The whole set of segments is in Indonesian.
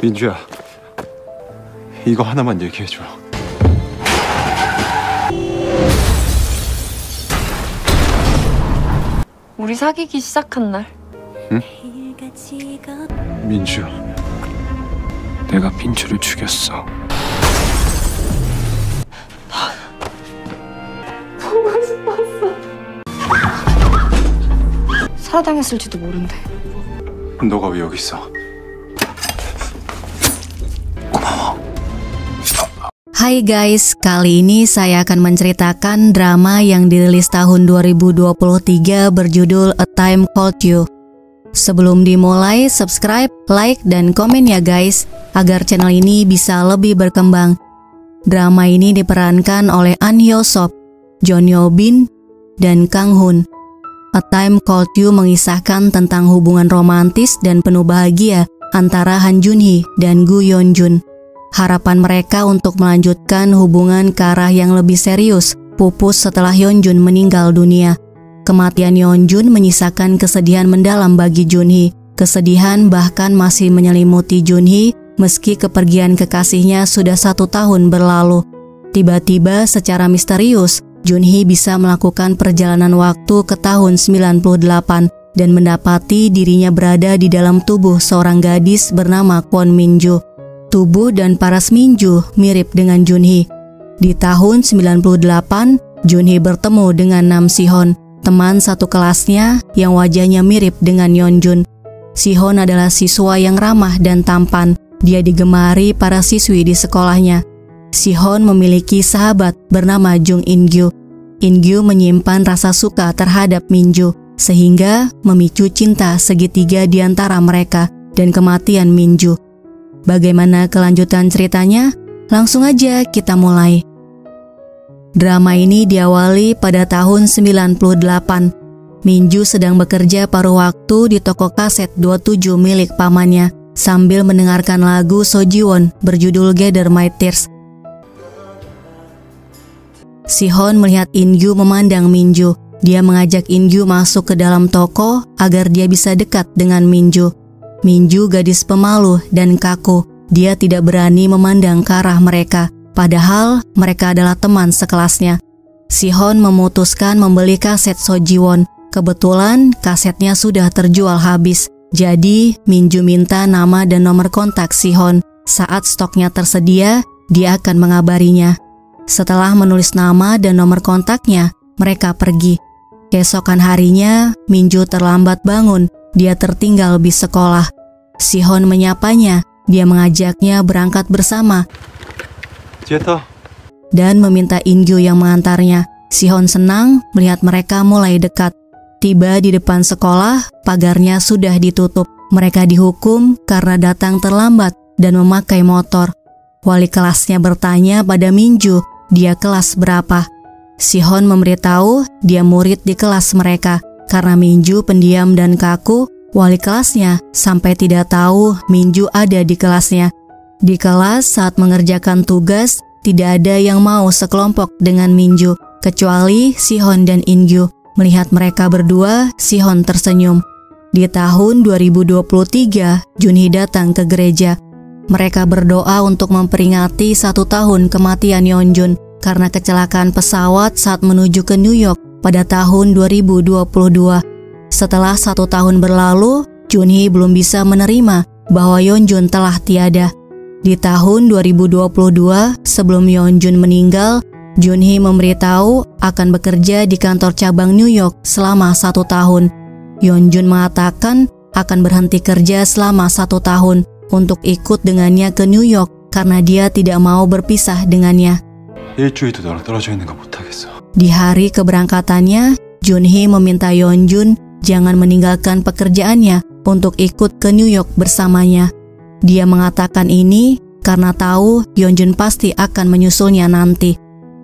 민주야, 이거 하나만 얘기해줘. 우리 사귀기 시작한 날. 응? 민주, 내가 민주를 죽였어. 보고 싶었어. 살해당했을지도 모른대. 너가 왜 여기 있어? Hai guys, kali ini saya akan menceritakan drama yang dirilis tahun 2023 berjudul A Time Called You. Sebelum dimulai, subscribe, like, dan komen ya guys, agar channel ini bisa lebih berkembang. Drama ini diperankan oleh An Hyo Sop, Jeon Yo Bin, dan Kang Hun. A Time Called You mengisahkan tentang hubungan romantis dan penuh bahagia antara Han Jun Hee dan Gu Yeon Jun. Harapan mereka untuk melanjutkan hubungan ke arah yang lebih serius pupus setelah Yeon Jun meninggal dunia. Kematian Yeon Jun menyisakan kesedihan mendalam bagi Jun Hee. Kesedihan bahkan masih menyelimuti Jun Hee meski kepergian kekasihnya sudah 1 tahun berlalu. Tiba-tiba secara misterius, Jun Hee bisa melakukan perjalanan waktu ke tahun 98 dan mendapati dirinya berada di dalam tubuh seorang gadis bernama Kwon Minju. Tubuh dan paras Minju mirip dengan Jun Hee. Di tahun 98, Jun Hee bertemu dengan Nam Si-hon, teman satu kelasnya yang wajahnya mirip dengan Yeon Jun. Si-hon adalah siswa yang ramah dan tampan. Dia digemari para siswi di sekolahnya. Si-hon memiliki sahabat bernama Jung In-gyu. In-gyu menyimpan rasa suka terhadap Minju, sehingga memicu cinta segitiga di antara mereka dan kematian Minju. Bagaimana kelanjutan ceritanya? Langsung aja kita mulai. Drama ini diawali pada tahun 98. Minju sedang bekerja paruh waktu di toko kaset 27 milik pamannya sambil mendengarkan lagu So Ji-won berjudul Gather My Tears. Si-hon melihat In-gyu memandang Minju. Dia mengajak In-gyu masuk ke dalam toko agar dia bisa dekat dengan Minju. Minju gadis pemalu dan kaku. Dia tidak berani memandang ke arah mereka, padahal mereka adalah teman sekelasnya. Si-hon memutuskan membeli kaset So Ji-won. Kebetulan kasetnya sudah terjual habis. Jadi Minju minta nama dan nomor kontak Si-hon. Saat stoknya tersedia, dia akan mengabarinya. Setelah menulis nama dan nomor kontaknya, mereka pergi. Keesokan harinya, Minju terlambat bangun. Dia tertinggal bis sekolah. Si-hon menyapanya, dia mengajaknya berangkat bersama dan meminta In-gyu yang mengantarnya. Si-hon senang melihat mereka mulai dekat. Tiba di depan sekolah, pagarnya sudah ditutup. Mereka dihukum karena datang terlambat dan memakai motor. Wali kelasnya bertanya pada Minju, dia kelas berapa. Si-hon memberitahu dia murid di kelas mereka. Karena Minju pendiam dan kaku, wali kelasnya sampai tidak tahu Minju ada di kelasnya. Di kelas saat mengerjakan tugas, tidak ada yang mau sekelompok dengan Minju, kecuali Si-hon dan In-gyu. Melihat mereka berdua, Si-hon tersenyum. Di tahun 2023, Jun Hee datang ke gereja. Mereka berdoa untuk memperingati 1 tahun kematian Yeon Jun karena kecelakaan pesawat saat menuju ke New York pada tahun 2022. Setelah 1 tahun berlalu, Jun Hee belum bisa menerima bahwa Yeon Jun telah tiada. Di tahun 2022, sebelum Yeon Jun meninggal, Jun Hee memberitahu akan bekerja di kantor cabang New York selama 1 tahun. Yeon Jun mengatakan akan berhenti kerja selama 1 tahun untuk ikut dengannya ke New York karena dia tidak mau berpisah dengannya. Di hari keberangkatannya, Jun Hee meminta Yeon Jun jangan meninggalkan pekerjaannya untuk ikut ke New York bersamanya. Dia mengatakan ini karena tahu Yeon Jun pasti akan menyusulnya nanti.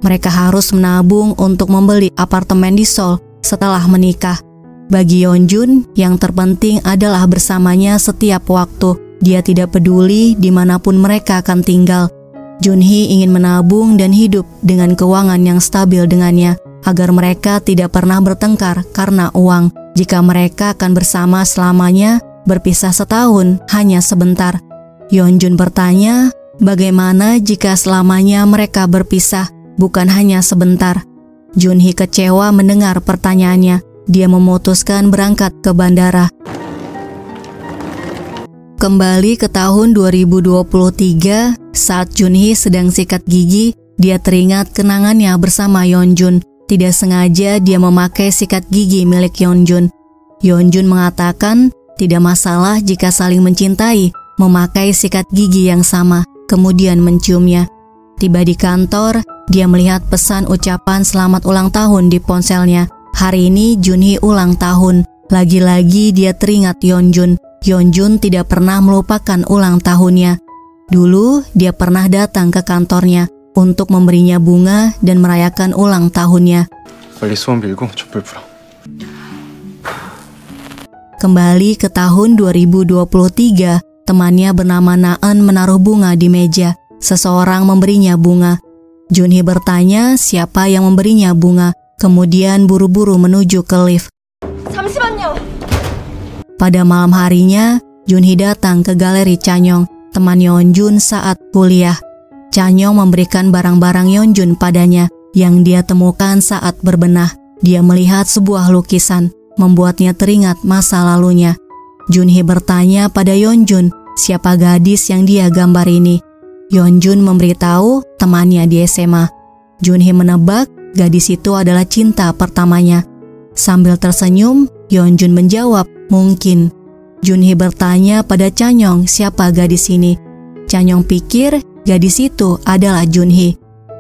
Mereka harus menabung untuk membeli apartemen di Seoul setelah menikah. Bagi Yeon Jun, yang terpenting adalah bersamanya setiap waktu. Dia tidak peduli dimanapun mereka akan tinggal. Jun Hee ingin menabung dan hidup dengan keuangan yang stabil dengannya, agar mereka tidak pernah bertengkar karena uang. Jika mereka akan bersama selamanya, berpisah setahun hanya sebentar. Yeonjun bertanya, bagaimana jika selamanya mereka berpisah, bukan hanya sebentar. Junhee kecewa mendengar pertanyaannya. Dia memutuskan berangkat ke bandara. Kembali ke tahun 2023, saat Junhee sedang sikat gigi, dia teringat kenangannya bersama Yeonjun. Tidak sengaja dia memakai sikat gigi milik Yeonjun. Yeonjun mengatakan, tidak masalah jika saling mencintai, memakai sikat gigi yang sama, kemudian menciumnya. Tiba di kantor, dia melihat pesan ucapan selamat ulang tahun di ponselnya. Hari ini Junhee ulang tahun. Lagi-lagi dia teringat Yeonjun. Yeonjun tidak pernah melupakan ulang tahunnya. Dulu dia pernah datang ke kantornya untuk memberinya bunga dan merayakan ulang tahunnya. 빨리 소원 빌고 촛불 불어. Kembali ke tahun 2023, temannya bernama Naeun menaruh bunga di meja. Seseorang memberinya bunga. Junhee bertanya siapa yang memberinya bunga, kemudian buru-buru menuju ke lift. 잠시만요. Pada malam harinya, Junhee datang ke galeri Chanyeong, teman Yeonjun saat kuliah. Chanyeong memberikan barang-barang Yeonjun padanya yang dia temukan saat berbenah. Dia melihat sebuah lukisan, membuatnya teringat masa lalunya. Junhee bertanya pada Yeonjun, siapa gadis yang dia gambar ini? Yeonjun memberitahu temannya di SMA. Junhee menebak gadis itu adalah cinta pertamanya. Sambil tersenyum, Yeonjun menjawab, mungkin. Junhee bertanya pada Chanyeong siapa gadis ini. Chanyeong pikir gadis itu adalah Junhee.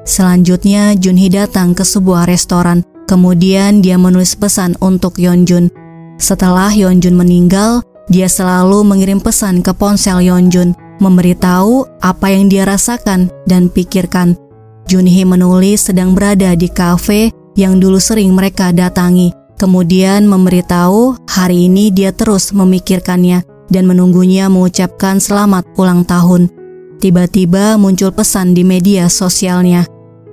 Selanjutnya Junhee datang ke sebuah restoran. Kemudian dia menulis pesan untuk Yeonjun. Setelah Yeonjun meninggal, dia selalu mengirim pesan ke ponsel Yeonjun, memberitahu apa yang dia rasakan dan pikirkan. Junhee menulis sedang berada di kafe yang dulu sering mereka datangi. Kemudian memberitahu hari ini dia terus memikirkannya dan menunggunya mengucapkan selamat ulang tahun. Tiba-tiba muncul pesan di media sosialnya.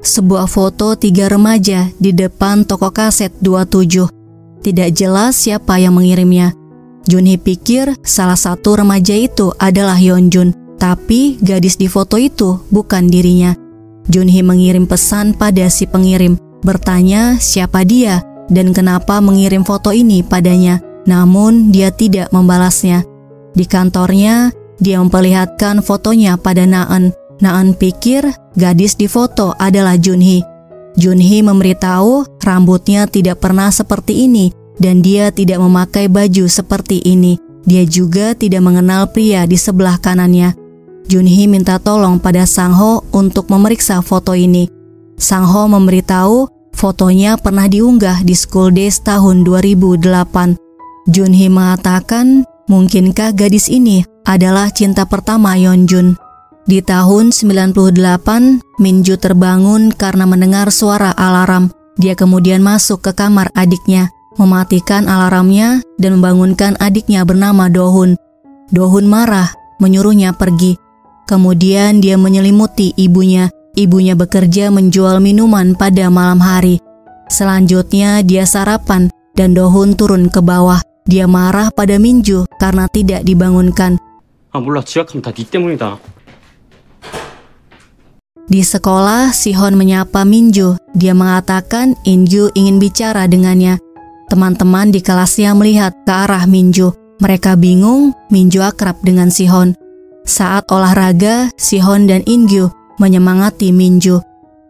Sebuah foto 3 remaja di depan toko kaset 27. Tidak jelas siapa yang mengirimnya. Junhee pikir salah satu remaja itu adalah Yeonjun, tapi gadis di foto itu bukan dirinya. Junhee mengirim pesan pada si pengirim, bertanya siapa dia dan kenapa mengirim foto ini padanya. Namun dia tidak membalasnya. Di kantornya, dia memperlihatkan fotonya pada Naeun. Naeun pikir gadis di foto adalah Junhee. Junhee memberitahu rambutnya tidak pernah seperti ini dan dia tidak memakai baju seperti ini. Dia juga tidak mengenal pria di sebelah kanannya. Junhee minta tolong pada Sang-ho untuk memeriksa foto ini. Sang-ho memberitahu fotonya pernah diunggah di School Days tahun 2008. Junhee mengatakan, mungkinkah gadis ini adalah cinta pertama Yeonjun? Di tahun 98, Minju terbangun karena mendengar suara alarm. Dia kemudian masuk ke kamar adiknya, mematikan alarmnya dan membangunkan adiknya bernama Dohun. Dohun marah, menyuruhnya pergi. Kemudian dia menyelimuti ibunya. Ibunya bekerja menjual minuman pada malam hari. Selanjutnya dia sarapan dan Dohun turun ke bawah. Dia marah pada Minju karena tidak dibangunkan. 몰라. 지각하면 다 네 때문이다. Di sekolah, Sihon menyapa Minju. Dia mengatakan Inju ingin bicara dengannya. Teman-teman di kelasnya melihat ke arah Minju. Mereka bingung, Minju akrab dengan Sihon. Saat olahraga, Sihon dan Inju menyemangati Minju.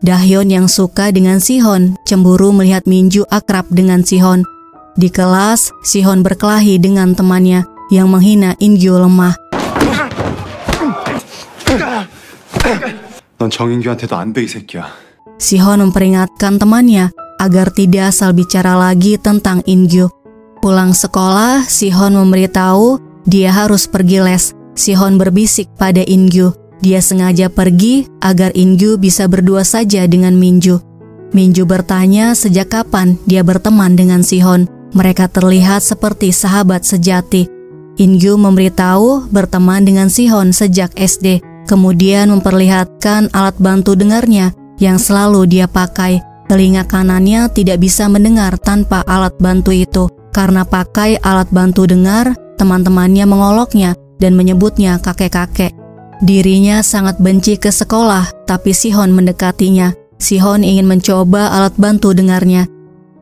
Dahyeon yang suka dengan Sihon cemburu melihat Minju akrab dengan Sihon. Di kelas, Sihon berkelahi dengan temannya yang menghina Inju lemah. 넌 정인규한테도 안 돼 이 새끼야. Sihon memperingatkan temannya agar tidak asal bicara lagi tentang Inju. Pulang sekolah, Sihon memberitahu dia harus pergi les. Sihon berbisik pada Inju. Dia sengaja pergi agar Inju bisa berdua saja dengan Minju. Minju bertanya sejak kapan dia berteman dengan Sihon. Mereka terlihat seperti sahabat sejati. Inju memberitahu berteman dengan Sihon sejak SD. Kemudian memperlihatkan alat bantu dengarnya yang selalu dia pakai. Telinga kanannya tidak bisa mendengar tanpa alat bantu itu. Karena pakai alat bantu dengar, teman-temannya mengoloknya dan menyebutnya kakek-kakek. Dirinya sangat benci ke sekolah, tapi Sihon mendekatinya. Sihon ingin mencoba alat bantu dengarnya.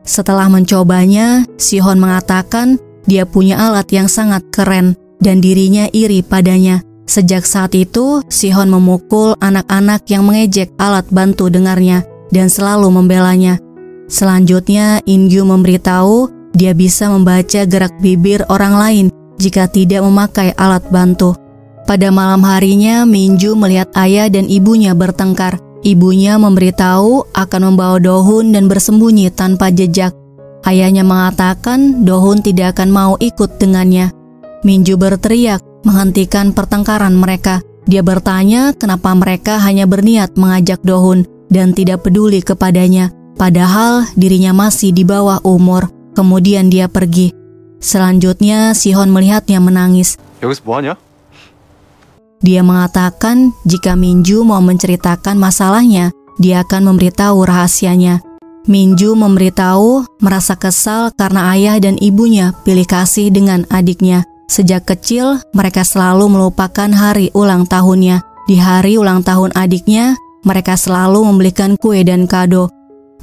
Setelah mencobanya, Sihon mengatakan dia punya alat yang sangat keren dan dirinya iri padanya. Sejak saat itu, Sihon memukul anak-anak yang mengejek alat bantu dengarnya dan selalu membelanya. Selanjutnya, In-gyu memberitahu dia bisa membaca gerak bibir orang lain jika tidak memakai alat bantu. Pada malam harinya, Min-ju melihat ayah dan ibunya bertengkar. Ibunya memberitahu akan membawa Do-hun dan bersembunyi tanpa jejak. Ayahnya mengatakan Do-hun tidak akan mau ikut dengannya. Min-ju berteriak menghentikan pertengkaran mereka. Dia bertanya kenapa mereka hanya berniat mengajak Do-hun dan tidak peduli kepadanya, padahal dirinya masih di bawah umur. Kemudian dia pergi. Selanjutnya Sihon melihatnya menangis. 여기서 뭐하냐? Dia mengatakan jika Min-ju mau menceritakan masalahnya, dia akan memberitahu rahasianya. Min-ju memberitahu merasa kesal karena ayah dan ibunya pilih kasih dengan adiknya. Sejak kecil, mereka selalu melupakan hari ulang tahunnya. Di hari ulang tahun adiknya, mereka selalu membelikan kue dan kado.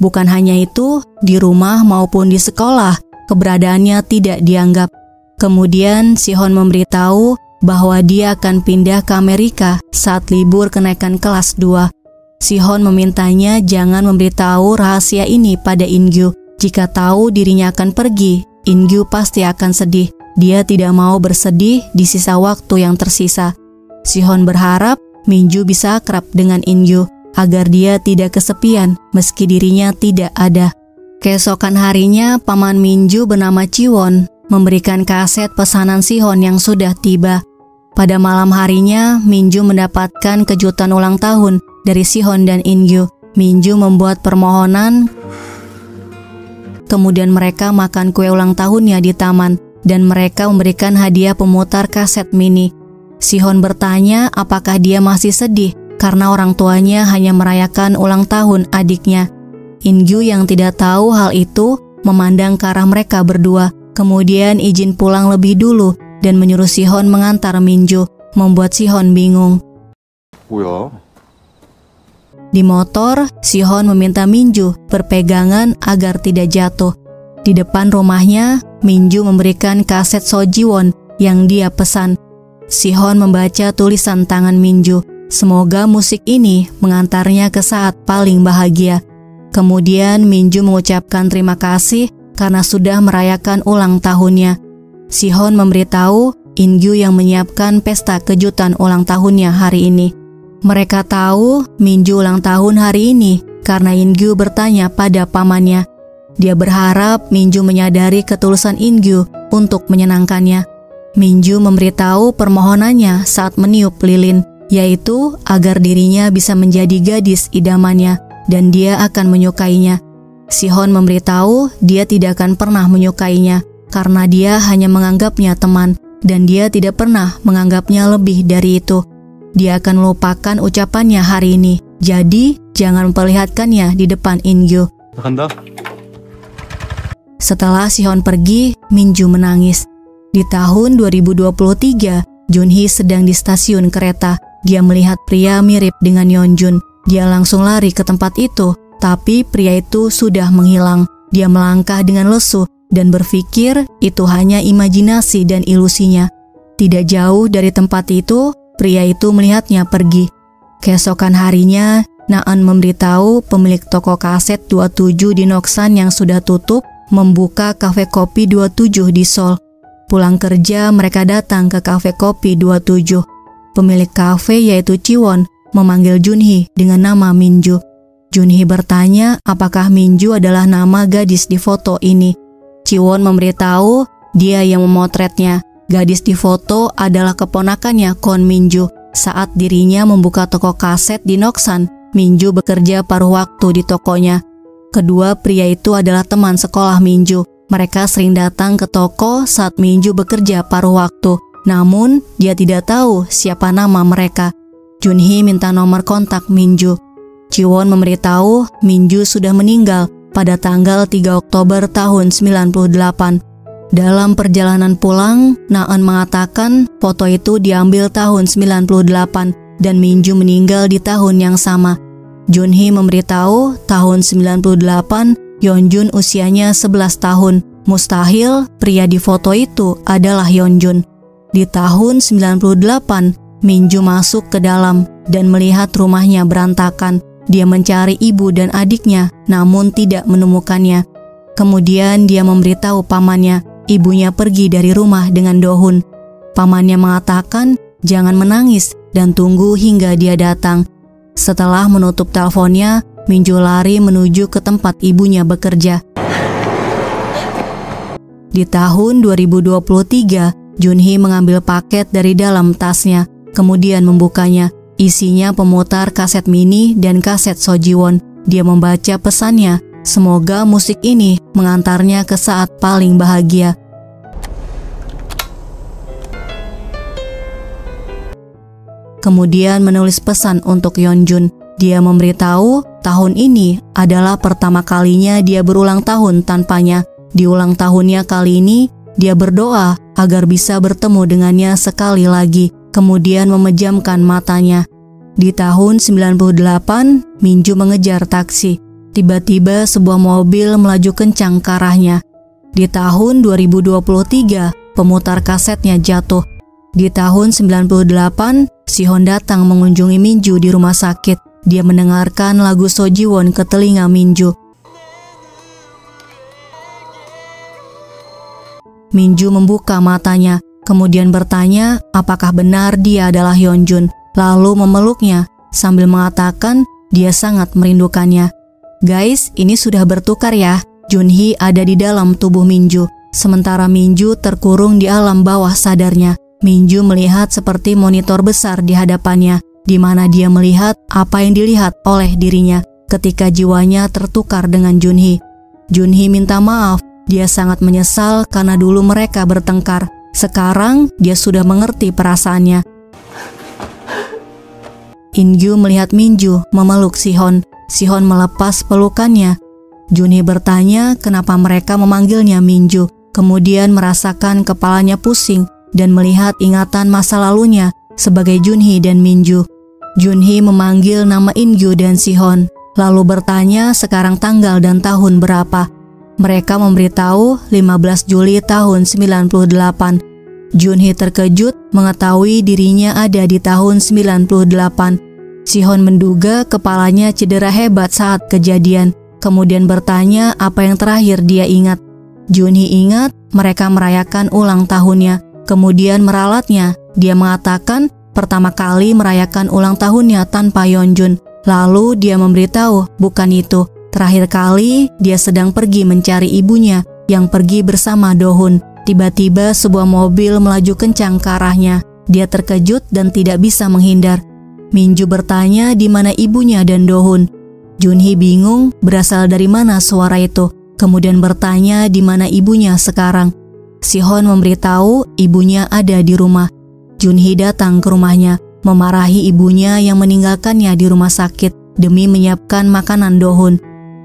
Bukan hanya itu, di rumah maupun di sekolah, keberadaannya tidak dianggap. Kemudian Sihon memberitahu bahwa dia akan pindah ke Amerika saat libur kenaikan kelas 2. Sihon memintanya jangan memberitahu rahasia ini pada In-gyu. Jika tahu dirinya akan pergi, In-gyu pasti akan sedih. Dia tidak mau bersedih di sisa waktu yang tersisa. Sihon berharap Min-ju bisa akrab dengan In-gyu agar dia tidak kesepian meski dirinya tidak ada. Keesokan harinya, paman Min-ju bernama Chi-won memberikan kaset pesanan Sihon yang sudah tiba. Pada malam harinya, Min-ju mendapatkan kejutan ulang tahun dari Sihon dan In-gyu. Min-ju membuat permohonan, kemudian mereka makan kue ulang tahunnya di taman, dan mereka memberikan hadiah pemutar kaset mini. Sihon bertanya apakah dia masih sedih karena orang tuanya hanya merayakan ulang tahun adiknya. In-gyu yang tidak tahu hal itu memandang ke arah mereka berdua, kemudian izin pulang lebih dulu dan menyuruh Sihon mengantar Min-ju, membuat Sihon bingung. 뭐야? Di motor, Sihon meminta Min-ju berpegangan agar tidak jatuh. Di depan rumahnya, Min-ju memberikan kaset Sojiwon yang dia pesan. Sihon membaca tulisan tangan Min-ju. Semoga musik ini mengantarnya ke saat paling bahagia. Kemudian Min-ju mengucapkan terima kasih karena sudah merayakan ulang tahunnya. Sihon memberitahu In-gyu yang menyiapkan pesta kejutan ulang tahunnya hari ini. Mereka tahu Min-ju ulang tahun hari ini karena In-gyu bertanya pada pamannya. Dia berharap Min-ju menyadari ketulusan In-gyu untuk menyenangkannya. Min-ju memberitahu permohonannya saat meniup lilin, yaitu agar dirinya bisa menjadi gadis idamannya dan dia akan menyukainya. Sihon memberitahu dia tidak akan pernah menyukainya karena dia hanya menganggapnya teman dan dia tidak pernah menganggapnya lebih dari itu. Dia akan melupakan ucapannya hari ini, jadi jangan memperlihatkannya di depan In-gyu. 간다. Setelah Sihon pergi, Min-ju menangis. Di tahun 2023, Junhee sedang di stasiun kereta. Dia melihat pria mirip dengan Yeonjun. Dia langsung lari ke tempat itu, tapi pria itu sudah menghilang. Dia melangkah dengan lesu dan berpikir itu hanya imajinasi dan ilusinya. Tidak jauh dari tempat itu, pria itu melihatnya pergi. Keesokan harinya, Naeun memberitahu pemilik toko kaset 27 di Noksan yang sudah tutup membuka kafe kopi 27 di Seoul. Pulang kerja, mereka datang ke kafe kopi 27. Pemilik kafe yaitu Chi-won memanggil Junhee dengan nama Min-ju. Junhee bertanya apakah Min-ju adalah nama gadis di foto ini. Chi-won memberitahu dia yang memotretnya. Gadis di foto adalah keponakannya Kwon Min-ju. Saat dirinya membuka toko kaset di Noksan, Min-ju bekerja paruh waktu di tokonya. Kedua pria itu adalah teman sekolah Min-ju. Mereka sering datang ke toko saat Min-ju bekerja paruh waktu. Namun, dia tidak tahu siapa nama mereka. Junhee minta nomor kontak Min-ju. Chi-won memberitahu Min-ju sudah meninggal pada tanggal 3 Oktober tahun 98. Dalam perjalanan pulang, Naeun mengatakan foto itu diambil tahun 98 dan Minju meninggal di tahun yang sama. Junhee memberitahu tahun 98 Yeonjun usianya 11 tahun. Mustahil pria di foto itu adalah Yeonjun. Di tahun 98, Minju masuk ke dalam dan melihat rumahnya berantakan. Dia mencari ibu dan adiknya namun tidak menemukannya. Kemudian dia memberitahu pamannya, ibunya pergi dari rumah dengan Dohun. Pamannya mengatakan, jangan menangis dan tunggu hingga dia datang. Setelah menutup teleponnya, Minju lari menuju ke tempat ibunya bekerja. Di tahun 2023, Junhee mengambil paket dari dalam tasnya, kemudian membukanya. Isinya pemutar kaset mini dan kaset Sojiwon. Dia membaca pesannya, semoga musik ini mengantarnya ke saat paling bahagia. Kemudian menulis pesan untuk Yeonjun. Dia memberitahu tahun ini adalah pertama kalinya dia berulang tahun tanpanya. Di ulang tahunnya kali ini, dia berdoa agar bisa bertemu dengannya sekali lagi, kemudian memejamkan matanya. Di tahun 98, Minju mengejar taksi. Tiba-tiba sebuah mobil melaju kencang ke arahnya. Di tahun 2023, pemutar kasetnya jatuh. Di tahun 98, Sihon datang mengunjungi Minju di rumah sakit. Dia mendengarkan lagu Sojiwon ke telinga Minju. Minju membuka matanya, kemudian bertanya apakah benar dia adalah Yeonjun, lalu memeluknya sambil mengatakan dia sangat merindukannya. Guys, ini sudah bertukar ya. Junhee ada di dalam tubuh Minju, sementara Minju terkurung di alam bawah sadarnya. Minju melihat seperti monitor besar di hadapannya, di mana dia melihat apa yang dilihat oleh dirinya ketika jiwanya tertukar dengan Junhee. Junhee minta maaf, dia sangat menyesal karena dulu mereka bertengkar. Sekarang dia sudah mengerti perasaannya. In-gyu melihat Minju memeluk Sihon. Sihon melepas pelukannya. Junhee bertanya kenapa mereka memanggilnya Minju, kemudian merasakan kepalanya pusing dan melihat ingatan masa lalunya sebagai Junhee dan Minju. Junhee memanggil nama In-gyu dan Sihon, lalu bertanya sekarang tanggal dan tahun berapa. Mereka memberitahu 15 Juli tahun 98. Junhee terkejut mengetahui dirinya ada di tahun 98. Sihon menduga kepalanya cedera hebat saat kejadian, kemudian bertanya apa yang terakhir dia ingat. Junhee ingat mereka merayakan ulang tahunnya, kemudian meralatnya. Dia mengatakan pertama kali merayakan ulang tahunnya tanpa Yeonjun. Lalu dia memberitahu bukan itu. Terakhir kali dia sedang pergi mencari ibunya yang pergi bersama Dohun. Tiba-tiba sebuah mobil melaju kencang ke arahnya. Dia terkejut dan tidak bisa menghindar. Minju bertanya di mana ibunya dan Dohun. Junhee bingung berasal dari mana suara itu. Kemudian bertanya di mana ibunya sekarang. Sihon memberitahu ibunya ada di rumah. Junhee datang ke rumahnya, memarahi ibunya yang meninggalkannya di rumah sakit demi menyiapkan makanan Dohun.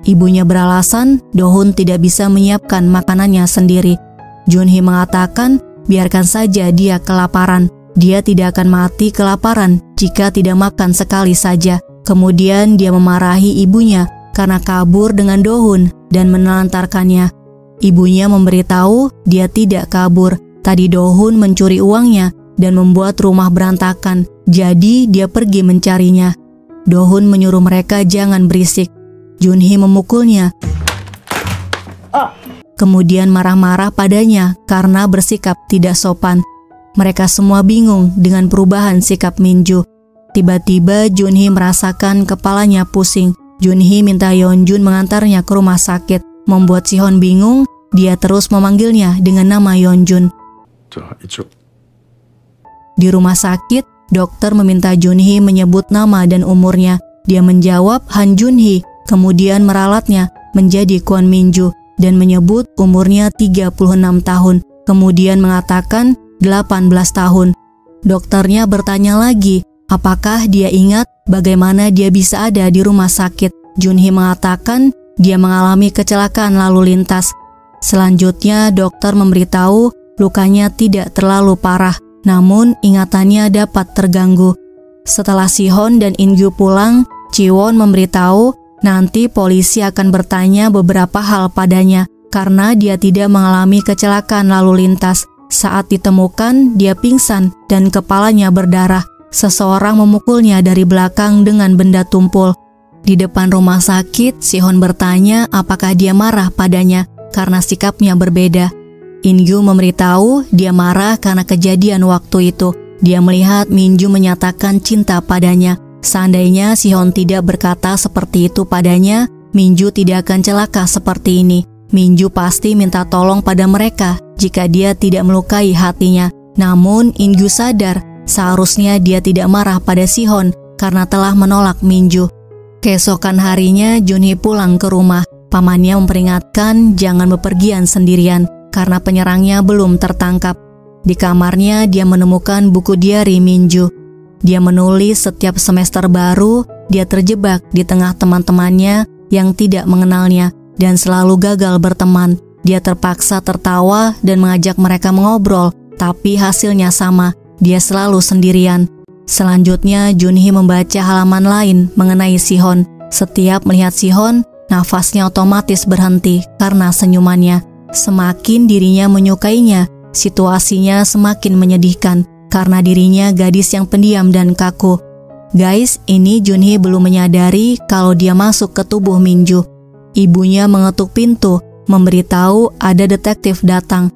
Ibunya beralasan Dohun tidak bisa menyiapkan makanannya sendiri. Junhee mengatakan biarkan saja dia kelaparan. Dia tidak akan mati kelaparan jika tidak makan sekali saja. Kemudian dia memarahi ibunya karena kabur dengan Dohun dan menelantarkannya. Ibunya memberitahu dia tidak kabur. Tadi Dohun mencuri uangnya dan membuat rumah berantakan. Jadi dia pergi mencarinya. Dohun menyuruh mereka jangan berisik. Junhee memukulnya. Kemudian marah-marah padanya karena bersikap tidak sopan. Mereka semua bingung dengan perubahan sikap Minju. Tiba-tiba Junhee merasakan kepalanya pusing. Junhee minta Yeonjun mengantarnya ke rumah sakit. Membuat Sihon bingung, dia terus memanggilnya dengan nama Yeonjun. Di rumah sakit, dokter meminta Junhee menyebut nama dan umurnya. Dia menjawab Han Junhee, kemudian meralatnya menjadi Kwon Minju dan menyebut umurnya 36 tahun. Kemudian mengatakan 18 tahun. Dokternya bertanya lagi, apakah dia ingat bagaimana dia bisa ada di rumah sakit. Junhee mengatakan dia mengalami kecelakaan lalu lintas. Selanjutnya dokter memberitahu lukanya tidak terlalu parah, namun ingatannya dapat terganggu. Setelah Sihon dan In-gyu pulang, Ji-won memberitahu nanti polisi akan bertanya beberapa hal padanya karena dia tidak mengalami kecelakaan lalu lintas. Saat ditemukan, dia pingsan dan kepalanya berdarah. Seseorang memukulnya dari belakang dengan benda tumpul. Di depan rumah sakit, Sihon bertanya apakah dia marah padanya karena sikapnya berbeda. In-gyu memberitahu dia marah karena kejadian waktu itu. Dia melihat Min-ju menyatakan cinta padanya. Seandainya Sihon tidak berkata seperti itu padanya, Min-ju tidak akan celaka seperti ini. Min-ju pasti minta tolong pada mereka jika dia tidak melukai hatinya. Namun In-gyu sadar seharusnya dia tidak marah pada Sihon karena telah menolak Min-ju. Keesokan harinya Junhee pulang ke rumah. Pamannya memperingatkan jangan bepergian sendirian karena penyerangnya belum tertangkap. Di kamarnya dia menemukan buku diari Min-ju. Dia menulis setiap semester baru dia terjebak di tengah teman-temannya yang tidak mengenalnya dan selalu gagal berteman. Dia terpaksa tertawa dan mengajak mereka mengobrol, tapi hasilnya sama. Dia selalu sendirian. Selanjutnya Junhee membaca halaman lain mengenai Sihon. Setiap melihat Sihon, nafasnya otomatis berhenti karena senyumannya. Semakin dirinya menyukainya, situasinya semakin menyedihkan karena dirinya gadis yang pendiam dan kaku. Guys, ini Junhee belum menyadari kalau dia masuk ke tubuh Min-ju. Ibunya mengetuk pintu, memberitahu ada detektif datang.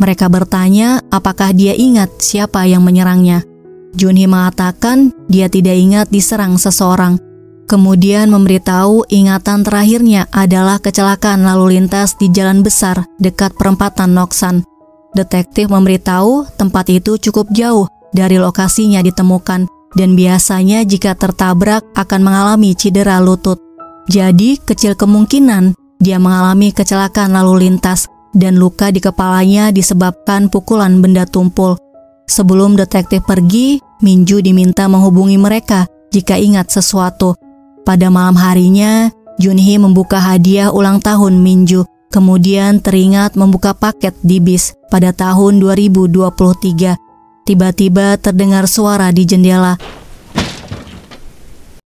Mereka bertanya apakah dia ingat siapa yang menyerangnya. Junhee mengatakan dia tidak ingat diserang seseorang. Kemudian memberitahu ingatan terakhirnya adalah kecelakaan lalu lintas di jalan besar dekat perempatan Noksan. Detektif memberitahu tempat itu cukup jauh dari lokasinya ditemukan dan biasanya jika tertabrak akan mengalami cedera lutut. Jadi kecil kemungkinan dia mengalami kecelakaan lalu lintas dan luka di kepalanya disebabkan pukulan benda tumpul. Sebelum detektif pergi, Min-ju diminta menghubungi mereka jika ingat sesuatu. Pada malam harinya, Junhee membuka hadiah ulang tahun Min-ju, kemudian teringat membuka paket di bis pada tahun 2023. Tiba-tiba terdengar suara di jendela.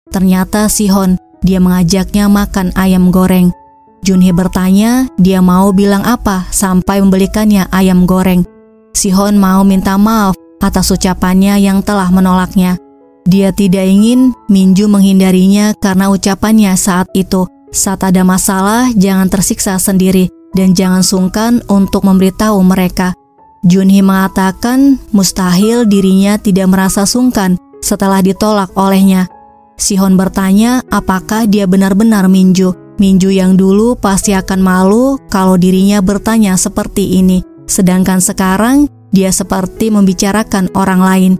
Ternyata Sihon, dia mengajaknya makan ayam goreng. Junhee bertanya dia mau bilang apa sampai membelikannya ayam goreng. Sihon mau minta maaf atas ucapannya yang telah menolaknya. Dia tidak ingin Min-ju menghindarinya karena ucapannya saat itu. Saat ada masalah, jangan tersiksa sendiri dan jangan sungkan untuk memberitahu mereka. Junhee mengatakan mustahil dirinya tidak merasa sungkan setelah ditolak olehnya. Sihon bertanya apakah dia benar-benar Min-ju. Min-ju yang dulu pasti akan malu kalau dirinya bertanya seperti ini. Sedangkan sekarang dia seperti membicarakan orang lain.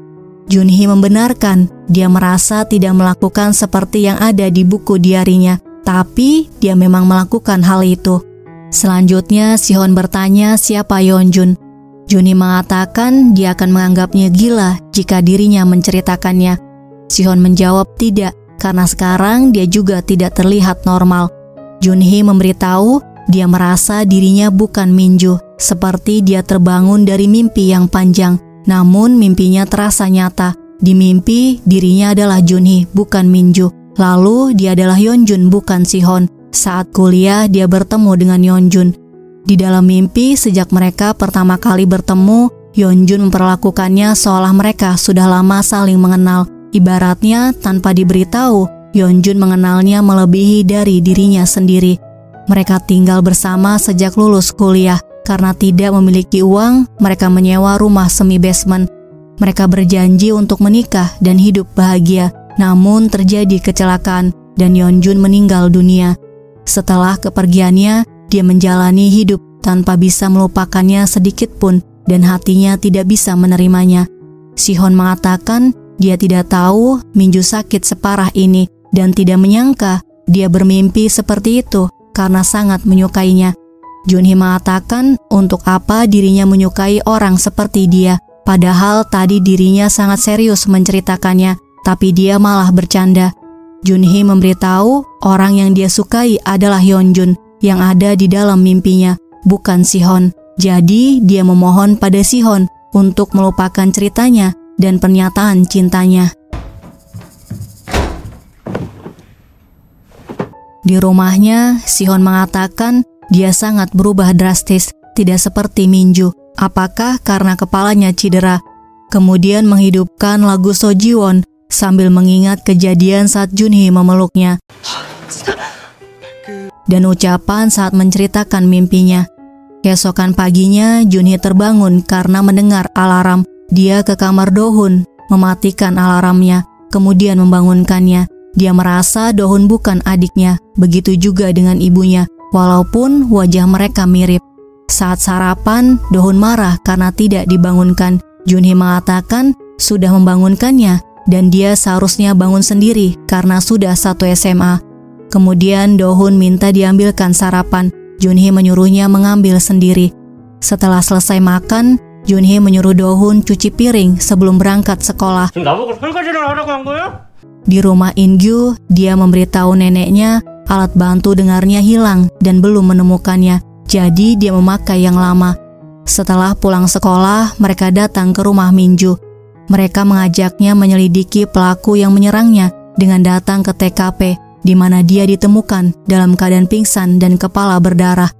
Junhee membenarkan dia merasa tidak melakukan seperti yang ada di buku diarinya, tapi dia memang melakukan hal itu. Selanjutnya Sihon bertanya siapa Yeonjun. Junhee mengatakan dia akan menganggapnya gila jika dirinya menceritakannya. Sihon menjawab tidak, karena sekarang dia juga tidak terlihat normal. Junhee memberitahu dia merasa dirinya bukan Min-ju, seperti dia terbangun dari mimpi yang panjang. Namun mimpinya terasa nyata. Di mimpi dirinya adalah Junhee, bukan Min-ju. Lalu dia adalah Yeonjun, bukan Sihon. Saat kuliah dia bertemu dengan Yeonjun. Di dalam mimpi sejak mereka pertama kali bertemu, Yeonjun memperlakukannya seolah mereka sudah lama saling mengenal. Ibaratnya tanpa diberitahu, Yeonjun mengenalnya melebihi dari dirinya sendiri. Mereka tinggal bersama sejak lulus kuliah. Karena tidak memiliki uang, mereka menyewa rumah semi basement. Mereka berjanji untuk menikah dan hidup bahagia. Namun terjadi kecelakaan dan Yeonjun meninggal dunia. Setelah kepergiannya, dia menjalani hidup tanpa bisa melupakannya sedikit pun dan hatinya tidak bisa menerimanya. Sihon mengatakan dia tidak tahu Min-ju sakit separah ini dan tidak menyangka dia bermimpi seperti itu karena sangat menyukainya. Junhee mengatakan untuk apa dirinya menyukai orang seperti dia, padahal tadi dirinya sangat serius menceritakannya, tapi dia malah bercanda. Junhee memberitahu orang yang dia sukai adalah Yeonjun yang ada di dalam mimpinya, bukan Sihon. Jadi dia memohon pada Sihon untuk melupakan ceritanya dan pernyataan cintanya. Di rumahnya, Sihon mengatakan dia sangat berubah drastis, tidak seperti Minju. Apakah karena kepalanya cedera? Kemudian menghidupkan lagu Sojiwon sambil mengingat kejadian saat Junhee memeluknya. Dan ucapan saat menceritakan mimpinya. Keesokan paginya, Junhee terbangun karena mendengar alarm. Dia ke kamar Dohun, mematikan alarmnya, kemudian membangunkannya. Dia merasa Dohun bukan adiknya, begitu juga dengan ibunya, walaupun wajah mereka mirip. Saat sarapan, Dohun marah karena tidak dibangunkan. Junhee mengatakan sudah membangunkannya dan dia seharusnya bangun sendiri karena sudah satu SMA. Kemudian Dohun minta diambilkan sarapan. Junhee menyuruhnya mengambil sendiri. Setelah selesai makan, Junhee menyuruh Dohun cuci piring sebelum berangkat sekolah. 지금 나보고 설거지를 하라고 한 거야? Di rumah Ingyu, dia memberitahu neneknya alat bantu dengarnya hilang dan belum menemukannya. Jadi dia memakai yang lama. Setelah pulang sekolah, mereka datang ke rumah Minju. Mereka mengajaknya menyelidiki pelaku yang menyerangnya dengan datang ke TKP, di mana dia ditemukan dalam keadaan pingsan dan kepala berdarah.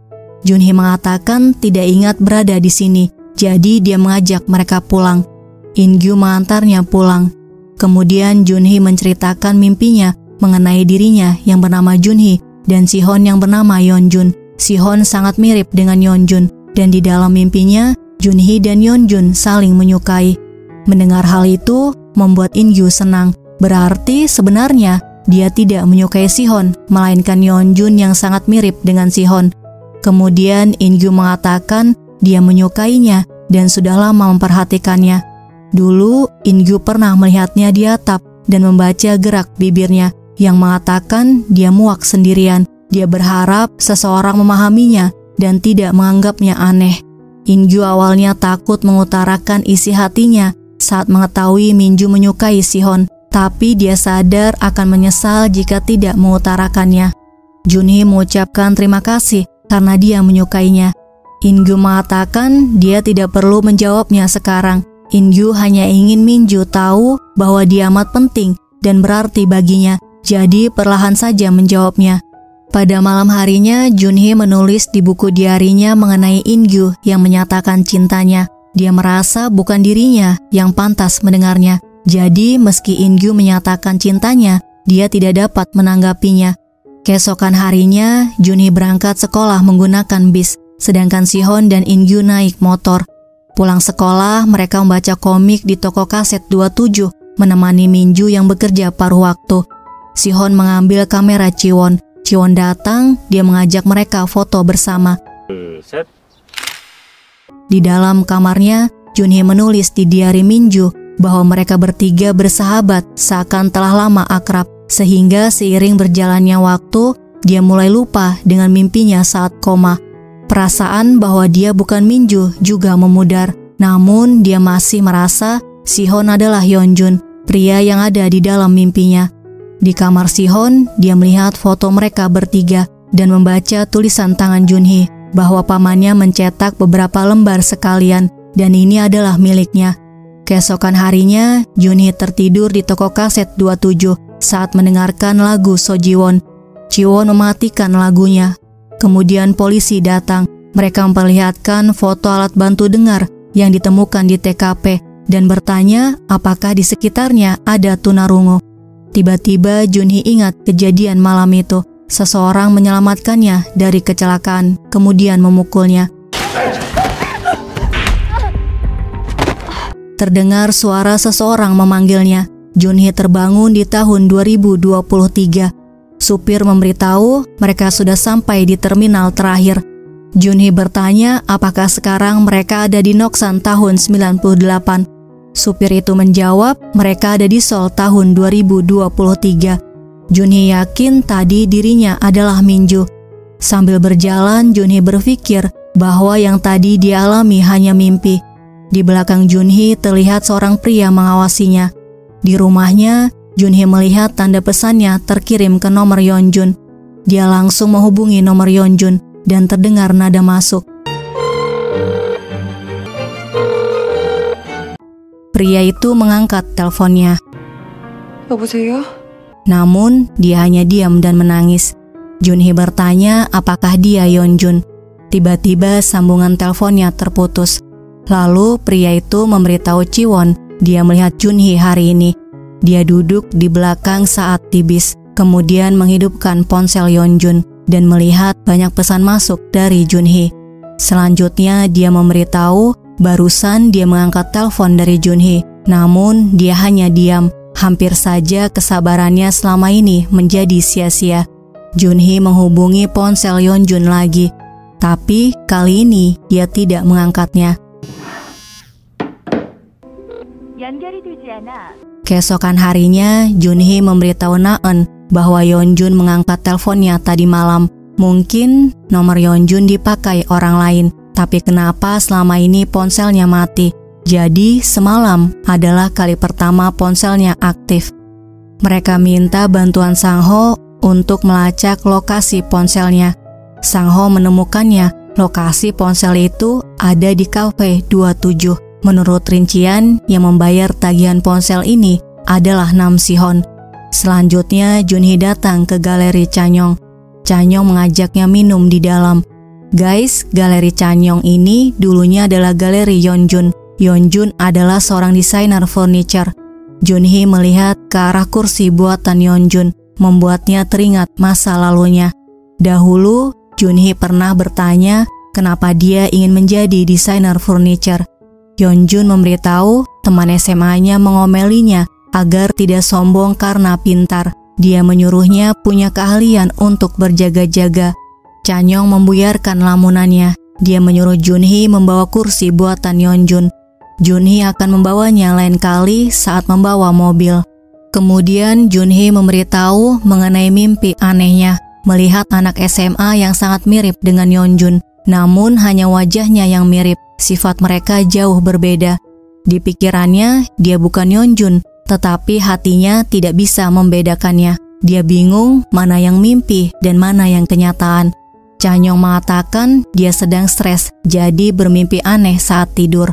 Junhee mengatakan tidak ingat berada di sini, jadi dia mengajak mereka pulang. Ingyu mengantarnya pulang. Kemudian Junhee menceritakan mimpinya mengenai dirinya yang bernama Junhee dan Sihon yang bernama Yeonjun. Sihon sangat mirip dengan Yeonjun dan di dalam mimpinya Junhee dan Yeonjun saling menyukai. Mendengar hal itu membuat Ingyu senang. Berarti sebenarnya dia tidak menyukai Sihon, melainkan Yeonjun yang sangat mirip dengan Sihon. Kemudian Ingyu mengatakan dia menyukainya dan sudah lama memperhatikannya. Dulu, Ingyu pernah melihatnya di atap dan membaca gerak bibirnya yang mengatakan dia muak sendirian. Dia berharap seseorang memahaminya dan tidak menganggapnya aneh. Ingyu awalnya takut mengutarakan isi hatinya saat mengetahui Minju menyukai Sihon, tapi dia sadar akan menyesal jika tidak mengutarakannya. Junhee mengucapkan terima kasih karena dia menyukainya. Ingyu mengatakan dia tidak perlu menjawabnya sekarang. Ingyu hanya ingin Minju tahu bahwa dia amat penting dan berarti baginya, jadi perlahan saja menjawabnya. Pada malam harinya, Junhee menulis di buku diarinya mengenai Ingyu yang menyatakan cintanya. Dia merasa bukan dirinya yang pantas mendengarnya, jadi meski Ingyu menyatakan cintanya, dia tidak dapat menanggapinya. Keesokan harinya, Junhee berangkat sekolah menggunakan bis, sedangkan Sihon dan Ingyu naik motor. Pulang sekolah, mereka membaca komik di toko kaset 27, menemani Minju yang bekerja paruh waktu. Sihon mengambil kamera Ciwon. Ciwon datang, dia mengajak mereka foto bersama. 셋. Di dalam kamarnya, Junhee menulis di diari Minju bahwa mereka bertiga bersahabat seakan telah lama akrab, sehingga seiring berjalannya waktu, dia mulai lupa dengan mimpinya saat koma. Perasaan bahwa dia bukan Minju juga memudar, namun dia masih merasa Sihon adalah Yeonjun, pria yang ada di dalam mimpinya. Di kamar Sihon, dia melihat foto mereka bertiga dan membaca tulisan tangan Junhee bahwa pamannya mencetak beberapa lembar sekalian dan ini adalah miliknya. Keesokan harinya, Junhee tertidur di toko kaset 27 saat mendengarkan lagu Sojiwon. Ciwon mematikan lagunya. Kemudian polisi datang. Mereka memperlihatkan foto alat bantu dengar yang ditemukan di TKP dan bertanya apakah di sekitarnya ada tunarungu. Tiba-tiba Junhee ingat kejadian malam itu. Seseorang menyelamatkannya dari kecelakaan, kemudian memukulnya. Terdengar suara seseorang memanggilnya. Junhee terbangun di tahun 2023. Supir memberitahu mereka sudah sampai di terminal terakhir. Junhee bertanya apakah sekarang mereka ada di Noksan tahun 98. Supir itu menjawab mereka ada di Seoul tahun 2023. Junhee yakin tadi dirinya adalah Minju. Sambil berjalan, Junhee berpikir bahwa yang tadi dia alami hanya mimpi. Di belakang Junhee terlihat seorang pria mengawasinya. Di rumahnya, Junhee melihat tanda pesannya terkirim ke nomor Yeonjun. Dia langsung menghubungi nomor Yeonjun dan terdengar nada masuk. Pria itu mengangkat teleponnya. 여보세요? Namun, dia hanya diam dan menangis. Junhee bertanya apakah dia Yeonjun. Tiba-tiba sambungan teleponnya terputus. Lalu pria itu memberitahu Jiwon dia melihat Junhee hari ini. Dia duduk di belakang saat di bis, kemudian menghidupkan ponsel Yeonjun dan melihat banyak pesan masuk dari Junhee. Selanjutnya dia memberitahu barusan dia mengangkat telepon dari Junhee, namun dia hanya diam. Hampir saja kesabarannya selama ini menjadi sia-sia. Junhee menghubungi ponsel Yeonjun lagi, tapi kali ini dia tidak mengangkatnya. Keesokan harinya, Junhee memberitahu Naeun bahwa Yeonjun mengangkat teleponnya tadi malam. Mungkin nomor Yeonjun dipakai orang lain, tapi kenapa selama ini ponselnya mati? Jadi semalam adalah kali pertama ponselnya aktif. Mereka minta bantuan Sang-ho untuk melacak lokasi ponselnya. Sang-ho menemukannya. Lokasi ponsel itu ada di Cafe 27. Menurut rincian, yang membayar tagihan ponsel ini adalah Nam Si-hon. Selanjutnya Junhee datang ke galeri Chanyong. Chanyong mengajaknya minum di dalam. Guys, galeri Chanyong ini dulunya adalah galeri Yeonjun. Yeonjun adalah seorang desainer furniture. Junhee melihat ke arah kursi buatan Yeonjun, membuatnya teringat masa lalunya. Dahulu, Junhee pernah bertanya kenapa dia ingin menjadi desainer furniture. Yeonjun memberitahu teman SMA-nya mengomelinya agar tidak sombong karena pintar. Dia menyuruhnya punya keahlian untuk berjaga-jaga. Chanyong membuyarkan lamunannya. Dia menyuruh Junhee membawa kursi buatan Yeonjun. Junhee akan membawanya lain kali saat membawa mobil. Kemudian Junhee memberitahu mengenai mimpi anehnya, melihat anak SMA yang sangat mirip dengan Yeonjun. Namun hanya wajahnya yang mirip, sifat mereka jauh berbeda. Di pikirannya, dia bukan Yeonjun, tetapi hatinya tidak bisa membedakannya. Dia bingung mana yang mimpi dan mana yang kenyataan. Chanyong mengatakan dia sedang stres, jadi bermimpi aneh saat tidur.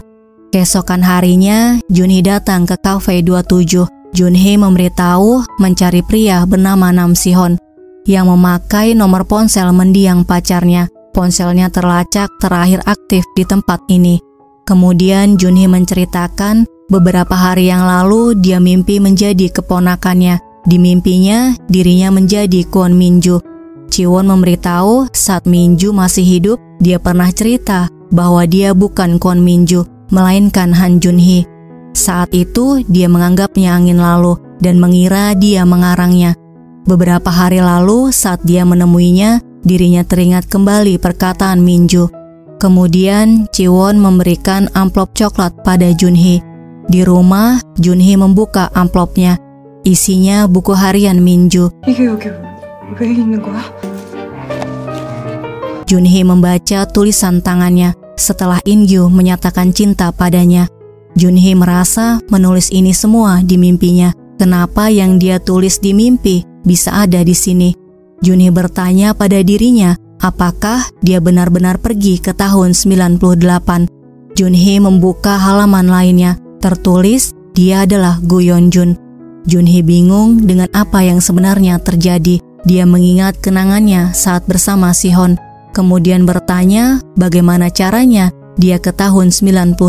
Keesokan harinya, Junhee datang ke Cafe 27. Junhee memberitahu mencari pria bernama Nam Si-hon yang memakai nomor ponsel mendiang pacarnya. Ponselnya terlacak terakhir aktif di tempat ini. Kemudian Junhee menceritakan beberapa hari yang lalu dia mimpi menjadi keponakannya. Di mimpinya, dirinya menjadi Kwon Min-ju. Jiwon memberitahu saat Min-ju masih hidup, dia pernah cerita bahwa dia bukan Kwon Min-ju, melainkan Han Junhee. Saat itu dia menganggapnya angin lalu dan mengira dia mengarangnya. Beberapa hari lalu saat dia menemuinya, dirinya teringat kembali perkataan Min-ju. Kemudian Jiwon memberikan amplop coklat pada Junhee. Di rumah, Junhee membuka amplopnya. Isinya buku harian Min-ju. Junhee membaca tulisan tangannya setelah In-gyu menyatakan cinta padanya. Junhee merasa menulis ini semua di mimpinya. Kenapa yang dia tulis di mimpi bisa ada di sini? Junhee bertanya pada dirinya, apakah dia benar-benar pergi ke tahun 98? Junhee membuka halaman lainnya, tertulis dia adalah Gu Yeonjun. Junhee bingung dengan apa yang sebenarnya terjadi. Dia mengingat kenangannya saat bersama Si-hon, kemudian bertanya bagaimana caranya dia ke tahun 98.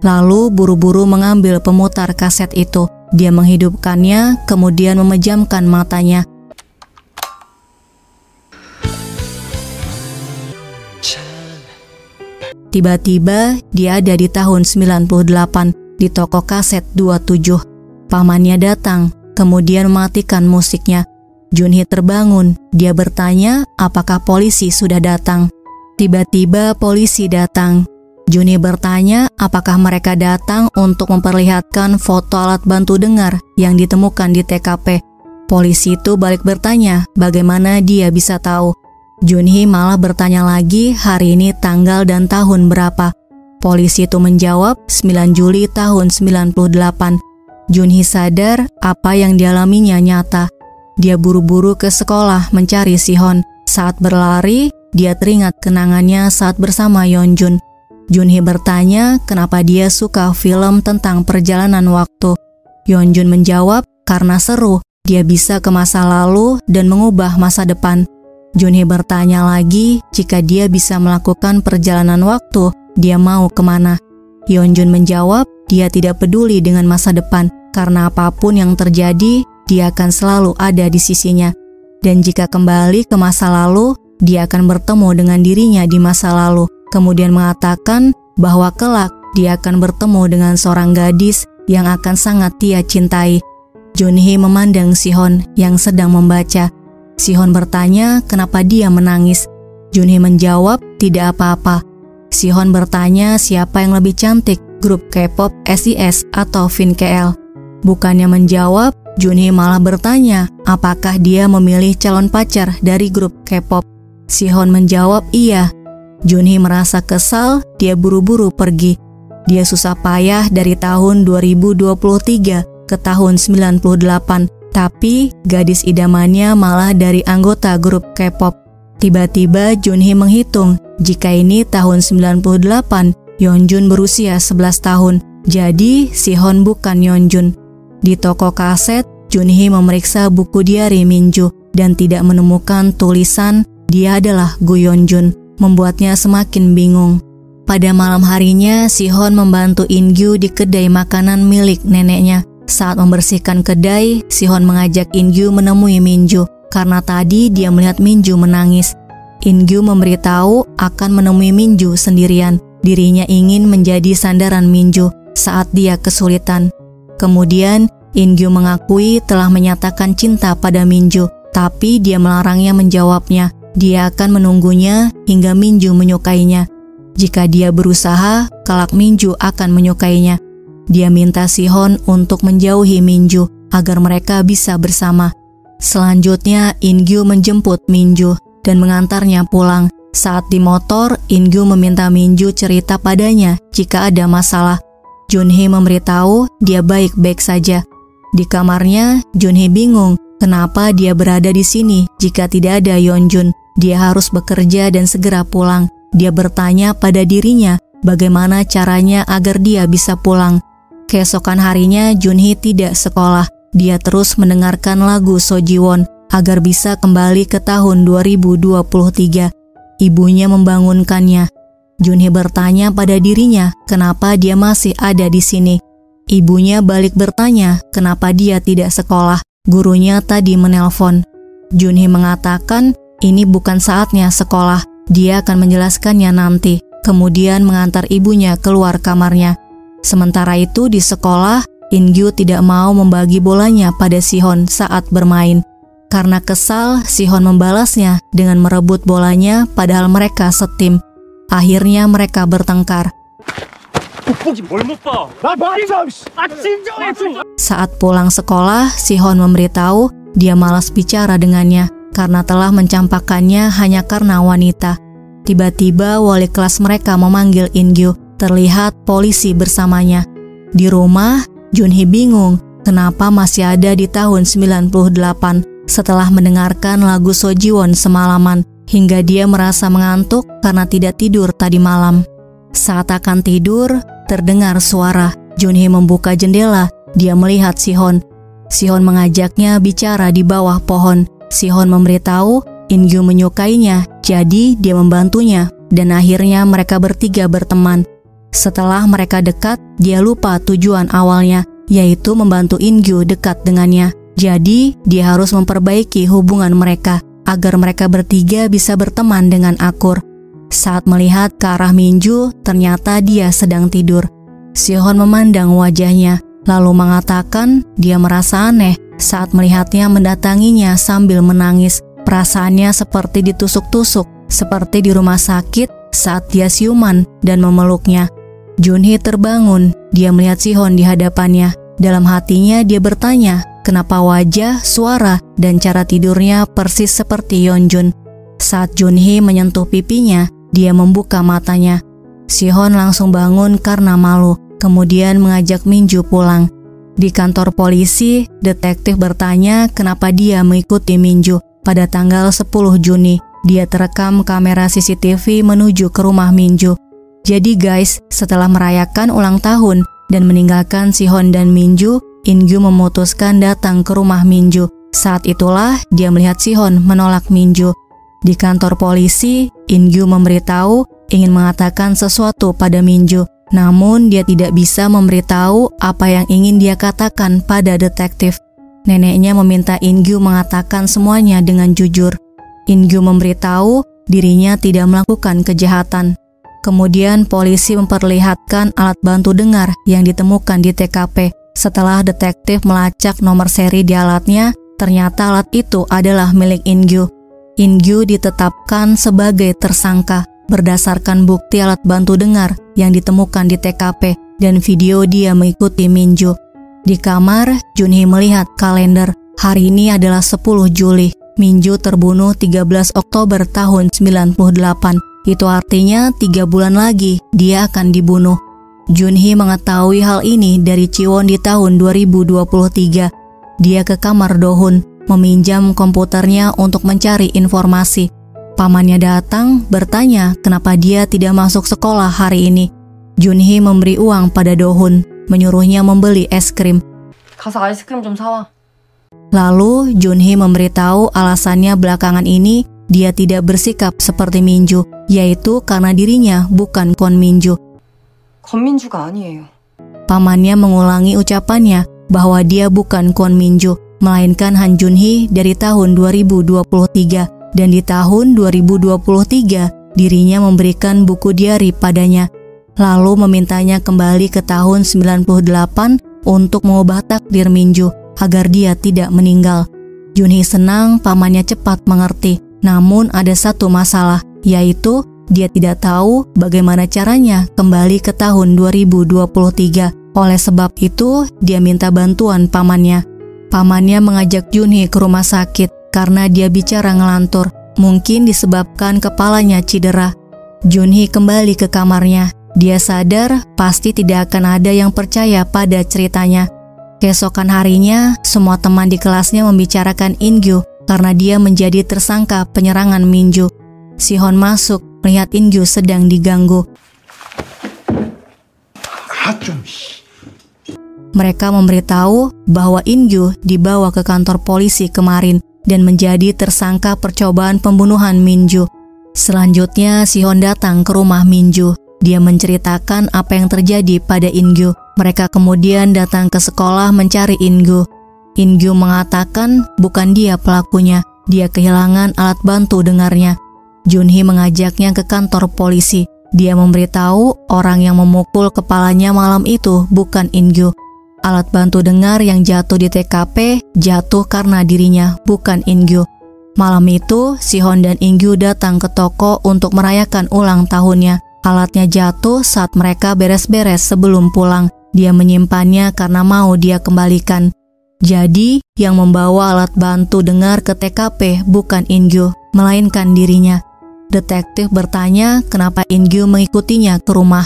Lalu buru-buru mengambil pemutar kaset itu. Dia menghidupkannya, kemudian memejamkan matanya. Tiba-tiba dia ada di tahun 98 di toko kaset 27. Pamannya datang, kemudian mematikan musiknya. Junhee terbangun. Dia bertanya apakah polisi sudah datang. Tiba-tiba polisi datang. Junhee bertanya apakah mereka datang untuk memperlihatkan foto alat bantu dengar yang ditemukan di TKP. Polisi itu balik bertanya bagaimana dia bisa tahu. Junhee malah bertanya lagi hari ini tanggal dan tahun berapa. Polisi itu menjawab 9 Juli tahun 98. Junhee sadar apa yang dialaminya nyata. Dia buru-buru ke sekolah mencari Si-hon. Saat berlari, dia teringat kenangannya saat bersama Yeonjun. Junhee bertanya kenapa dia suka film tentang perjalanan waktu. Yeonjun menjawab karena seru dia bisa ke masa lalu dan mengubah masa depan. Junhee bertanya lagi jika dia bisa melakukan perjalanan waktu, dia mau kemana. Yeonjun menjawab dia tidak peduli dengan masa depan karena apapun yang terjadi, dia akan selalu ada di sisinya. Dan jika kembali ke masa lalu, dia akan bertemu dengan dirinya di masa lalu, kemudian mengatakan bahwa kelak dia akan bertemu dengan seorang gadis yang akan sangat dia cintai. Junhee memandang Sihon yang sedang membaca. Sihon bertanya kenapa dia menangis. Junhee menjawab tidak apa-apa. Sihon bertanya siapa yang lebih cantik, grup K-pop SES atau VinKL. Bukannya menjawab, Junhee malah bertanya apakah dia memilih calon pacar dari grup K-pop. Sihon menjawab iya. Junhee merasa kesal, dia buru-buru pergi. Dia susah payah dari tahun 2023 ke tahun 98, tapi gadis idamannya malah dari anggota grup K-pop. Tiba-tiba Junhee menghitung, jika ini tahun 98, Yeonjun berusia 11 tahun, jadi Sihon bukan Yeonjun. Di toko kaset, Junhee memeriksa buku diari Minju dan tidak menemukan tulisan dia adalah Gu Yeonjun, membuatnya semakin bingung. Pada malam harinya, Sihon membantu In-gyu di kedai makanan milik neneknya. Saat membersihkan kedai, Sihon mengajak In-gyu menemui Minju karena tadi dia melihat Minju menangis. In-gyu memberitahu akan menemui Minju sendirian. Dirinya ingin menjadi sandaran Minju saat dia kesulitan. Kemudian, In-gyu mengakui telah menyatakan cinta pada Minju, tapi dia melarangnya menjawabnya. Dia akan menunggunya hingga Minju menyukainya. Jika dia berusaha, kelak Minju akan menyukainya. Dia minta Sihon untuk menjauhi Minju agar mereka bisa bersama. Selanjutnya, In-gyu menjemput Minju dan mengantarnya pulang. Saat di motor, In-gyu meminta Minju cerita padanya jika ada masalah. Junhee memberitahu dia baik-baik saja. Di kamarnya, Junhee bingung kenapa dia berada di sini jika tidak ada Yeonjun. Dia harus bekerja dan segera pulang. Dia bertanya pada dirinya bagaimana caranya agar dia bisa pulang. Keesokan harinya Junhee tidak sekolah. Dia terus mendengarkan lagu Sojiwon agar bisa kembali ke tahun 2023. Ibunya membangunkannya. Junhee bertanya pada dirinya kenapa dia masih ada di sini. Ibunya balik bertanya kenapa dia tidak sekolah. Gurunya tadi menelpon. Junhee mengatakan ini bukan saatnya sekolah. Dia akan menjelaskannya nanti, kemudian mengantar ibunya keluar kamarnya. Sementara itu di sekolah, In-gyu tidak mau membagi bolanya pada Sihon saat bermain. Karena kesal, Sihon membalasnya dengan merebut bolanya padahal mereka setim. Akhirnya mereka bertengkar. Saat pulang sekolah, Sihon memberitahu dia malas bicara dengannya karena telah mencampakkannya hanya karena wanita. Tiba-tiba wali kelas mereka memanggil In-gyu. Terlihat polisi bersamanya. Di rumah, Junhee bingung kenapa masih ada di tahun 98 setelah mendengarkan lagu Sojiwon semalaman hingga dia merasa mengantuk karena tidak tidur tadi malam. Saat akan tidur, terdengar suara. Junhee membuka jendela. Dia melihat Sihon. Sihon mengajaknya bicara di bawah pohon. Sihon memberitahu In-gyu menyukainya, jadi dia membantunya, dan akhirnya mereka bertiga berteman. Setelah mereka dekat, dia lupa tujuan awalnya, yaitu membantu In-gyu dekat dengannya. Jadi, dia harus memperbaiki hubungan mereka, agar mereka bertiga bisa berteman dengan akur. Saat melihat ke arah Minju, ternyata dia sedang tidur. Sihon memandang wajahnya, lalu mengatakan dia merasa aneh saat melihatnya mendatanginya sambil menangis. Perasaannya seperti ditusuk-tusuk, seperti di rumah sakit saat dia siuman dan memeluknya. Junhee terbangun, dia melihat Sihon di hadapannya. Dalam hatinya dia bertanya, kenapa wajah, suara, dan cara tidurnya persis seperti Yeonjun. Saat Junhee menyentuh pipinya, dia membuka matanya. Sihon langsung bangun karena malu, kemudian mengajak Minju pulang. Di kantor polisi, detektif bertanya kenapa dia mengikuti Minju. Pada tanggal 10 Juni, dia terekam kamera CCTV menuju ke rumah Minju. Jadi guys, setelah merayakan ulang tahun dan meninggalkan Sihon dan Minju, In-gyu memutuskan datang ke rumah Min-ju. Saat itulah dia melihat Si-hon menolak Min-ju. Di kantor polisi, In-gyu memberitahu ingin mengatakan sesuatu pada Min-ju. Namun dia tidak bisa memberitahu apa yang ingin dia katakan pada detektif. Neneknya meminta In-gyu mengatakan semuanya dengan jujur. In-gyu memberitahu dirinya tidak melakukan kejahatan. Kemudian polisi memperlihatkan alat bantu dengar yang ditemukan di TKP. Setelah detektif melacak nomor seri di alatnya, ternyata alat itu adalah milik In-gyu. In-gyu ditetapkan sebagai tersangka berdasarkan bukti alat bantu dengar yang ditemukan di TKP dan video dia mengikuti Min-ju. Di kamar, Junhee melihat kalender. Hari ini adalah 10 Juli. Min-ju terbunuh 13 Oktober tahun 98. Itu artinya 3 bulan lagi dia akan dibunuh. Junhee mengetahui hal ini dari Ji-won di tahun 2023. Dia ke kamar Do-hun, meminjam komputernya untuk mencari informasi. Pamannya datang bertanya kenapa dia tidak masuk sekolah hari ini. Junhee memberi uang pada Do-hun, menyuruhnya membeli es krim. 가서 아이스크림 좀 사와. Lalu Junhee memberitahu alasannya belakangan ini dia tidak bersikap seperti Min-ju, yaitu karena dirinya bukan Kwon Min-ju. 권민주가 아니에요. Pamannya mengulangi ucapannya bahwa dia bukan Kwon Min-ju, melainkan Han Junhee dari tahun 2023. Dan di tahun 2023, dirinya memberikan buku diari padanya, lalu memintanya kembali ke tahun 98 untuk mengubah takdir Min-ju agar dia tidak meninggal. Junhee senang pamannya cepat mengerti. Namun ada satu masalah, yaitu dia tidak tahu bagaimana caranya kembali ke tahun 2023. Oleh sebab itu, dia minta bantuan pamannya. Pamannya mengajak Junhee ke rumah sakit karena dia bicara ngelantur, mungkin disebabkan kepalanya cedera. Junhee kembali ke kamarnya. Dia sadar pasti tidak akan ada yang percaya pada ceritanya. Keesokan harinya, semua teman di kelasnya membicarakan In-gyu karena dia menjadi tersangka penyerangan Min-ju. Si-hon masuk melihat In-gyu sedang diganggu. Mereka memberitahu bahwa In-gyu dibawa ke kantor polisi kemarin dan menjadi tersangka percobaan pembunuhan Min-ju. Selanjutnya Si-hon datang ke rumah Min-ju. Dia menceritakan apa yang terjadi pada In-gyu. Mereka kemudian datang ke sekolah mencari In-gyu. In-gyu mengatakan bukan dia pelakunya, dia kehilangan alat bantu dengarnya. Junhee mengajaknya ke kantor polisi. Dia memberitahu orang yang memukul kepalanya malam itu bukan In-gyu. Alat bantu dengar yang jatuh di TKP jatuh karena dirinya, bukan In-gyu. Malam itu, Si-hon dan In-gyu datang ke toko untuk merayakan ulang tahunnya. Alatnya jatuh saat mereka beres-beres sebelum pulang. Dia menyimpannya karena mau dia kembalikan. Jadi, yang membawa alat bantu dengar ke TKP bukan In-gyu, melainkan dirinya. Detektif bertanya kenapa In-gyu mengikutinya ke rumah.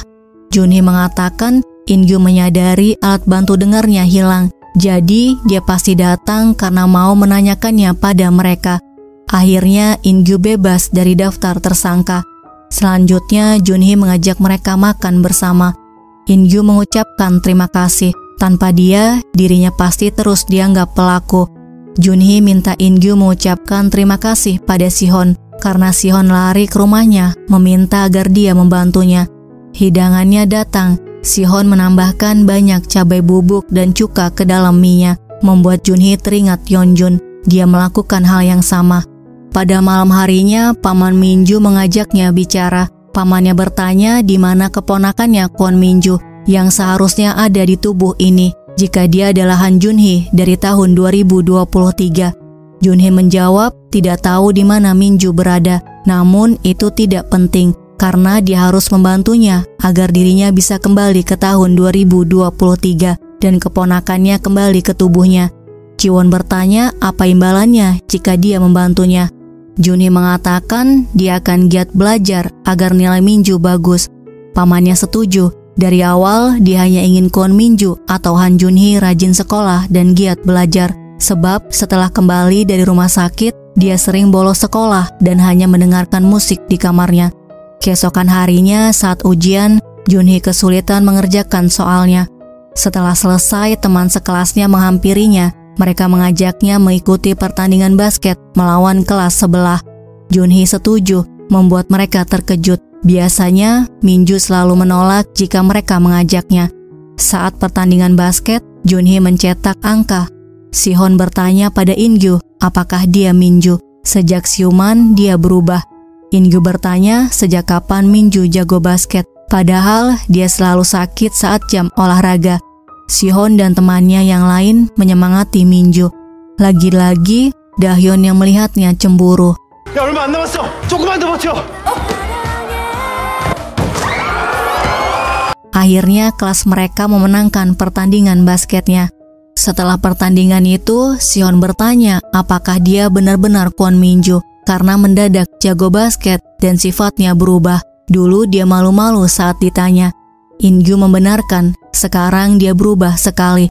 Junhee mengatakan In-gyu menyadari alat bantu dengarnya hilang. Jadi, dia pasti datang karena mau menanyakannya pada mereka. Akhirnya, In-gyu bebas dari daftar tersangka. Selanjutnya, Junhee mengajak mereka makan bersama. In-gyu mengucapkan terima kasih. Tanpa dia, dirinya pasti terus dianggap pelaku. Junhee minta In-gyu mengucapkan terima kasih pada Si-hon karena Si-hon lari ke rumahnya meminta agar dia membantunya. Hidangannya datang. Si-hon menambahkan banyak cabai bubuk dan cuka ke dalam mie-nya, membuat Junhee teringat Yeonjun. Dia melakukan hal yang sama. Pada malam harinya, paman Min-ju mengajaknya bicara. Pamannya bertanya di mana keponakannya Kwon Min-ju yang seharusnya ada di tubuh ini jika dia adalah Han Junhee dari tahun 2023. Junhee menjawab tidak tahu di mana Min-ju berada, namun itu tidak penting karena dia harus membantunya agar dirinya bisa kembali ke tahun 2023 dan keponakannya kembali ke tubuhnya. Ji-won bertanya apa imbalannya jika dia membantunya. Junhee mengatakan dia akan giat belajar agar nilai Min-ju bagus. Pamannya setuju. Dari awal dia hanya ingin Kwon Min-ju atau Han Junhee rajin sekolah dan giat belajar. Sebab setelah kembali dari rumah sakit, dia sering bolos sekolah dan hanya mendengarkan musik di kamarnya. Keesokan harinya saat ujian, Junhee kesulitan mengerjakan soalnya. Setelah selesai, teman sekelasnya menghampirinya. Mereka mengajaknya mengikuti pertandingan basket melawan kelas sebelah. Junhee setuju, membuat mereka terkejut. Biasanya, Minju selalu menolak jika mereka mengajaknya. Saat pertandingan basket, Junhee mencetak angka. Sihon bertanya pada In-gyu, apakah dia Minju. Sejak siuman, dia berubah. In-gyu bertanya sejak kapan Minju jago basket. Padahal, dia selalu sakit saat jam olahraga. Sihon dan temannya yang lain menyemangati Minju. Lagi-lagi, Dahyun yang melihatnya cemburu. 야, 얼마 안 남았어. 조금만 더 버텨. Akhirnya kelas mereka memenangkan pertandingan basketnya. Setelah pertandingan itu, Sihon bertanya apakah dia benar-benar Kwon Minju karena mendadak jago basket dan sifatnya berubah. Dulu dia malu-malu saat ditanya. In-gyu membenarkan, sekarang dia berubah sekali.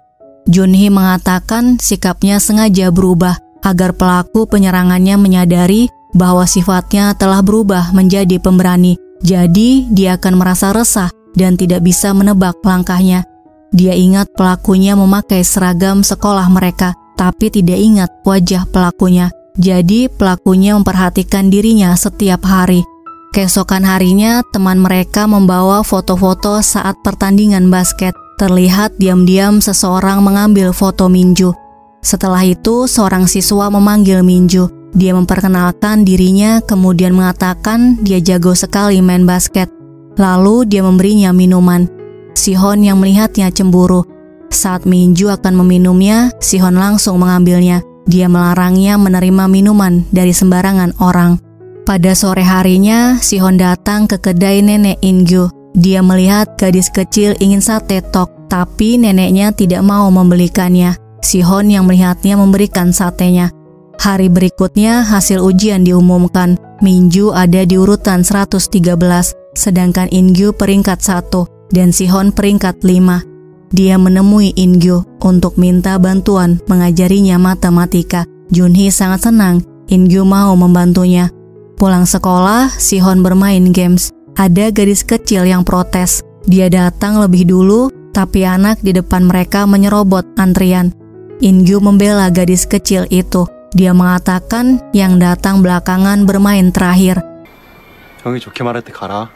Junhee mengatakan sikapnya sengaja berubah agar pelaku penyerangannya menyadari bahwa sifatnya telah berubah menjadi pemberani. Jadi dia akan merasa resah dan tidak bisa menebak langkahnya. Dia ingat pelakunya memakai seragam sekolah mereka, tapi tidak ingat wajah pelakunya. Jadi pelakunya memperhatikan dirinya setiap hari. Keesokan harinya, teman mereka membawa foto-foto saat pertandingan basket. Terlihat diam-diam seseorang mengambil foto Minju. Setelah itu, seorang siswa memanggil Minju. Dia memperkenalkan dirinya, kemudian mengatakan dia jago sekali main basket. Lalu dia memberinya minuman. Sihon yang melihatnya cemburu. Saat Minju akan meminumnya, Sihon langsung mengambilnya. Dia melarangnya menerima minuman dari sembarangan orang. Pada sore harinya, Sihon datang ke kedai nenek In-gyu. Dia melihat gadis kecil ingin sate tok, tapi neneknya tidak mau membelikannya. Sihon yang melihatnya memberikan satenya. Hari berikutnya, hasil ujian diumumkan. Minju ada di urutan 113, sedangkan In-gyu peringkat 1, dan Sihon peringkat 5. Dia menemui In-gyu untuk minta bantuan mengajarinya matematika. Junhee sangat senang, In-gyu mau membantunya. Pulang sekolah, Sihon bermain games. Ada gadis kecil yang protes. Dia datang lebih dulu, tapi anak di depan mereka menyerobot antrian. In-gyu membela gadis kecil itu. Dia mengatakan yang datang belakangan bermain terakhir. 형이 좋게 말할 때 가라.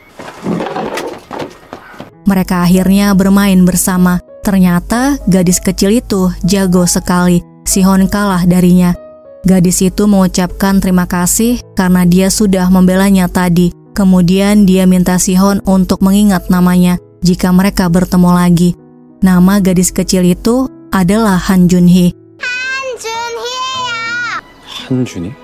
Mereka akhirnya bermain bersama. Ternyata gadis kecil itu jago sekali. Sihon kalah darinya. Gadis itu mengucapkan terima kasih karena dia sudah membelanya tadi. Kemudian dia minta Sihon untuk mengingat namanya jika mereka bertemu lagi. Nama gadis kecil itu adalah Han Junhee. 한준이?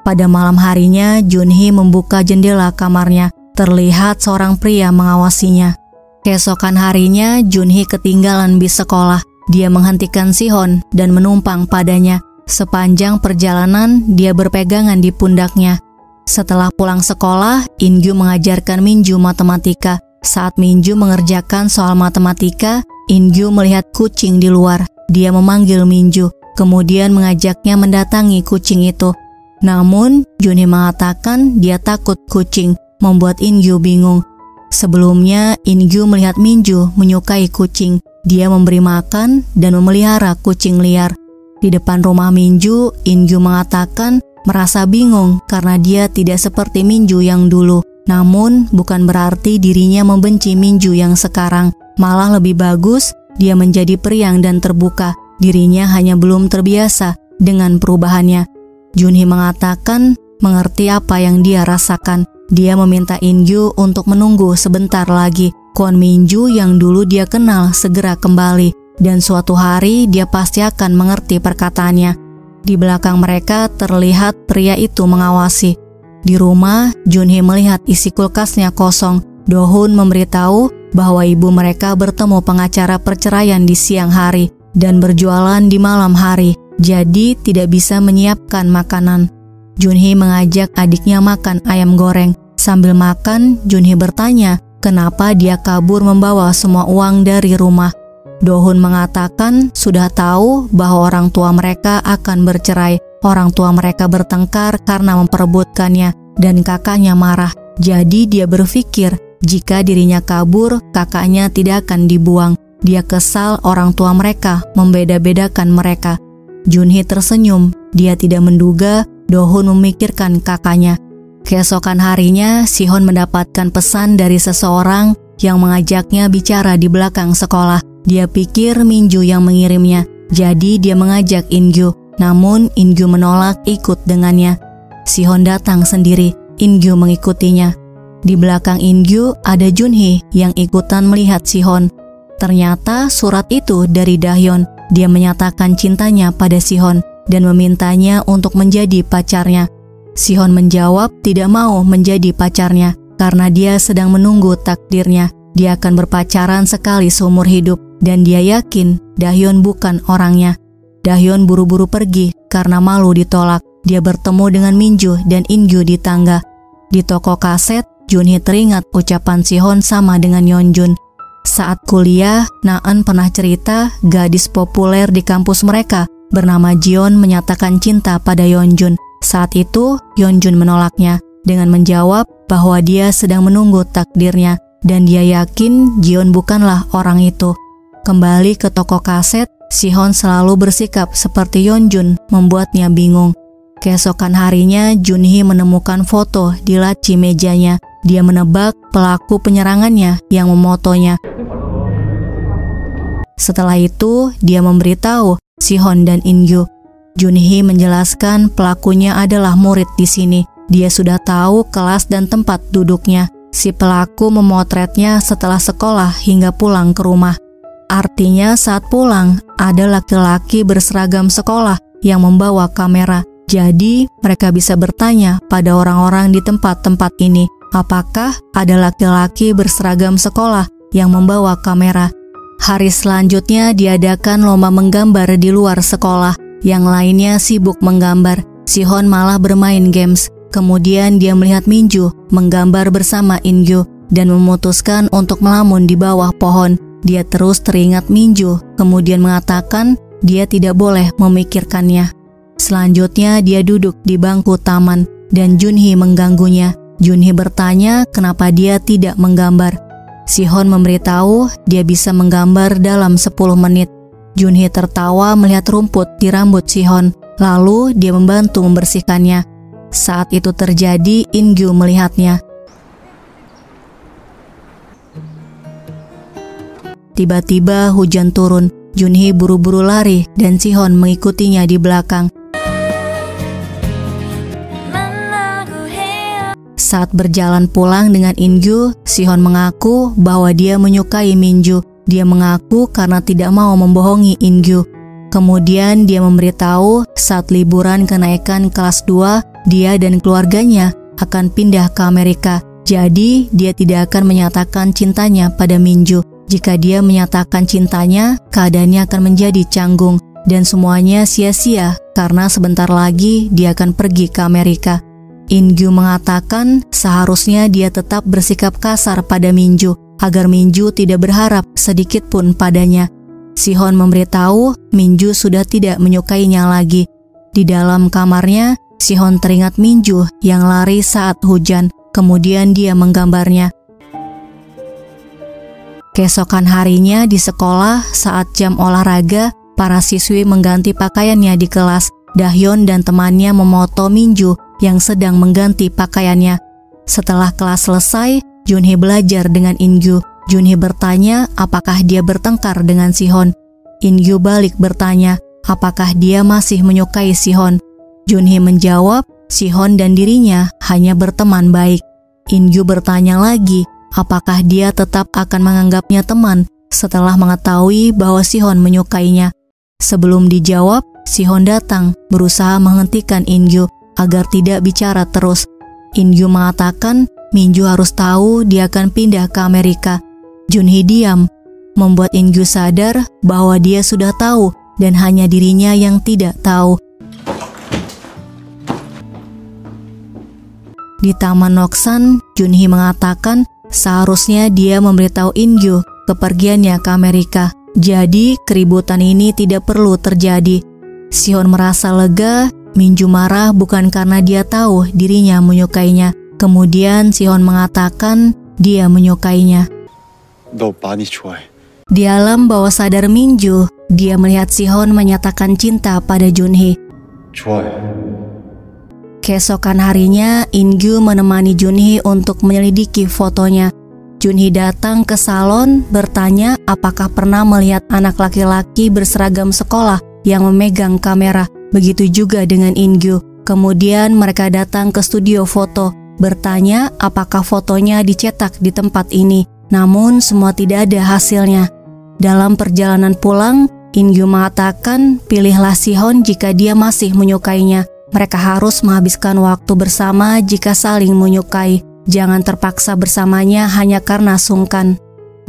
Pada malam harinya, Junhee membuka jendela kamarnya. Terlihat seorang pria mengawasinya. Keesokan harinya, Junhee ketinggalan bis sekolah. Dia menghentikan Sihon dan menumpang padanya. Sepanjang perjalanan, dia berpegangan di pundaknya. Setelah pulang sekolah, In-gyu mengajarkan Minju matematika. Saat Minju mengerjakan soal matematika, In-gyu melihat kucing di luar. Dia memanggil Minju, kemudian mengajaknya mendatangi kucing itu. Namun, Junhee mengatakan dia takut kucing, membuat In-gyu bingung. Sebelumnya, In-gyu melihat Minju menyukai kucing. Dia memberi makan dan memelihara kucing liar. Di depan rumah Minju, In-gyu mengatakan merasa bingung karena dia tidak seperti Minju yang dulu. Namun, bukan berarti dirinya membenci Minju yang sekarang. Malah lebih bagus, dia menjadi periang dan terbuka. Dirinya hanya belum terbiasa dengan perubahannya. Junhee mengatakan mengerti apa yang dia rasakan. Dia meminta In-gyu untuk menunggu sebentar lagi. Kwon Minju yang dulu dia kenal segera kembali. Dan suatu hari dia pasti akan mengerti perkataannya. Di belakang mereka terlihat pria itu mengawasi. Di rumah, Junhee melihat isi kulkasnya kosong. Do-hun memberitahu bahwa ibu mereka bertemu pengacara perceraian di siang hari dan berjualan di malam hari, jadi tidak bisa menyiapkan makanan. Junhee mengajak adiknya makan ayam goreng. Sambil makan, Junhee bertanya kenapa dia kabur membawa semua uang dari rumah. Do-hun mengatakan sudah tahu bahwa orang tua mereka akan bercerai. Orang tua mereka bertengkar karena memperebutkannya dan kakaknya marah. Jadi dia berpikir jika dirinya kabur, kakaknya tidak akan dibuang. Dia kesal orang tua mereka membeda-bedakan mereka. Junhee tersenyum. Dia tidak menduga Do-hun memikirkan kakaknya. Keesokan harinya, Sihon mendapatkan pesan dari seseorang yang mengajaknya bicara di belakang sekolah. Dia pikir Minju yang mengirimnya, jadi dia mengajak In-gyu. Namun In-gyu menolak ikut dengannya. Sihon datang sendiri, In-gyu mengikutinya. Di belakang In-gyu ada Junhee yang ikutan melihat Sihon. Ternyata surat itu dari Da-hyun. Dia menyatakan cintanya pada Sihon dan memintanya untuk menjadi pacarnya. Sihon menjawab tidak mau menjadi pacarnya karena dia sedang menunggu takdirnya. Dia akan berpacaran sekali seumur hidup dan dia yakin Da-hyun bukan orangnya. Da-hyun buru-buru pergi karena malu ditolak. Dia bertemu dengan Minju dan In-gyu di tangga. Di toko kaset, Junhee teringat ucapan Sihon sama dengan Yeonjun. Saat kuliah, Na-eun pernah cerita gadis populer di kampus mereka bernama Jion menyatakan cinta pada Yeonjun. Saat itu, Yeonjun menolaknya dengan menjawab bahwa dia sedang menunggu takdirnya dan dia yakin Jion bukanlah orang itu. Kembali ke toko kaset, Sihon selalu bersikap seperti Yeonjun membuatnya bingung. Keesokan harinya, Junhee menemukan foto di laci mejanya. Dia menebak pelaku penyerangannya yang memotonya. Setelah itu, dia memberitahu Sihon dan In-gyu. Junhee menjelaskan pelakunya adalah murid di sini. Dia sudah tahu kelas dan tempat duduknya. Si pelaku memotretnya setelah sekolah hingga pulang ke rumah. Artinya saat pulang, ada laki-laki berseragam sekolah yang membawa kamera. Jadi, mereka bisa bertanya pada orang-orang di tempat-tempat ini, apakah ada laki-laki berseragam sekolah yang membawa kamera. Hari selanjutnya diadakan lomba menggambar di luar sekolah. Yang lainnya sibuk menggambar. Sihon malah bermain games. Kemudian dia melihat Minju menggambar bersama In-gyu dan memutuskan untuk melamun di bawah pohon. Dia terus teringat Minju, kemudian mengatakan dia tidak boleh memikirkannya. Selanjutnya dia duduk di bangku taman dan Junhee mengganggunya. Junhee bertanya kenapa dia tidak menggambar. Sihon memberitahu dia bisa menggambar dalam 10 menit. Junhee tertawa melihat rumput di rambut Sihon, lalu dia membantu membersihkannya. Saat itu terjadi, In-gyu melihatnya. Tiba-tiba hujan turun. Junhee buru-buru lari dan Sihon mengikutinya di belakang. Saat berjalan pulang dengan In-gyu, Sihon mengaku bahwa dia menyukai Minju. Dia mengaku karena tidak mau membohongi In-gyu. Kemudian dia memberitahu saat liburan kenaikan kelas 2, dia dan keluarganya akan pindah ke Amerika. Jadi dia tidak akan menyatakan cintanya pada Minju. Jika dia menyatakan cintanya, keadaannya akan menjadi canggung dan semuanya sia-sia karena sebentar lagi dia akan pergi ke Amerika. In-gyu mengatakan seharusnya dia tetap bersikap kasar pada Minju agar Minju tidak berharap sedikit pun padanya. Sihon memberitahu Minju sudah tidak menyukainya lagi. Di dalam kamarnya, Sihon teringat Minju yang lari saat hujan, kemudian dia menggambarnya. Keesokan harinya di sekolah saat jam olahraga, para siswi mengganti pakaiannya di kelas. Da-hyun dan temannya memoto Minju yang sedang mengganti pakaiannya. Setelah kelas selesai, Junhee belajar dengan In-gyu. Junhee bertanya apakah dia bertengkar dengan Sihon. In-gyu balik bertanya apakah dia masih menyukai Sihon. Junhee menjawab Sihon dan dirinya hanya berteman baik. In-gyu bertanya lagi apakah dia tetap akan menganggapnya teman setelah mengetahui bahwa Sihon menyukainya. Sebelum dijawab, Sihon datang berusaha menghentikan In-gyu agar tidak bicara terus. In-gyu mengatakan Minju harus tahu dia akan pindah ke Amerika. Junhee diam, membuat In-gyu sadar bahwa dia sudah tahu dan hanya dirinya yang tidak tahu. Di Taman Noksan, Junhee mengatakan seharusnya dia memberitahu In-gyu kepergiannya ke Amerika. Jadi keributan ini tidak perlu terjadi. Sihon merasa lega. Minju marah bukan karena dia tahu dirinya menyukainya. Kemudian Sihon mengatakan dia menyukainya. 너 많이 좋아해. Di alam bawah sadar Minju, dia melihat Sihon menyatakan cinta pada Junhee. 좋아해. Keesokan harinya, In-gyu menemani Junhee untuk menyelidiki fotonya. Junhee datang ke salon bertanya apakah pernah melihat anak laki-laki berseragam sekolah yang memegang kamera. Begitu juga dengan In-gyu. Kemudian mereka datang ke studio foto, bertanya apakah fotonya dicetak di tempat ini. Namun semua tidak ada hasilnya. Dalam perjalanan pulang, In-gyu mengatakan pilihlah Sihon jika dia masih menyukainya. Mereka harus menghabiskan waktu bersama jika saling menyukai. Jangan terpaksa bersamanya hanya karena sungkan.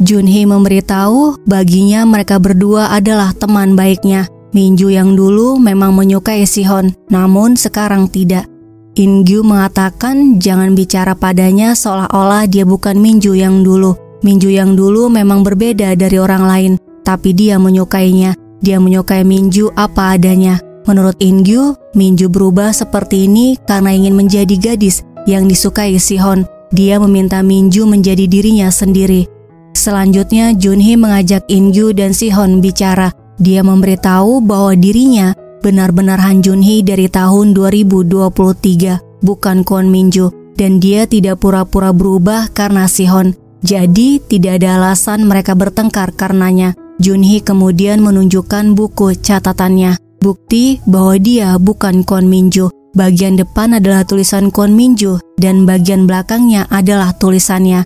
Junhee memberitahu baginya mereka berdua adalah teman baiknya. Minju yang dulu memang menyukai Sihon, namun sekarang tidak. In-gyu mengatakan jangan bicara padanya seolah-olah dia bukan Minju yang dulu. Minju yang dulu memang berbeda dari orang lain, tapi dia menyukainya. Dia menyukai Minju apa adanya. Menurut In-gyu, Minju berubah seperti ini karena ingin menjadi gadis yang disukai Sihon. Dia meminta Minju menjadi dirinya sendiri. Selanjutnya, Junhee mengajak In-gyu dan Sihon bicara. Dia memberitahu bahwa dirinya benar-benar Han Junhee dari tahun 2023, bukan Kwon Minju, dan dia tidak pura-pura berubah karena Sihon. Jadi, tidak ada alasan mereka bertengkar karenanya. Junhee kemudian menunjukkan buku catatannya, bukti bahwa dia bukan Kwon Minju. Bagian depan adalah tulisan Kwon Minju dan bagian belakangnya adalah tulisannya.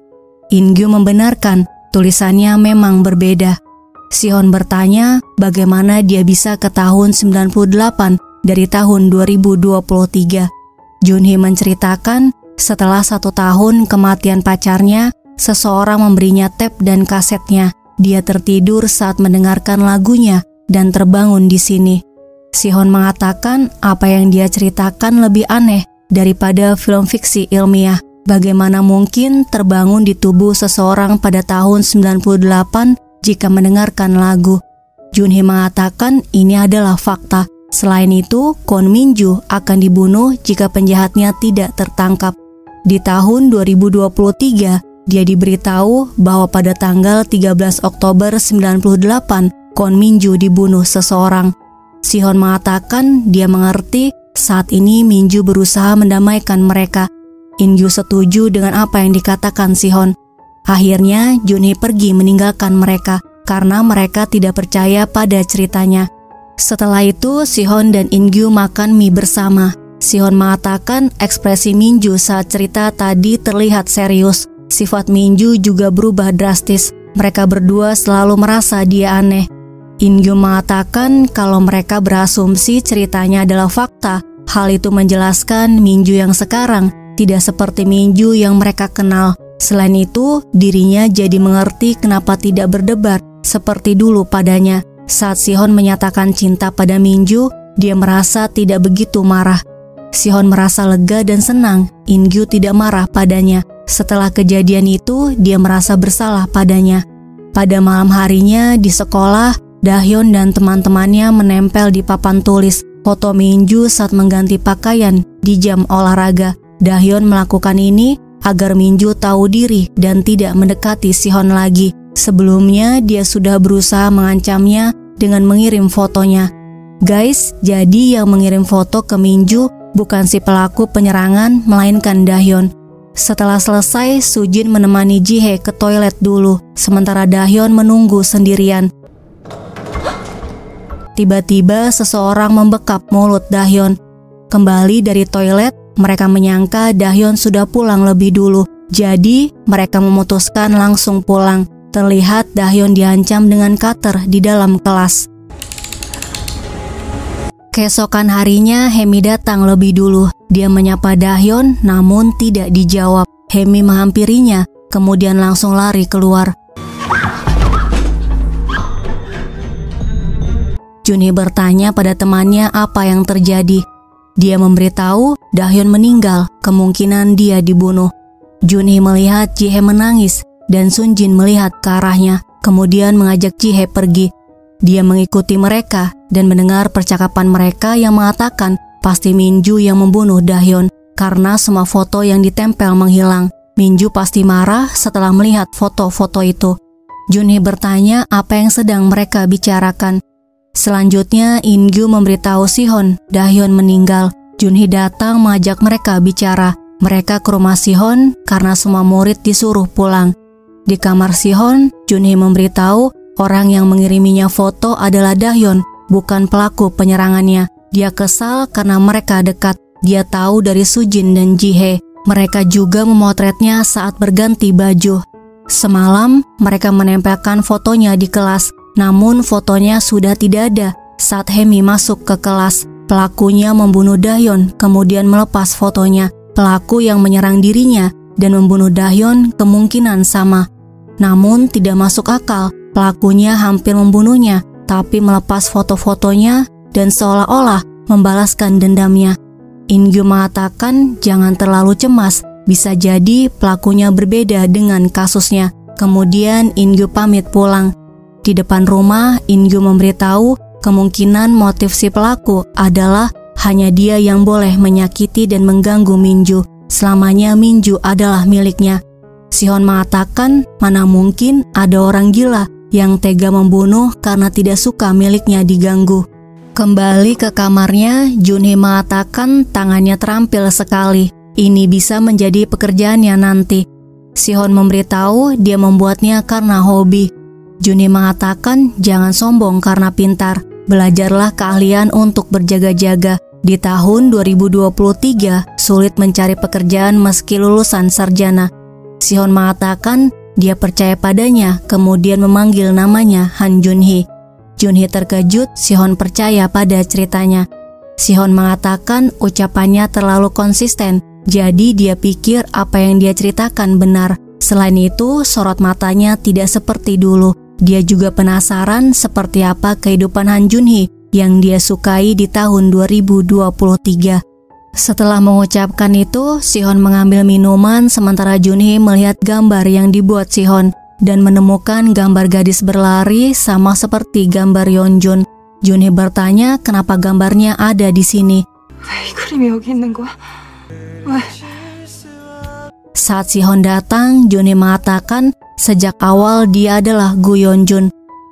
In-gyu membenarkan tulisannya memang berbeda. Sihon bertanya bagaimana dia bisa ke tahun 98 dari tahun 2023. Junhee menceritakan setelah 1 tahun kematian pacarnya, seseorang memberinya tap dan kasetnya. Dia tertidur saat mendengarkan lagunya dan terbangun di sini. Sihon mengatakan apa yang dia ceritakan lebih aneh daripada film fiksi ilmiah. Bagaimana mungkin terbangun di tubuh seseorang pada tahun 98 jika mendengarkan lagu? Junhee mengatakan ini adalah fakta. Selain itu, Kwon Minju akan dibunuh jika penjahatnya tidak tertangkap. Di tahun 2023, dia diberitahu bahwa pada tanggal 13 Oktober 98, Kwon Minju dibunuh seseorang. Sihon mengatakan dia mengerti saat ini Minju berusaha mendamaikan mereka. In-gyu setuju dengan apa yang dikatakan Sihon. Akhirnya Junhee pergi meninggalkan mereka karena mereka tidak percaya pada ceritanya. Setelah itu Sihon dan In-gyu makan mie bersama. Sihon mengatakan ekspresi Minju saat cerita tadi terlihat serius. Sifat Minju juga berubah drastis. Mereka berdua selalu merasa dia aneh. In-gyu mengatakan kalau mereka berasumsi ceritanya adalah fakta. Hal itu menjelaskan Minju yang sekarang tidak seperti Minju yang mereka kenal. Selain itu, dirinya jadi mengerti kenapa tidak berdebat seperti dulu padanya. Saat Sihon menyatakan cinta pada Minju, dia merasa tidak begitu marah. Sihon merasa lega dan senang. In-gyu tidak marah padanya. Setelah kejadian itu, dia merasa bersalah padanya. Pada malam harinya di sekolah, Dahyun dan teman-temannya menempel di papan tulis foto Minju saat mengganti pakaian di jam olahraga. Dahyun melakukan ini agar Minju tahu diri dan tidak mendekati Sihon lagi. Sebelumnya dia sudah berusaha mengancamnya dengan mengirim fotonya. Guys, jadi yang mengirim foto ke Minju bukan si pelaku penyerangan melainkan Dahyun. Setelah selesai, Sujin menemani Jihye ke toilet dulu, sementara Dahyun menunggu sendirian. Tiba-tiba seseorang membekap mulut Dahyun. Kembali dari toilet, mereka menyangka Dahyun sudah pulang lebih dulu. Jadi, mereka memutuskan langsung pulang. Terlihat Dahyun diancam dengan cutter di dalam kelas. Keesokan harinya, Hemi datang lebih dulu. Dia menyapa Dahyun, namun tidak dijawab. Hemi menghampirinya, kemudian langsung lari keluar. Junhee bertanya pada temannya apa yang terjadi. Dia memberitahu Dahyun meninggal, kemungkinan dia dibunuh. Junhee melihat Jihye menangis dan Sunjin melihat ke arahnya, kemudian mengajak Jihye pergi. Dia mengikuti mereka dan mendengar percakapan mereka yang mengatakan pasti Minju yang membunuh Dahyun karena semua foto yang ditempel menghilang. Minju pasti marah setelah melihat foto-foto itu. Junhee bertanya apa yang sedang mereka bicarakan. Selanjutnya, In-gyu memberitahu Sihon, Dahyun meninggal. Junhee datang mengajak mereka bicara. Mereka ke rumah Sihon karena semua murid disuruh pulang. Di kamar Sihon, Junhee memberitahu orang yang mengiriminya foto adalah Dahyun, bukan pelaku penyerangannya. Dia kesal karena mereka dekat. Dia tahu dari Sujin dan Jihye. Mereka juga memotretnya saat berganti baju. Semalam, mereka menempelkan fotonya di kelas, namun fotonya sudah tidak ada saat Hemi masuk ke kelas. Pelakunya membunuh Dahyun, kemudian melepas fotonya. Pelaku yang menyerang dirinya dan membunuh Dahyun kemungkinan sama. Namun tidak masuk akal, pelakunya hampir membunuhnya, tapi melepas foto-fotonya dan seolah-olah membalaskan dendamnya. In-gyu mengatakan jangan terlalu cemas, bisa jadi pelakunya berbeda dengan kasusnya. Kemudian In-gyu pamit pulang. Di depan rumah, In-gyu memberitahu kemungkinan motif si pelaku adalah hanya dia yang boleh menyakiti dan mengganggu Minju. Selamanya Minju adalah miliknya. Sihon mengatakan mana mungkin ada orang gila yang tega membunuh karena tidak suka miliknya diganggu. Kembali ke kamarnya, Junhee mengatakan tangannya terampil sekali. Ini bisa menjadi pekerjaannya nanti. Sihon memberitahu dia membuatnya karena hobi. Junhee mengatakan jangan sombong karena pintar. Belajarlah keahlian untuk berjaga-jaga. Di tahun 2023, sulit mencari pekerjaan meski lulusan sarjana. Sihon mengatakan dia percaya padanya, kemudian memanggil namanya Han Junhee. Junhee terkejut, Sihon percaya pada ceritanya. Sihon mengatakan ucapannya terlalu konsisten, jadi dia pikir apa yang dia ceritakan benar. Selain itu, sorot matanya tidak seperti dulu. Dia juga penasaran seperti apa kehidupan Han Junhee yang dia sukai di tahun 2023. Setelah mengucapkan itu, Sihon mengambil minuman sementara Junhee melihat gambar yang dibuat Sihon dan menemukan gambar gadis berlari sama seperti gambar Yeonjun. Junhee bertanya kenapa gambarnya ada di sini. 왜 이 그림이 여기 있는 거야? 왜? Saat Sihon datang, Junhee mengatakan sejak awal dia adalah Gu Yeonjun.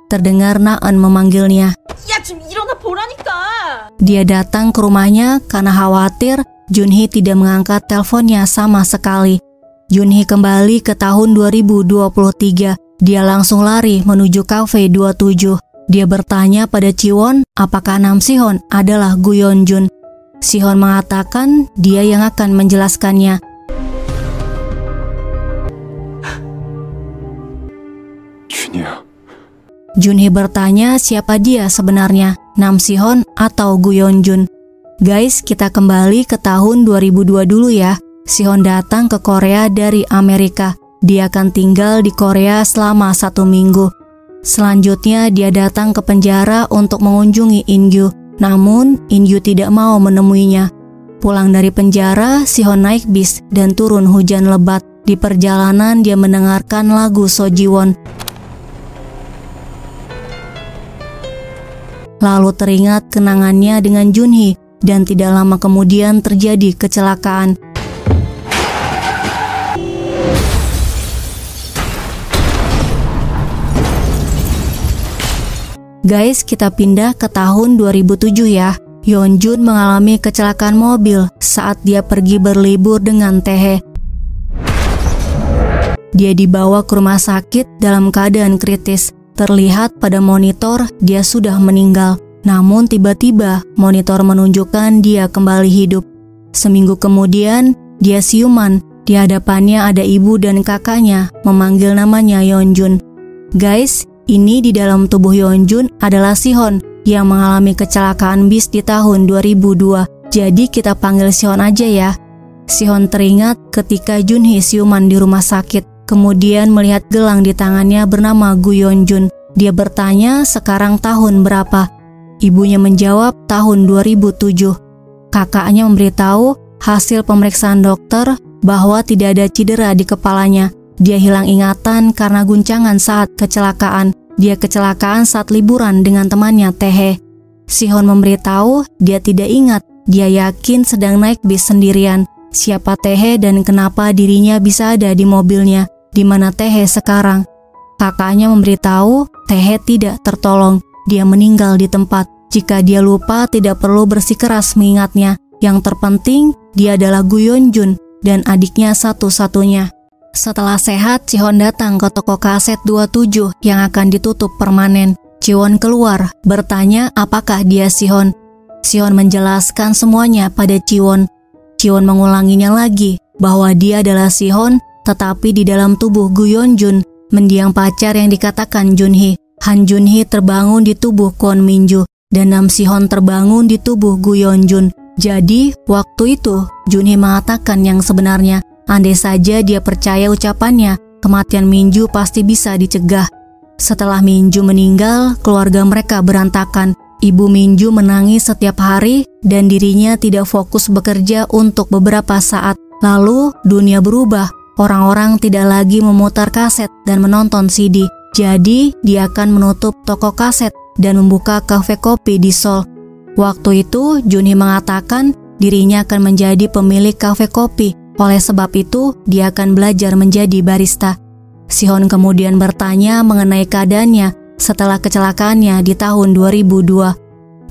Terdengar Naeun memanggilnya. 야, 좀 일어나 보라니까. Dia datang ke rumahnya karena khawatir Junhee tidak mengangkat teleponnya sama sekali. Junhee kembali ke tahun 2023. Dia langsung lari menuju kafe 27. Dia bertanya pada Jiwon apakah Nam Sihon adalah Gu Yeonjun. Sihon mengatakan dia yang akan menjelaskannya. 준이야. Junhee bertanya siapa dia sebenarnya, Nam Sihon atau Gu Yeonjun. Guys, kita kembali ke tahun 2002 dulu ya. Sihon datang ke Korea dari Amerika. Dia akan tinggal di Korea selama 1 minggu. Selanjutnya dia datang ke penjara untuk mengunjungi In-gyu. Namun In-gyu tidak mau menemuinya. Pulang dari penjara, Sihon naik bis dan turun hujan lebat. Di perjalanan dia mendengarkan lagu Sojiwon. Lalu teringat kenangannya dengan Junhee dan tidak lama kemudian terjadi kecelakaan. Guys, kita pindah ke tahun 2007 ya. Yeonjun mengalami kecelakaan mobil saat dia pergi berlibur dengan Taehae. Dia dibawa ke rumah sakit dalam keadaan kritis. Terlihat pada monitor dia sudah meninggal. Namun tiba-tiba monitor menunjukkan dia kembali hidup. Seminggu kemudian dia siuman. Di hadapannya ada ibu dan kakaknya memanggil namanya Yeonjun. Guys, ini di dalam tubuh Yeonjun adalah Sihon yang mengalami kecelakaan bis di tahun 2002. Jadi kita panggil Sihon aja ya. Sihon teringat ketika Junhee siuman di rumah sakit. Kemudian melihat gelang di tangannya bernama Gu Yeonjun. Dia bertanya sekarang tahun berapa. Ibunya menjawab tahun 2007. Kakaknya memberitahu hasil pemeriksaan dokter bahwa tidak ada cedera di kepalanya. Dia hilang ingatan karena guncangan saat kecelakaan. Dia kecelakaan saat liburan dengan temannya Taehae. Sihon memberitahu dia tidak ingat. Dia yakin sedang naik bis sendirian. Siapa Taehae dan kenapa dirinya bisa ada di mobilnya. Di mana Taehae sekarang? Kakaknya memberitahu Taehae tidak tertolong. Dia meninggal di tempat. Jika dia lupa, tidak perlu bersikeras mengingatnya. Yang terpenting, dia adalah Gu Yeonjun dan adiknya satu-satunya. Setelah sehat, Sihon datang ke toko kaset 27 yang akan ditutup permanen. Jiwon keluar, bertanya apakah dia Sihon. Sihon menjelaskan semuanya pada Jiwon. Jiwon mengulanginya lagi bahwa dia adalah Sihon, tetapi di dalam tubuh Gu Yeonjun, mendiang pacar yang dikatakan Junhee. Han Junhee terbangun di tubuh Kwon Minju dan Nam Sihon terbangun di tubuh Gu Yeonjun. Jadi, waktu itu Junhee mengatakan yang sebenarnya. Andai saja dia percaya ucapannya, kematian Minju pasti bisa dicegah. Setelah Minju meninggal, keluarga mereka berantakan. Ibu Minju menangis setiap hari dan dirinya tidak fokus bekerja untuk beberapa saat. Lalu dunia berubah. Orang-orang tidak lagi memutar kaset dan menonton CD. Jadi dia akan menutup toko kaset dan membuka kafe kopi di Seoul. Waktu itu Junhee mengatakan dirinya akan menjadi pemilik kafe kopi. Oleh sebab itu dia akan belajar menjadi barista. Sihon kemudian bertanya mengenai keadaannya setelah kecelakaannya di tahun 2002.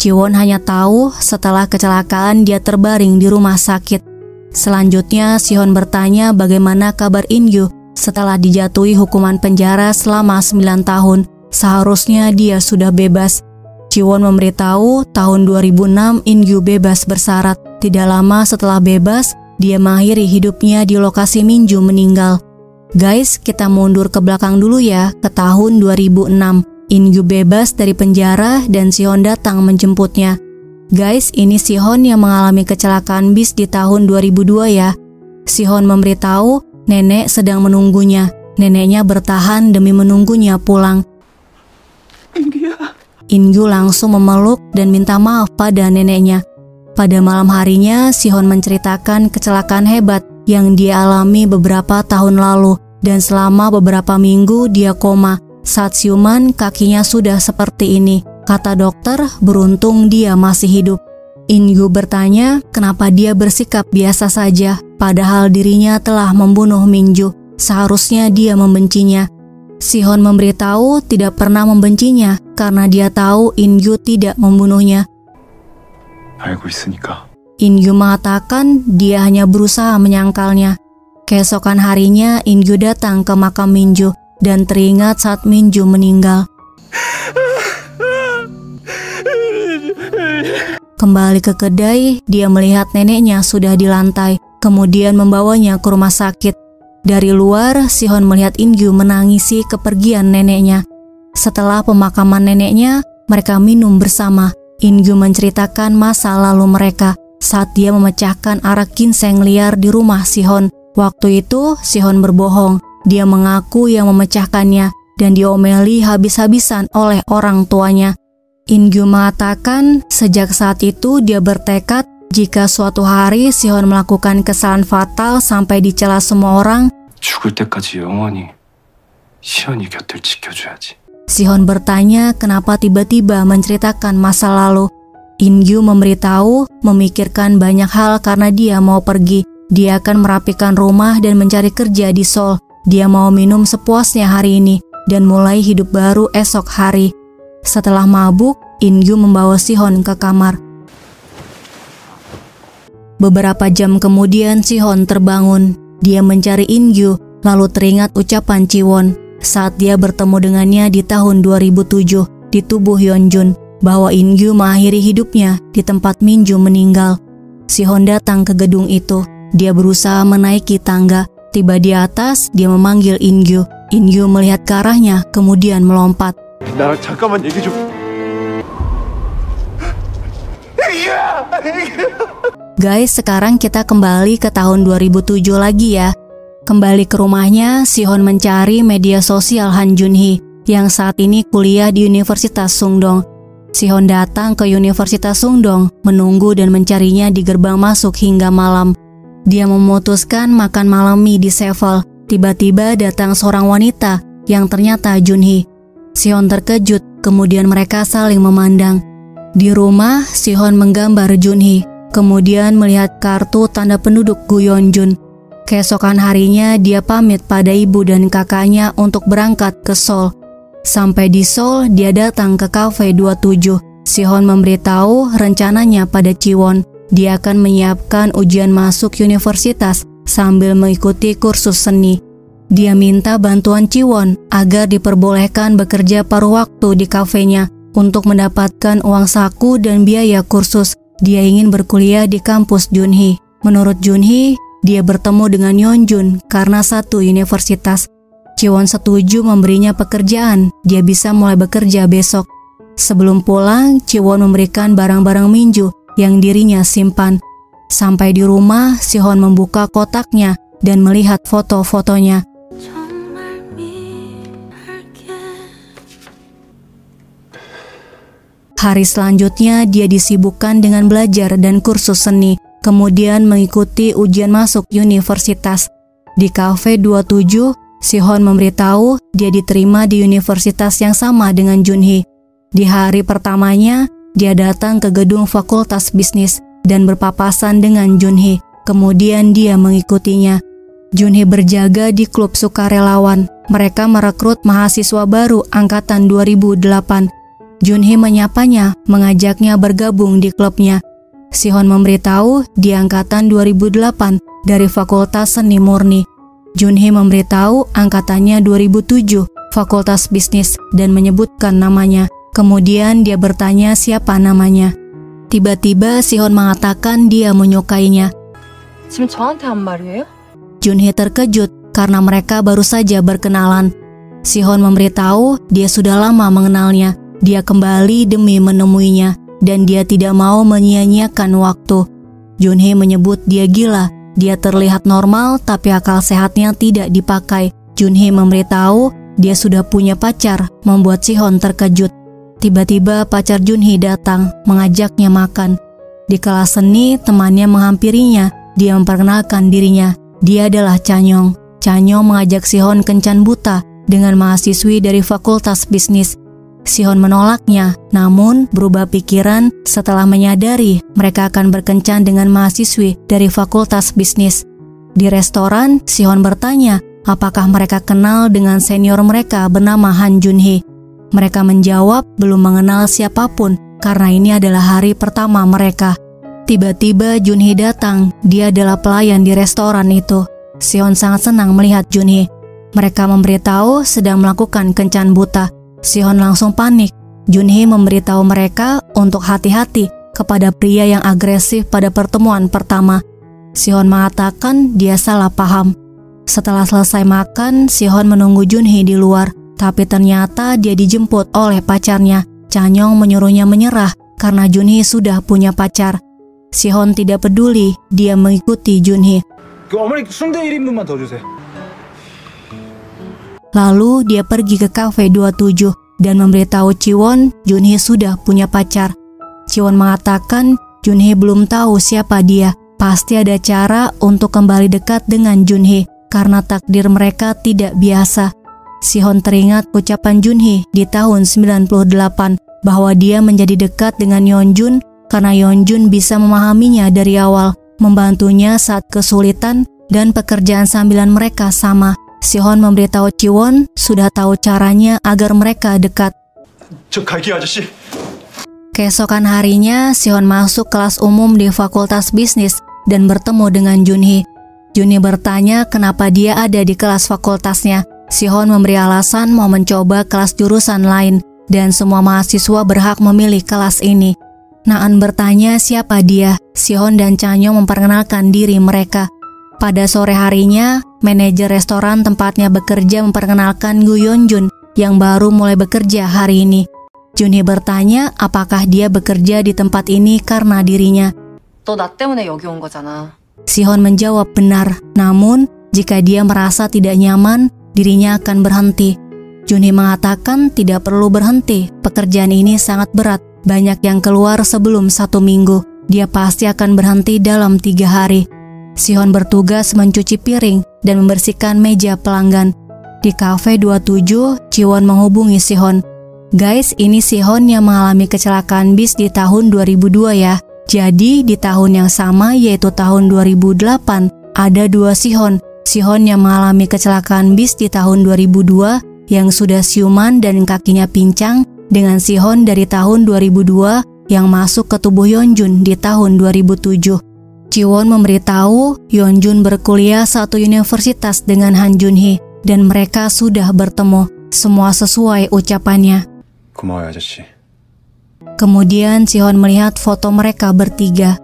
Jiwon hanya tahu setelah kecelakaan dia terbaring di rumah sakit. Selanjutnya Sihon bertanya bagaimana kabar In-gyu setelah dijatuhi hukuman penjara selama 9 tahun. Seharusnya dia sudah bebas. Jiwon memberitahu tahun 2006 In-gyu bebas bersyarat. Tidak lama setelah bebas, dia mengakhiri hidupnya di lokasi Minju meninggal. Guys, kita mundur ke belakang dulu ya, ke tahun 2006. In-gyu bebas dari penjara dan Sihon datang menjemputnya. Guys, ini Sihon yang mengalami kecelakaan bis di tahun 2002 ya. Sihon memberitahu nenek sedang menunggunya. Neneknya bertahan demi menunggunya pulang. In-gyu langsung memeluk dan minta maaf pada neneknya. Pada malam harinya, Sihon menceritakan kecelakaan hebat yang dia alami beberapa tahun lalu dan selama beberapa minggu dia koma. Saat siuman, kakinya sudah seperti ini. Kata dokter, beruntung dia masih hidup. In-gyu bertanya kenapa dia bersikap biasa saja, padahal dirinya telah membunuh Minju. Seharusnya dia membencinya. Sihon memberitahu tidak pernah membencinya karena dia tahu In-gyu tidak membunuhnya. 알고 있으니까. In-gyu mengatakan dia hanya berusaha menyangkalnya. Keesokan harinya In-gyu datang ke makam Minju dan teringat saat Minju meninggal. Kembali ke kedai, dia melihat neneknya sudah di lantai, kemudian membawanya ke rumah sakit. Dari luar, Sihon melihat In-gyu menangisi kepergian neneknya. Setelah pemakaman neneknya, mereka minum bersama. In-gyu menceritakan masa lalu mereka saat dia memecahkan arak ginseng liar di rumah Sihon. Waktu itu, Sihon berbohong. Dia mengaku yang memecahkannya dan diomeli habis-habisan oleh orang tuanya. In-gyu mengatakan sejak saat itu dia bertekad jika suatu hari Sihon melakukan kesalahan fatal sampai dicela semua orang, 죽을 때까지 영원히 시연이 곁을 지켜줘야지. Sihon bertanya kenapa tiba-tiba menceritakan masa lalu. In-gyu memberitahu memikirkan banyak hal karena dia mau pergi. Dia akan merapikan rumah dan mencari kerja di Seoul. Dia mau minum sepuasnya hari ini dan mulai hidup baru esok hari. Setelah mabuk, In-gyu membawa Sihon ke kamar. Beberapa jam kemudian Sihon terbangun. Dia mencari In-gyu, lalu teringat ucapan Jiwon saat dia bertemu dengannya di tahun 2007 di tubuh Yeonjun bahwa In-gyu mengakhiri hidupnya di tempat Minju meninggal. Sihon datang ke gedung itu. Dia berusaha menaiki tangga. Tiba di atas, dia memanggil In-gyu. In-gyu melihat ke arahnya, kemudian melompat. 나랑 잠깐만 얘기 좀. Guys, sekarang kita kembali ke tahun 2007 lagi ya. Kembali ke rumahnya, Sihon mencari media sosial Han Junhee yang saat ini kuliah di Universitas Sungdong. Sihon datang ke Universitas Sungdong, menunggu dan mencarinya di gerbang masuk hingga malam. Dia memutuskan makan malam mie di Sevel. Tiba-tiba datang seorang wanita yang ternyata Junhee. Sihon terkejut, kemudian mereka saling memandang. Di rumah, Sihon menggambar Junhee, kemudian melihat kartu tanda penduduk Gu Yeonjun. Keesokan harinya dia pamit pada ibu dan kakaknya untuk berangkat ke Seoul. Sampai di Seoul, dia datang ke Cafe 27. Sihon memberitahu rencananya pada Jiwon. Dia akan menyiapkan ujian masuk universitas sambil mengikuti kursus seni. Dia minta bantuan Jiwon agar diperbolehkan bekerja paruh waktu di kafenya untuk mendapatkan uang saku dan biaya kursus. Dia ingin berkuliah di kampus Junhee. Menurut Junhee, dia bertemu dengan Yeonjun karena satu universitas. Jiwon setuju memberinya pekerjaan, dia bisa mulai bekerja besok. Sebelum pulang, Jiwon memberikan barang-barang Minju yang dirinya simpan. Sampai di rumah, Sihon membuka kotaknya dan melihat foto-fotonya. Hari selanjutnya, dia disibukkan dengan belajar dan kursus seni. Kemudian mengikuti ujian masuk universitas. Di Cafe 27, Sihon memberitahu dia diterima di universitas yang sama dengan Junhee. Di hari pertamanya, dia datang ke gedung fakultas bisnis dan berpapasan dengan Junhee. Kemudian dia mengikutinya. Junhee berjaga di klub sukarelawan. Mereka merekrut mahasiswa baru angkatan 2008. Junhee menyapanya, mengajaknya bergabung di klubnya. Sihon memberitahu dia angkatan 2008 dari Fakultas Seni Murni. Junhee memberitahu angkatannya 2007, Fakultas Bisnis, dan menyebutkan namanya. Kemudian dia bertanya siapa namanya. Tiba-tiba Sihon mengatakan dia menyukainya. 지금 저한테 한 말이에요? Junhee terkejut karena mereka baru saja berkenalan. Sihon memberitahu dia sudah lama mengenalnya. Dia kembali demi menemuinya. Dan dia tidak mau menyia-nyiakan waktu. Junhee menyebut dia gila. Dia terlihat normal tapi akal sehatnya tidak dipakai. Junhee memberitahu dia sudah punya pacar, membuat Sihon terkejut. Tiba-tiba pacar Junhee datang, mengajaknya makan. Di kelas seni, temannya menghampirinya. Dia memperkenalkan dirinya. Dia adalah Chanyong. Chanyong mengajak Sihon kencan buta dengan mahasiswi dari Fakultas Bisnis. Sihon menolaknya, namun berubah pikiran setelah menyadari mereka akan berkencan dengan mahasiswi dari Fakultas Bisnis. Di restoran, Sihon bertanya apakah mereka kenal dengan senior mereka bernama Han Junhee. Mereka menjawab belum mengenal siapapun karena ini adalah hari pertama mereka. Tiba-tiba Junhee datang, dia adalah pelayan di restoran itu. Sihon sangat senang melihat Junhee. Mereka memberitahu sedang melakukan kencan buta. Sihon langsung panik. Junhee memberitahu mereka untuk hati-hati kepada pria yang agresif pada pertemuan pertama. Sihon mengatakan dia salah paham. Setelah selesai makan, Sihon menunggu Junhee di luar, tapi ternyata dia dijemput oleh pacarnya. Chanyong menyuruhnya menyerah karena Junhee sudah punya pacar. Sihon tidak peduli, dia mengikuti Junhee. 어머니 순대 1인분만 더 주세요. Lalu dia pergi ke Cafe 27 dan memberitahu Jiwon Junhee sudah punya pacar. Jiwon mengatakan Junhee belum tahu siapa dia. Pasti ada cara untuk kembali dekat dengan Junhee karena takdir mereka tidak biasa. Sihon teringat ucapan Junhee di tahun 98 bahwa dia menjadi dekat dengan Yeonjun karena Yeonjun bisa memahaminya dari awal, membantunya saat kesulitan dan pekerjaan sambilan mereka sama. Sihon memberitahu Jiwon sudah tahu caranya agar mereka dekat. 저 갈게요, 아저씨. Keesokan harinya, Sihon masuk kelas umum di Fakultas Bisnis dan bertemu dengan Junhee. Junhee bertanya kenapa dia ada di kelas fakultasnya. Sihon memberi alasan mau mencoba kelas jurusan lain dan semua mahasiswa berhak memilih kelas ini. Naan bertanya siapa dia. Sihon dan Chanyong memperkenalkan diri mereka. Pada sore harinya, manajer restoran tempatnya bekerja memperkenalkan Gu Yeonjun yang baru mulai bekerja hari ini. Junhee bertanya apakah dia bekerja di tempat ini karena dirinya. 너 나 때문에 여기 온 거잖아. Sihon menjawab benar, namun jika dia merasa tidak nyaman, dirinya akan berhenti. Junhee mengatakan tidak perlu berhenti, pekerjaan ini sangat berat, banyak yang keluar sebelum 1 minggu. Dia pasti akan berhenti dalam 3 hari. Sihon bertugas mencuci piring dan membersihkan meja pelanggan. Di Cafe 27, Jiwon menghubungi Sihon. Guys, ini Sihon yang mengalami kecelakaan bis di tahun 2002 ya. Jadi di tahun yang sama yaitu tahun 2008, Ada dua Sihon. Sihon yang mengalami kecelakaan bis di tahun 2002 yang sudah siuman dan kakinya pincang, dengan Sihon dari tahun 2002 yang masuk ke tubuh Yeonjun di tahun 2007. Jiwon memberitahu Yeonjun berkuliah satu universitas dengan Han Junhee dan mereka sudah bertemu. Semua sesuai ucapannya. 고마워요, 아저씨. Kemudian Sihon melihat foto mereka bertiga.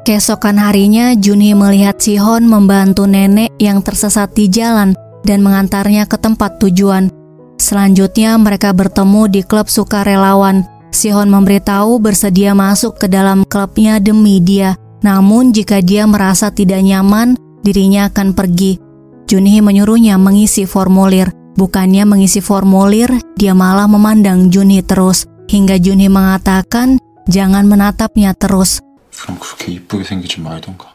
Keesokan harinya Junhee melihat Sihon membantu nenek yang tersesat di jalan dan mengantarnya ke tempat tujuan. Selanjutnya mereka bertemu di klub sukarelawan. Sihon memberitahu bersedia masuk ke dalam klubnya demi dia. Namun jika dia merasa tidak nyaman, dirinya akan pergi. Junhee menyuruhnya mengisi formulir. Bukannya mengisi formulir, dia malah memandang Junhee terus. Hingga Junhee mengatakan jangan menatapnya terus. 그럼 그렇게 이쁘게 생기지 말던가.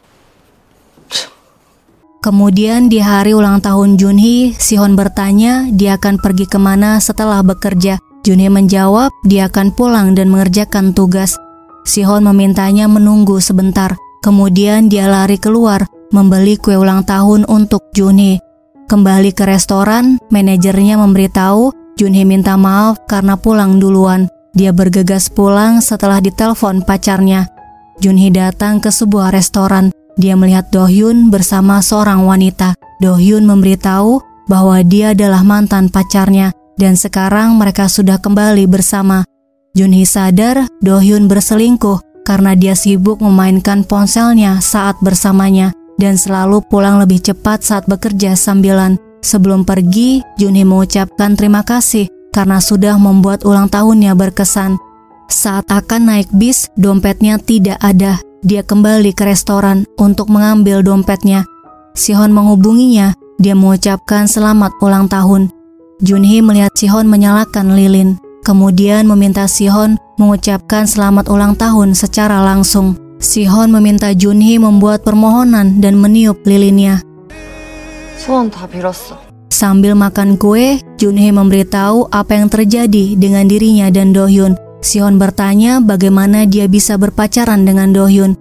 Kemudian di hari ulang tahun Junhee, Sihon bertanya dia akan pergi kemana setelah bekerja. Junhee menjawab dia akan pulang dan mengerjakan tugas. Sihon memintanya menunggu sebentar. Kemudian dia lari keluar membeli kue ulang tahun untuk Junhee. Kembali ke restoran, manajernya memberitahu Junhee minta maaf karena pulang duluan. Dia bergegas pulang setelah ditelepon pacarnya. Junhee datang ke sebuah restoran. Dia melihat Do-hyun bersama seorang wanita. Do-hyun memberitahu bahwa dia adalah mantan pacarnya dan sekarang mereka sudah kembali bersama. Junhee sadar Do-hyun berselingkuh karena dia sibuk memainkan ponselnya saat bersamanya dan selalu pulang lebih cepat saat bekerja sambilan. Sebelum pergi, Junhee mengucapkan terima kasih karena sudah membuat ulang tahunnya berkesan. Saat akan naik bis, dompetnya tidak ada. Dia kembali ke restoran untuk mengambil dompetnya. Sihon menghubunginya. Dia mengucapkan selamat ulang tahun. Junhee melihat Sihon menyalakan lilin. Kemudian meminta Sihon mengucapkan selamat ulang tahun secara langsung. Sihon meminta Junhee membuat permohonan dan meniup lilinnya. 소원 다 빌었어. Sambil makan kue, Junhee memberitahu apa yang terjadi dengan dirinya dan Do-hyun. Sihon bertanya bagaimana dia bisa berpacaran dengan Do-hyun.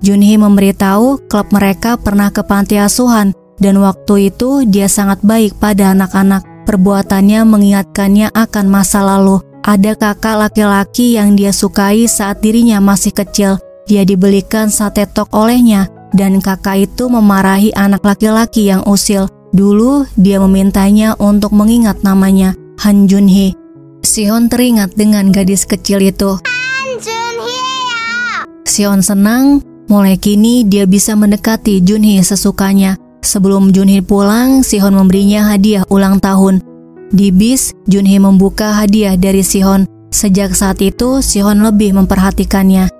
Junhee memberitahu klub mereka pernah ke panti asuhan dan waktu itu dia sangat baik pada anak-anak. Perbuatannya mengingatkannya akan masa lalu. Ada kakak laki-laki yang dia sukai saat dirinya masih kecil. Dia dibelikan sate tok olehnya dan kakak itu memarahi anak laki-laki yang usil. Dulu dia memintanya untuk mengingat namanya, Han Junhee. Sihon teringat dengan gadis kecil itu. Sihon senang, mulai kini dia bisa mendekati Junhee sesukanya. Sebelum Junhee pulang, Sihon memberinya hadiah ulang tahun. Di bis, Junhee membuka hadiah dari Sihon. Sejak saat itu, Sihon lebih memperhatikannya.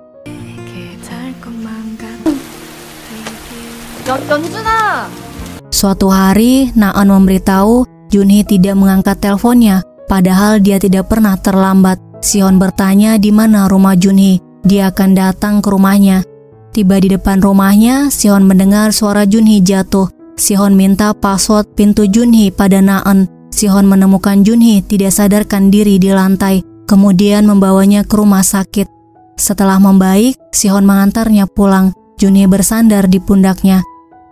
연준아! Suatu hari, Naeun memberitahu Junhee tidak mengangkat teleponnya. Padahal dia tidak pernah terlambat. Sihon bertanya di mana rumah Junhee. Dia akan datang ke rumahnya. Tiba di depan rumahnya, Sihon mendengar suara Junhee jatuh. Sihon minta password pintu Junhee pada Naeun. Sihon menemukan Junhee tidak sadarkan diri di lantai, kemudian membawanya ke rumah sakit. Setelah membaik, Sihon mengantarnya pulang. Junhee bersandar di pundaknya.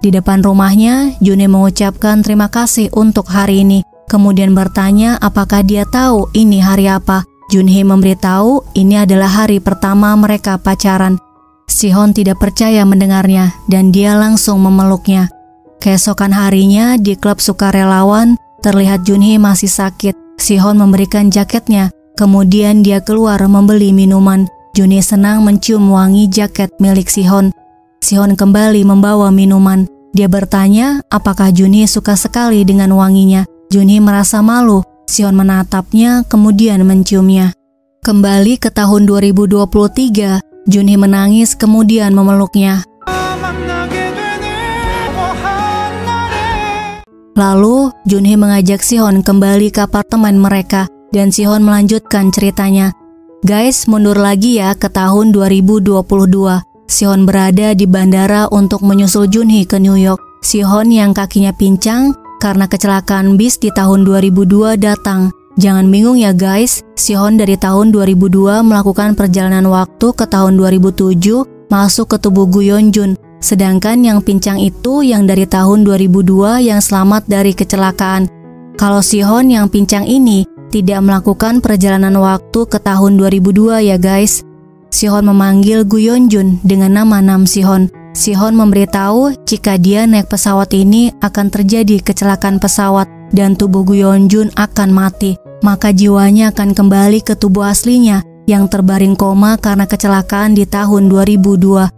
Di depan rumahnya, Junhee mengucapkan terima kasih untuk hari ini. Kemudian bertanya apakah dia tahu ini hari apa. Junhee memberitahu ini adalah hari pertama mereka pacaran. Sihon tidak percaya mendengarnya dan dia langsung memeluknya. Keesokan harinya di klub sukarelawan, terlihat Junhee masih sakit. Sihon memberikan jaketnya, kemudian dia keluar membeli minuman. Junhee senang mencium wangi jaket milik Sihon. Sihon kembali membawa minuman. Dia bertanya apakah Junhee suka sekali dengan wanginya. Junhee merasa malu. Sihon menatapnya kemudian menciumnya. Kembali ke tahun 2023, Junhee menangis kemudian memeluknya. Lalu Junhee mengajak Sihon kembali ke apartemen mereka dan Sihon melanjutkan ceritanya. Guys, mundur lagi ya ke tahun 2022. Sihon berada di bandara untuk menyusul Junhee ke New York. Sihon yang kakinya pincang karena kecelakaan bis di tahun 2002 datang. Jangan bingung ya guys, Sihon dari tahun 2002 melakukan perjalanan waktu ke tahun 2007 masuk ke tubuh Gu Yeonjun. Sedangkan yang pincang itu yang dari tahun 2002 yang selamat dari kecelakaan. Kalau Sihon yang pincang ini tidak melakukan perjalanan waktu ke tahun 2002 ya guys. Sihon memanggil Gu Yeonjun dengan nama Nam Sihon. Sihon memberitahu jika dia naik pesawat ini akan terjadi kecelakaan pesawat dan tubuh Gu Yeonjun akan mati. Maka jiwanya akan kembali ke tubuh aslinya yang terbaring koma karena kecelakaan di tahun 2002.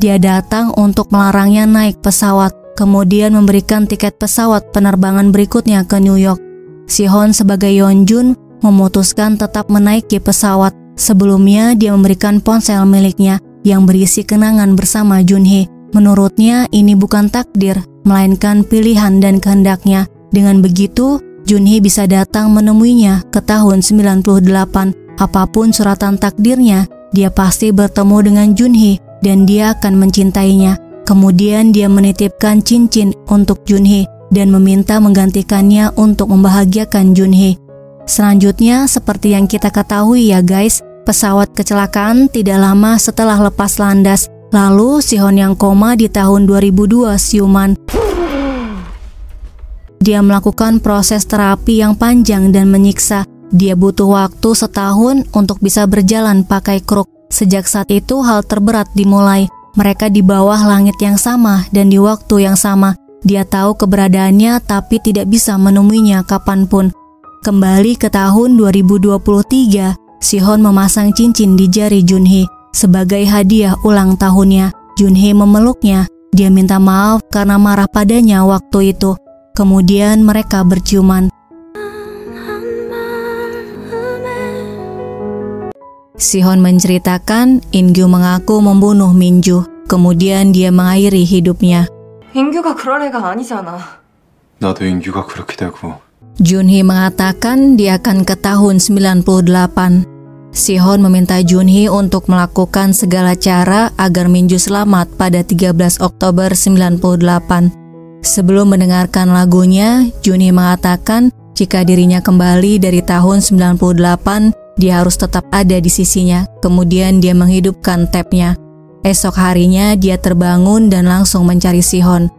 Dia datang untuk melarangnya naik pesawat, kemudian memberikan tiket pesawat penerbangan berikutnya ke New York. Sihon sebagai Yeonjun memutuskan tetap menaiki pesawat. Sebelumnya dia memberikan ponsel miliknya yang berisi kenangan bersama Junhee. Menurutnya ini bukan takdir, melainkan pilihan dan kehendaknya. Dengan begitu, Junhee bisa datang menemuinya ke tahun 98. Apapun suratan takdirnya, dia pasti bertemu dengan Junhee dan dia akan mencintainya. Kemudian dia menitipkan cincin untuk Junhee dan meminta menggantikannya untuk membahagiakan Junhee. Selanjutnya, seperti yang kita ketahui ya guys, pesawat kecelakaan tidak lama setelah lepas landas. Lalu Sihon yang koma di tahun 2002 siuman. Dia melakukan proses terapi yang panjang dan menyiksa. Dia butuh waktu setahun untuk bisa berjalan pakai kruk. Sejak saat itu hal terberat dimulai. Mereka di bawah langit yang sama dan di waktu yang sama. Dia tahu keberadaannya tapi tidak bisa menemuinya kapanpun. Kembali ke tahun 2023, Sihon memasang cincin di jari Junhee sebagai hadiah ulang tahunnya. Junhee memeluknya. Dia minta maaf karena marah padanya waktu itu. Kemudian mereka berciuman. Sihon menceritakan In-gyu mengaku membunuh Min-ju. Kemudian dia mengakhiri hidupnya. 인규가 그럴 애가 아니잖아. 나도 인규가 그렇게 되고. Junhee mengatakan dia akan ke tahun 98. Sihon meminta Junhee untuk melakukan segala cara agar Min-ju selamat pada 13 Oktober 98. Sebelum mendengarkan lagunya, Junhee mengatakan jika dirinya kembali dari tahun 98, dia harus tetap ada di sisinya. Kemudian dia menghidupkan tapnya. Esok harinya dia terbangun dan langsung mencari Sihon.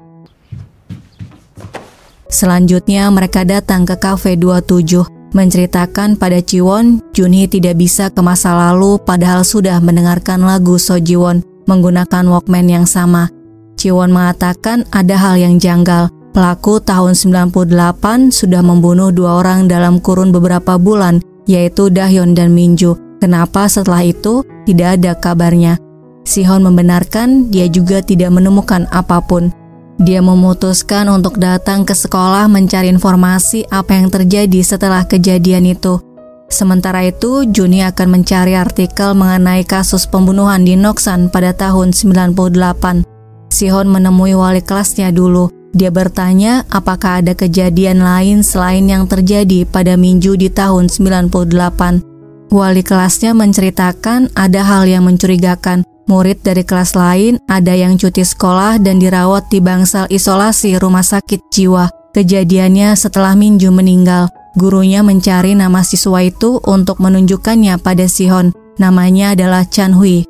Selanjutnya mereka datang ke Cafe 27, menceritakan pada Jiwon, Junhee tidak bisa ke masa lalu padahal sudah mendengarkan lagu Sojiwon menggunakan Walkman yang sama. Jiwon mengatakan ada hal yang janggal. Pelaku tahun 98 sudah membunuh 2 orang dalam kurun beberapa bulan, yaitu Dahyun dan Min-ju. Kenapa setelah itu tidak ada kabarnya? Sihon membenarkan dia juga tidak menemukan apapun. Dia memutuskan untuk datang ke sekolah mencari informasi apa yang terjadi setelah kejadian itu. Sementara itu, Junhee akan mencari artikel mengenai kasus pembunuhan di Noksan pada tahun 98. Sihon menemui wali kelasnya dulu. Dia bertanya apakah ada kejadian lain selain yang terjadi pada Min-ju di tahun 98. Wali kelasnya menceritakan ada hal yang mencurigakan. Murid dari kelas lain ada yang cuti sekolah dan dirawat di bangsal isolasi rumah sakit jiwa. Kejadiannya setelah Min-ju meninggal. Gurunya mencari nama siswa itu untuk menunjukkannya pada Sihon. Namanya adalah Chan-hui.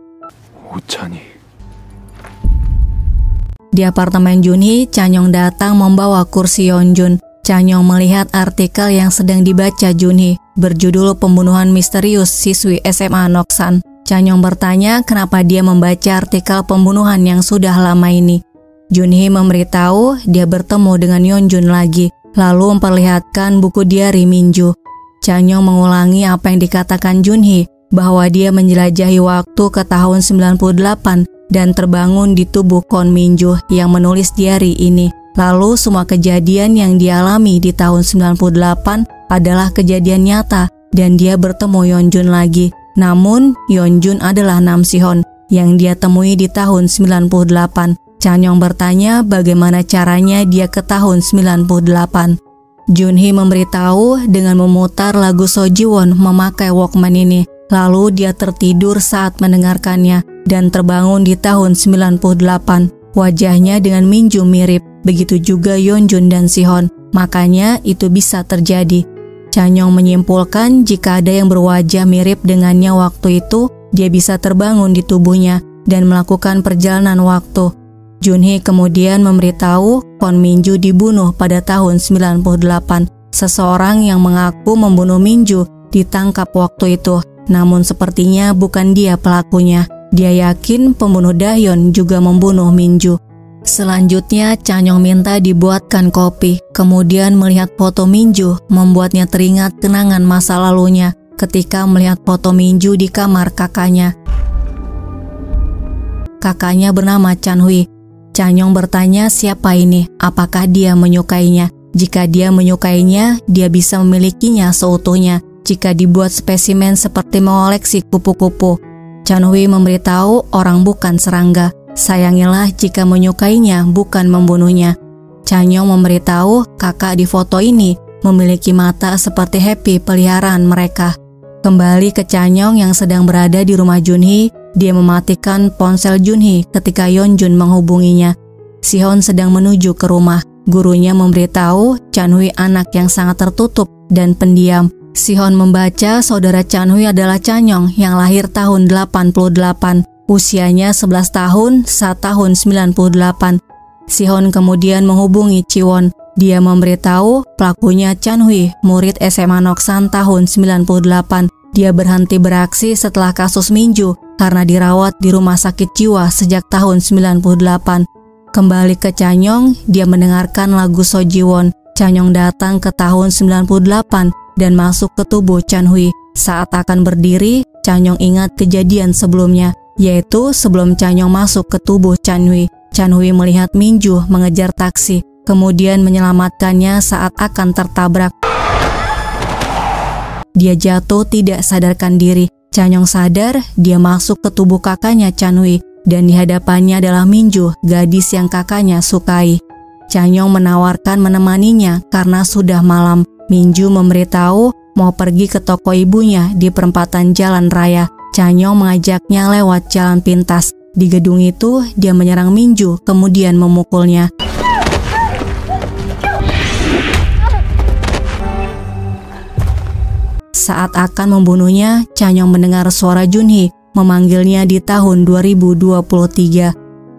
오찬이. Di apartemen Junhee, Chanyong datang membawa kursi Yeonjun. Chanyong melihat artikel yang sedang dibaca Junhee, berjudul Pembunuhan Misterius Siswi SMA Noksan. Chanyong bertanya kenapa dia membaca artikel pembunuhan yang sudah lama ini. Junhee memberitahu dia bertemu dengan Yeonjun lagi, lalu memperlihatkan buku diari Min-ju. Chanyong mengulangi apa yang dikatakan Junhee, bahwa dia menjelajahi waktu ke tahun 98 dan terbangun di tubuh Kon Min-ju yang menulis diari ini. Lalu semua kejadian yang dialami di tahun 98 adalah kejadian nyata dan dia bertemu Yeonjun lagi. Namun, Yeonjun adalah Nam Sihon yang dia temui di tahun 98. Chanyong bertanya bagaimana caranya dia ke tahun 98. Junhee memberitahu dengan memutar lagu Sojiwon memakai Walkman ini. Lalu dia tertidur saat mendengarkannya dan terbangun di tahun 98. Wajahnya dengan Min-ju mirip, begitu juga Yeonjun dan Sihon. Makanya itu bisa terjadi. Chanyong menyimpulkan jika ada yang berwajah mirip dengannya waktu itu, dia bisa terbangun di tubuhnya dan melakukan perjalanan waktu. Junhee kemudian memberitahu Kwon Minju dibunuh pada tahun 98. Seseorang yang mengaku membunuh Minju ditangkap waktu itu, namun sepertinya bukan dia pelakunya. Dia yakin pembunuh Dahyun juga membunuh Minju. Selanjutnya, Chanyeong minta dibuatkan kopi. Kemudian melihat foto Minju membuatnya teringat kenangan masa lalunya ketika melihat foto Minju di kamar kakaknya. Kakaknya bernama Chanhui. Chanyeong bertanya siapa ini, apakah dia menyukainya. Jika dia menyukainya, dia bisa memilikinya seutuhnya. Jika dibuat spesimen seperti mengoleksi kupu-kupu. Chanhui memberitahu orang bukan serangga. Sayangilah jika menyukainya, bukan membunuhnya. Chanyeong memberitahu kakak di foto ini memiliki mata seperti Happy peliharaan mereka. Kembali ke Chanyeong yang sedang berada di rumah Junhee, dia mematikan ponsel Junhee ketika Yeonjun menghubunginya. Sihon sedang menuju ke rumah. Gurunya memberitahu Chanhui anak yang sangat tertutup dan pendiam. Sihon membaca saudara Chanhui adalah Chanyeong yang lahir tahun 88. Usianya 11 tahun saat tahun 98. Sihon kemudian menghubungi Chiwon. Dia memberitahu pelakunya Chanhui, murid SMA Noksan tahun 98. Dia berhenti beraksi setelah kasus Minju karena dirawat di rumah sakit jiwa sejak tahun 98. Kembali ke Chanyeong, dia mendengarkan lagu Sojiwon. Chanyeong datang ke tahun 98 dan masuk ke tubuh Chanhui. Saat akan berdiri, Chanyeong ingat kejadian sebelumnya, yaitu sebelum Chanyeong masuk ke tubuh Chanhui. Chanhui melihat Minju mengejar taksi, kemudian menyelamatkannya saat akan tertabrak. Dia jatuh tidak sadarkan diri. Chanyeong sadar, dia masuk ke tubuh kakaknya Chanhui, dan di hadapannya adalah Minju, gadis yang kakaknya sukai. Chanyeong menawarkan menemaninya karena sudah malam. Minju memberitahu mau pergi ke toko ibunya di perempatan jalan raya. Chanyeong mengajaknya lewat jalan pintas. Di gedung itu, dia menyerang Minju, kemudian memukulnya. Saat akan membunuhnya, Chanyeong mendengar suara Junhee memanggilnya di tahun 2023.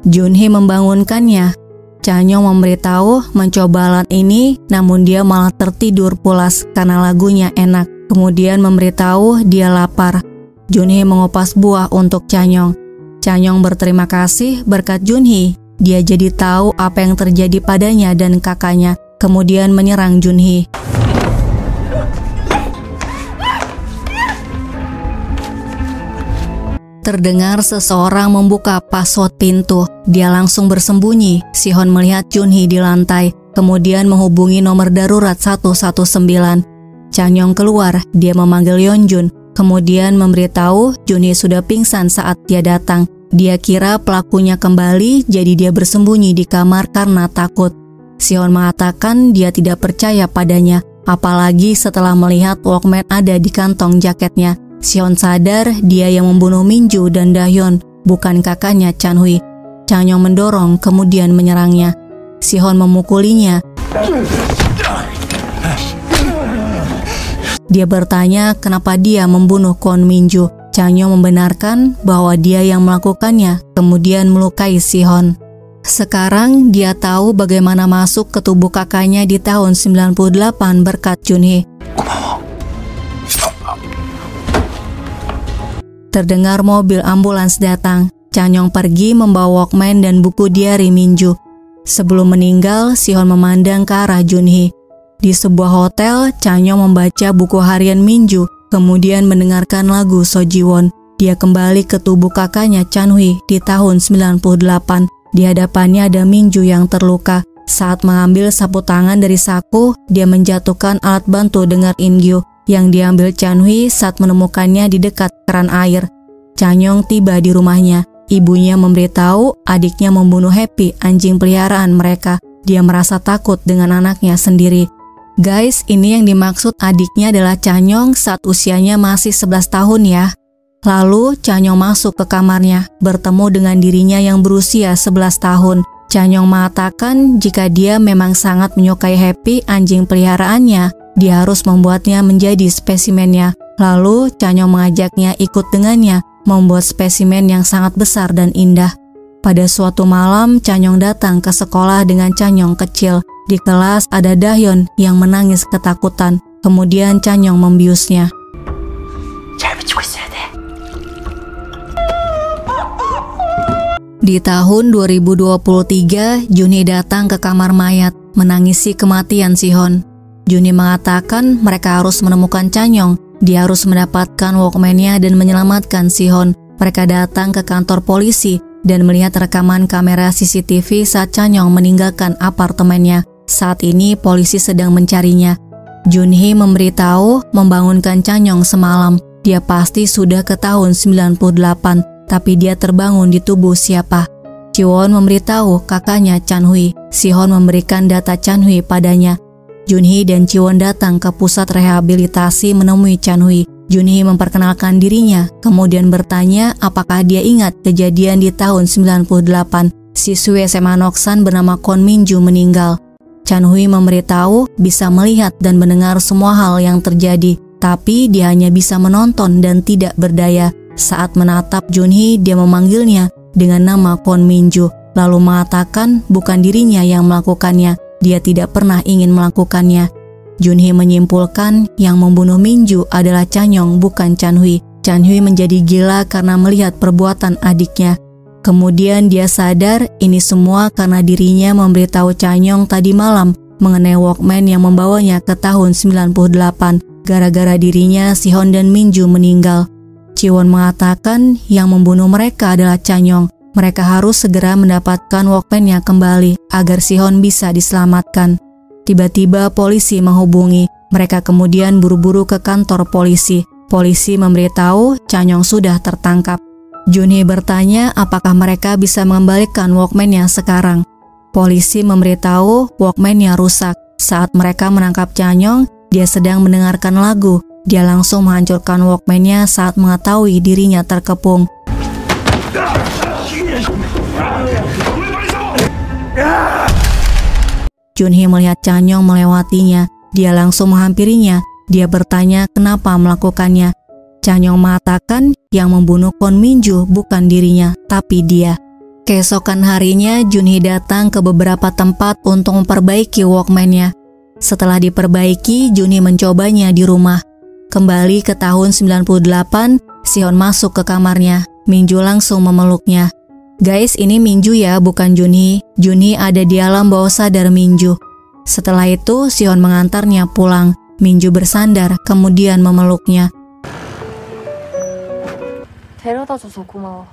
Junhee membangunkannya. Chanyeong memberitahu mencoba alat ini, namun dia malah tertidur pulas karena lagunya enak. Kemudian memberitahu dia lapar. Junhee mengupas buah untuk Chanyeong. Chanyeong berterima kasih berkat Junhee. Dia jadi tahu apa yang terjadi padanya dan kakaknya, kemudian menyerang Junhee. Terdengar seseorang membuka password pintu. Dia langsung bersembunyi. Sihon melihat Junhee di lantai, kemudian menghubungi nomor darurat 119. Chanyeong keluar, dia memanggil Yeonjun, kemudian memberitahu Junhee sudah pingsan saat dia datang. Dia kira pelakunya kembali, jadi dia bersembunyi di kamar karena takut. Sihon mengatakan dia tidak percaya padanya, apalagi setelah melihat Walkman ada di kantong jaketnya. Sihon sadar dia yang membunuh Minju dan Dahyun, bukan kakaknya Chanhui. Chanyeong mendorong kemudian menyerangnya. Sihon memukulinya. Dia bertanya kenapa dia membunuh Kwon Minju. Chanyeong membenarkan bahwa dia yang melakukannya, kemudian melukai Sihon. Sekarang dia tahu bagaimana masuk ke tubuh kakaknya di tahun 98 berkat Junhee. Terdengar mobil ambulans datang. Chanyeong pergi membawa Walkman dan buku diari Minju. Sebelum meninggal, Sihon memandang ke arah Junhee. Di sebuah hotel, Chanyeong membaca buku harian Minju, kemudian mendengarkan lagu Sojiwon. Dia kembali ke tubuh kakaknya Chanhui di tahun 98. Di hadapannya ada Minju yang terluka. Saat mengambil sapu tangan dari saku, dia menjatuhkan alat bantu dengar Ingyu yang diambil Chanhui saat menemukannya di dekat keran air. Chanyeong tiba di rumahnya. Ibunya memberitahu adiknya membunuh Happy, anjing peliharaan mereka. Dia merasa takut dengan anaknya sendiri. Guys, ini yang dimaksud adiknya adalah Chanyeong saat usianya masih 11 tahun ya. Lalu Chanyeong masuk ke kamarnya, bertemu dengan dirinya yang berusia 11 tahun. Chanyeong mengatakan jika dia memang sangat menyukai Happy, anjing peliharaannya, dia harus membuatnya menjadi spesimennya. Lalu Chanyeong mengajaknya ikut dengannya membuat spesimen yang sangat besar dan indah. Pada suatu malam, Chanyong datang ke sekolah dengan Chanyong kecil. Di kelas ada Dahyun yang menangis ketakutan. Kemudian Chanyong membiusnya. Di tahun 2023, Junhee datang ke kamar mayat, menangisi kematian Sihon. Junhee mengatakan mereka harus menemukan Chanyong. Dia harus mendapatkan Walkman-nya dan menyelamatkan Sihon. Mereka datang ke kantor polisi dan melihat rekaman kamera CCTV saat Chanyong meninggalkan apartemennya. Saat ini polisi sedang mencarinya. Junhee memberitahu membangunkan Chanyong semalam. Dia pasti sudah ke tahun 98. Tapi dia terbangun di tubuh siapa? Jiwon memberitahu kakaknya Chanhui. Sihon memberikan data Chanhui padanya. Junhee dan Jiwon datang ke pusat rehabilitasi menemui Chanhui. Junhee memperkenalkan dirinya, kemudian bertanya apakah dia ingat kejadian di tahun 98. Siswi SMA Noksan bernama Kwon Minju meninggal. Chanhui memberitahu bisa melihat dan mendengar semua hal yang terjadi, tapi dia hanya bisa menonton dan tidak berdaya. Saat menatap Junhee, dia memanggilnya dengan nama Kwon Minju, lalu mengatakan bukan dirinya yang melakukannya, dia tidak pernah ingin melakukannya. Junhee menyimpulkan yang membunuh Minju adalah Chanyong, bukan Chanhui. Chanhui menjadi gila karena melihat perbuatan adiknya. Kemudian dia sadar ini semua karena dirinya memberitahu Chanyong tadi malam mengenai Walkman yang membawanya ke tahun 98. Gara-gara dirinya, Sihon dan Minju meninggal. Jiwon mengatakan yang membunuh mereka adalah Chanyong. Mereka harus segera mendapatkan Walkman-nya kembali agar Sihon bisa diselamatkan. Tiba-tiba polisi menghubungi. Mereka kemudian buru-buru ke kantor polisi. Polisi memberitahu Chanyong sudah tertangkap. Junhee bertanya apakah mereka bisa mengembalikan Walkman-nya sekarang. Polisi memberitahu Walkman-nya rusak. Saat mereka menangkap Chanyong, dia sedang mendengarkan lagu. Dia langsung menghancurkan Walkman-nya saat mengetahui dirinya terkepung. Junhee melihat Chanyong melewatinya. Dia langsung menghampirinya. Dia bertanya kenapa melakukannya. Chanyong mengatakan yang membunuh Kwon Minju bukan dirinya, tapi dia. Keesokan harinya, Junhee datang ke beberapa tempat untuk memperbaiki Walkman-nya. Setelah diperbaiki, Junhee mencobanya di rumah. Kembali ke tahun 98, Sihon masuk ke kamarnya. Minju langsung memeluknya. Guys, ini Minju ya, bukan Junhee. Junhee ada di alam bawah sadar Minju. Setelah itu, Sihon mengantarnya pulang. Minju bersandar, kemudian memeluknya. 데려다줘서 고마워.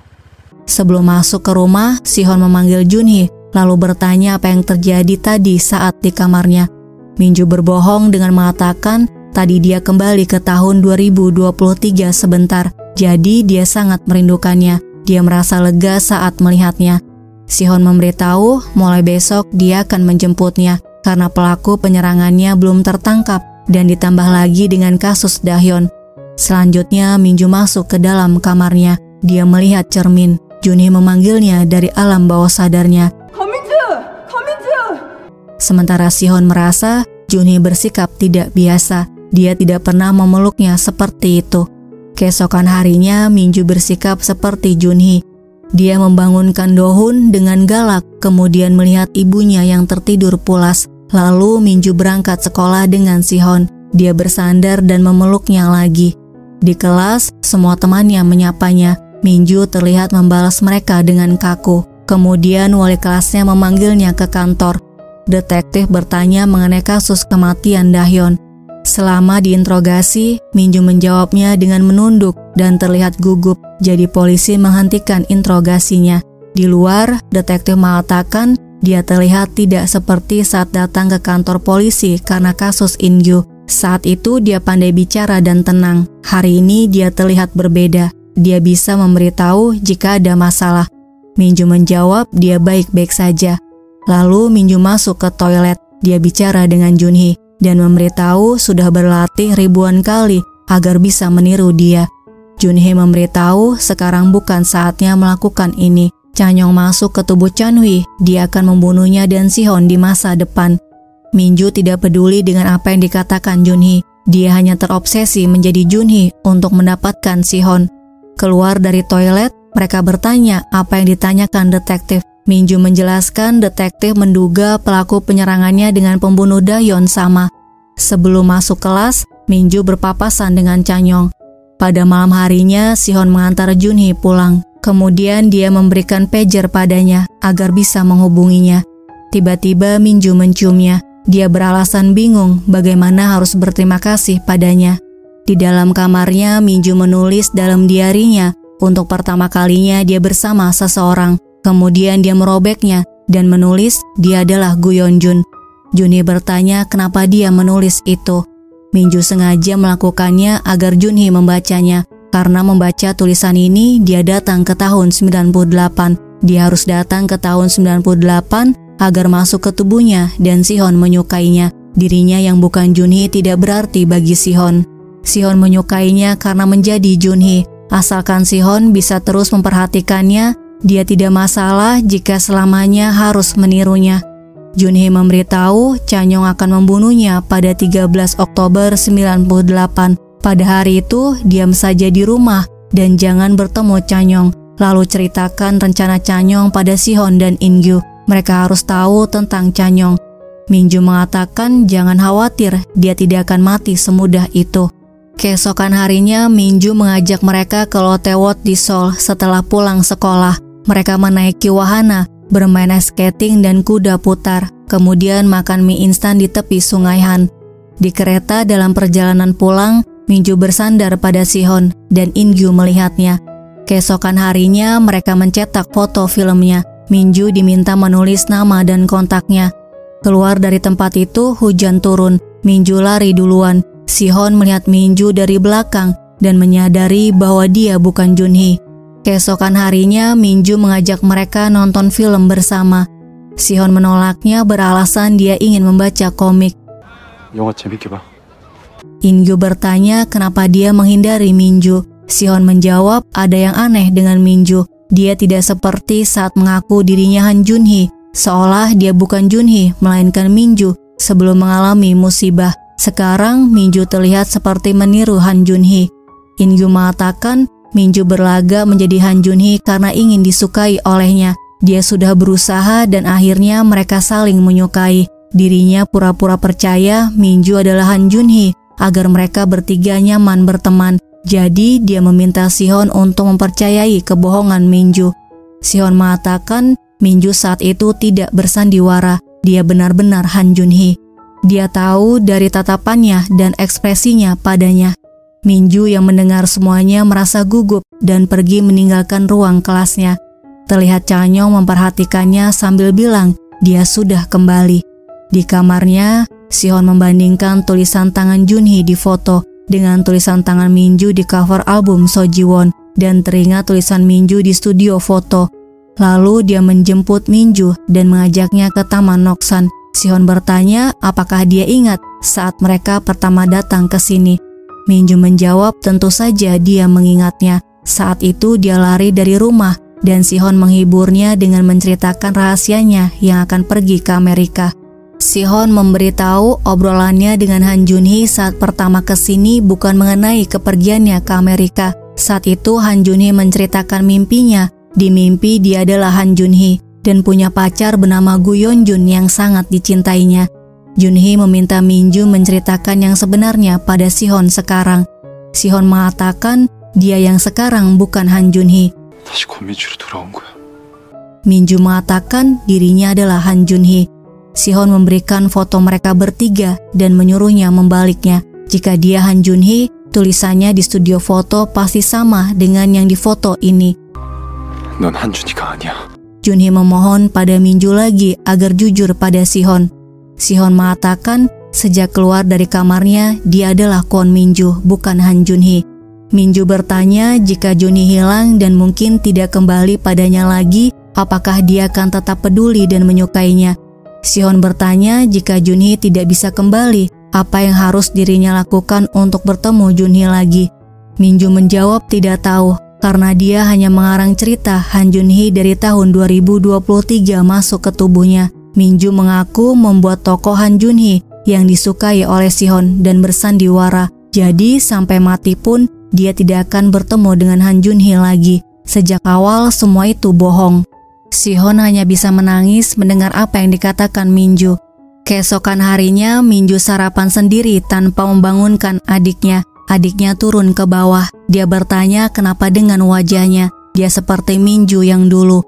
Sebelum masuk ke rumah, Sihon memanggil Junhee, lalu bertanya apa yang terjadi tadi saat di kamarnya. Minju berbohong dengan mengatakan tadi dia kembali ke tahun 2023 sebentar, jadi dia sangat merindukannya. Dia merasa lega saat melihatnya. Sihon memberitahu mulai besok dia akan menjemputnya karena pelaku penyerangannya belum tertangkap dan ditambah lagi dengan kasus Dahyun. Selanjutnya Minju masuk ke dalam kamarnya. Dia melihat cermin. Junhee memanggilnya dari alam bawah sadarnya. Sementara Sihon merasa Junhee bersikap tidak biasa. Dia tidak pernah memeluknya seperti itu. Keesokan harinya Minju bersikap seperti Junhee. Dia membangunkan Dohun dengan galak, kemudian melihat ibunya yang tertidur pulas. Lalu Minju berangkat sekolah dengan Sihon. Dia bersandar dan memeluknya lagi. Di kelas, semua temannya menyapanya. Minju terlihat membalas mereka dengan kaku. Kemudian wali kelasnya memanggilnya ke kantor. Detektif bertanya mengenai kasus kematian Dahyun. Selama diinterogasi, Minju menjawabnya dengan menunduk dan terlihat gugup. Jadi polisi menghentikan interogasinya. Di luar, detektif mengatakan dia terlihat tidak seperti saat datang ke kantor polisi karena kasus In-gyu. Saat itu dia pandai bicara dan tenang. Hari ini dia terlihat berbeda. Dia bisa memberitahu jika ada masalah. Minju menjawab dia baik-baik saja. Lalu Minju masuk ke toilet. Dia bicara dengan Junhee dan memberitahu sudah berlatih ribuan kali agar bisa meniru dia. Junhee memberitahu sekarang bukan saatnya melakukan ini. Chanyong masuk ke tubuh Chanhui. Dia akan membunuhnya dan Sihon di masa depan. Minju tidak peduli dengan apa yang dikatakan Junhee. Dia hanya terobsesi menjadi Junhee untuk mendapatkan Sihon. Keluar dari toilet, Mereka bertanya apa yang ditanyakan detektif. Minju menjelaskan detektif menduga pelaku penyerangannya dengan pembunuh Dayon sama. Sebelum masuk kelas, Minju berpapasan dengan Chanyong. Pada malam harinya, Sihon mengantar Junhee pulang. Kemudian dia memberikan pager padanya agar bisa menghubunginya. Tiba-tiba Minju menciumnya. Dia beralasan bingung bagaimana harus berterima kasih padanya. Di dalam kamarnya, Minju menulis dalam diarinya. Untuk pertama kalinya dia bersama seseorang. Kemudian dia merobeknya dan menulis dia adalah Gu Yeonjun. Junhee bertanya kenapa dia menulis itu. Minju sengaja melakukannya agar Junhee membacanya. Karena membaca tulisan ini, dia datang ke tahun 98. Dia harus datang ke tahun 98 agar masuk ke tubuhnya dan Sihon menyukainya. Dirinya yang bukan Junhee tidak berarti bagi Sihon. Sihon menyukainya karena menjadi Junhee. Asalkan Sihon bisa terus memperhatikannya, dia tidak masalah jika selamanya harus menirunya. Junhee memberitahu Chanyong akan membunuhnya pada 13 Oktober 98. Pada hari itu, diam saja di rumah dan jangan bertemu Chanyong. Lalu ceritakan rencana Chanyong pada Sihon dan In-gyu. Mereka harus tahu tentang Chanyong. Minju mengatakan jangan khawatir, dia tidak akan mati semudah itu. Keesokan harinya, Minju mengajak mereka ke Lotte World di Seoul setelah pulang sekolah. Mereka menaiki wahana, bermain ice skating dan kuda putar, kemudian makan mie instan di tepi sungai Han. Di kereta dalam perjalanan pulang, Minju bersandar pada Sihon dan In-gyu melihatnya. Keesokan harinya, mereka mencetak foto filmnya. Minju diminta menulis nama dan kontaknya. Keluar dari tempat itu, hujan turun. Minju lari duluan. Sihon melihat Minju dari belakang dan menyadari bahwa dia bukan Junhee. Keesokan harinya, Minju mengajak mereka nonton film bersama. Sihon menolaknya beralasan dia ingin membaca komik. 영화 재밌게 봐. In-gyu bertanya kenapa dia menghindari Minju. Sihon menjawab ada yang aneh dengan Minju. Dia tidak seperti saat mengaku dirinya Han Junhee, seolah dia bukan Junhee melainkan Minju sebelum mengalami musibah. Sekarang Minju terlihat seperti meniru Han Junhee. In-gyu mengatakan Minju berlaga menjadi Han Junhee karena ingin disukai olehnya. Dia sudah berusaha dan akhirnya mereka saling menyukai. Dirinya pura-pura percaya Minju adalah Han Junhee agar mereka bertiga nyaman berteman. Jadi dia meminta Sihon untuk mempercayai kebohongan Minju. Sihon mengatakan Minju saat itu tidak bersandiwara. Dia benar-benar Han Junhee. Dia tahu dari tatapannya dan ekspresinya padanya. Minju yang mendengar semuanya merasa gugup dan pergi meninggalkan ruang kelasnya. Terlihat Chanyong memperhatikannya sambil bilang dia sudah kembali. Di kamarnya, Sihon membandingkan tulisan tangan Junhee di foto dengan tulisan tangan Minju di cover album Sojiwon dan teringat tulisan Minju di studio foto. Lalu dia menjemput Minju dan mengajaknya ke Taman Noksan. Sihon bertanya apakah dia ingat saat mereka pertama datang ke sini. Minju menjawab tentu saja dia mengingatnya. Saat itu dia lari dari rumah dan Sihon menghiburnya dengan menceritakan rahasianya yang akan pergi ke Amerika. Sihon memberitahu obrolannya dengan Han Junhee saat pertama ke sini bukan mengenai kepergiannya ke Amerika. Saat itu Han Junhee menceritakan mimpinya. Di mimpi dia adalah Han Junhee dan punya pacar bernama Gu Yeonjun yang sangat dicintainya. Junhee meminta Minju menceritakan yang sebenarnya pada Sihon sekarang. Sihon mengatakan dia yang sekarang bukan Han Junhee. 다시 권민주로 돌아온 거야. Minju mengatakan dirinya adalah Han Junhee. Sihon memberikan foto mereka bertiga dan menyuruhnya membaliknya. Jika dia Han Junhee, tulisannya di studio foto pasti sama dengan yang di foto ini. 넌 한준이가 아니야. Junhee memohon pada Minju lagi agar jujur pada Sihon. Sihon mengatakan sejak keluar dari kamarnya dia adalah Kwon Minju, bukan Han Junhee. Minju bertanya jika Junhee hilang dan mungkin tidak kembali padanya lagi, apakah dia akan tetap peduli dan menyukainya. Sihon bertanya jika Junhee tidak bisa kembali, apa yang harus dirinya lakukan untuk bertemu Junhee lagi. Minju menjawab tidak tahu, karena dia hanya mengarang cerita Han Junhee dari tahun 2023 masuk ke tubuhnya. Minju mengaku membuat tokoh Han Junhee yang disukai oleh Sihon dan bersandiwara. Jadi sampai mati pun dia tidak akan bertemu dengan Han Junhee lagi. Sejak awal semua itu bohong. Sihon hanya bisa menangis mendengar apa yang dikatakan Minju. Keesokan harinya Minju sarapan sendiri tanpa membangunkan adiknya. Adiknya turun ke bawah. Dia bertanya kenapa dengan wajahnya dia seperti Minju yang dulu.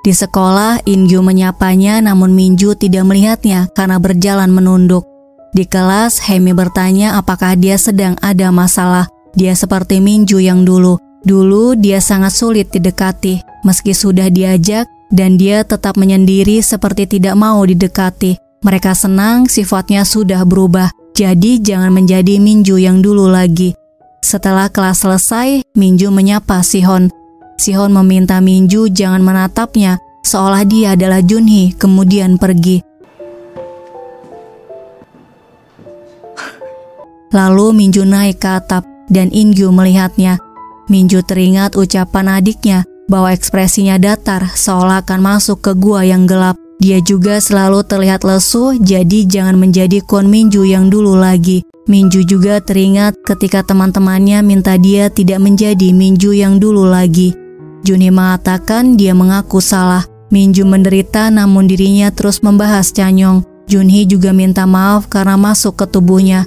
Di sekolah In-gyu menyapanya namun Minju tidak melihatnya karena berjalan menunduk. Di kelas Hemi bertanya apakah dia sedang ada masalah. Dia seperti Minju yang dulu. Dulu dia sangat sulit didekati. Meski sudah diajak dan dia tetap menyendiri seperti tidak mau didekati. Mereka senang sifatnya sudah berubah, jadi jangan menjadi Minju yang dulu lagi. Setelah kelas selesai, Minju menyapa Sihon. Sihon meminta Minju jangan menatapnya, seolah dia adalah Junhee, kemudian pergi. Lalu Minju naik ke atap dan In-gyu melihatnya. Minju teringat ucapan adiknya bahwa ekspresinya datar seolah akan masuk ke gua yang gelap. Dia juga selalu terlihat lesu, jadi jangan menjadi Kwon Minju yang dulu lagi. Minju juga teringat ketika teman-temannya minta dia tidak menjadi Minju yang dulu lagi. Junhee mengatakan dia mengaku salah. Minju menderita namun dirinya terus membahas Chanyong. Junhee juga minta maaf karena masuk ke tubuhnya.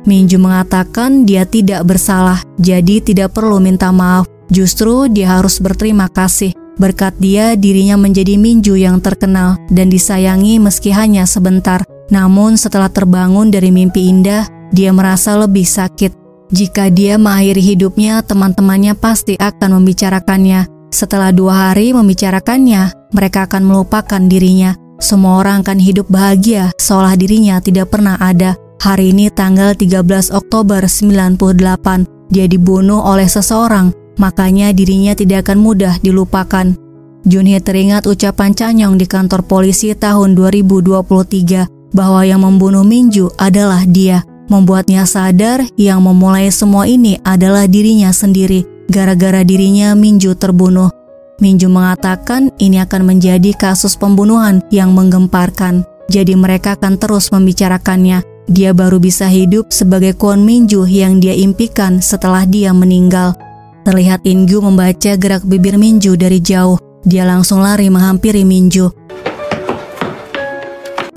Minju mengatakan dia tidak bersalah, jadi tidak perlu minta maaf. Justru dia harus berterima kasih. Berkat dia, dirinya menjadi Minju yang terkenal dan disayangi meski hanya sebentar. Namun setelah terbangun dari mimpi indah, dia merasa lebih sakit. Jika dia mengakhiri hidupnya, teman-temannya pasti akan membicarakannya. Setelah 2 hari membicarakannya, mereka akan melupakan dirinya. Semua orang akan hidup bahagia seolah dirinya tidak pernah ada. Hari ini tanggal 13 Oktober 98, dia dibunuh oleh seseorang. Makanya dirinya tidak akan mudah dilupakan. Junhee teringat ucapan Chanyong di kantor polisi tahun 2023 bahwa yang membunuh Minju adalah dia. Membuatnya sadar yang memulai semua ini adalah dirinya sendiri. Gara-gara dirinya Minju terbunuh. Minju mengatakan ini akan menjadi kasus pembunuhan yang menggemparkan. Jadi mereka akan terus membicarakannya. Dia baru bisa hidup sebagai Kwon Minju yang dia impikan setelah dia meninggal. Terlihat In-gyu membaca gerak bibir Minju dari jauh. Dia langsung lari menghampiri Minju.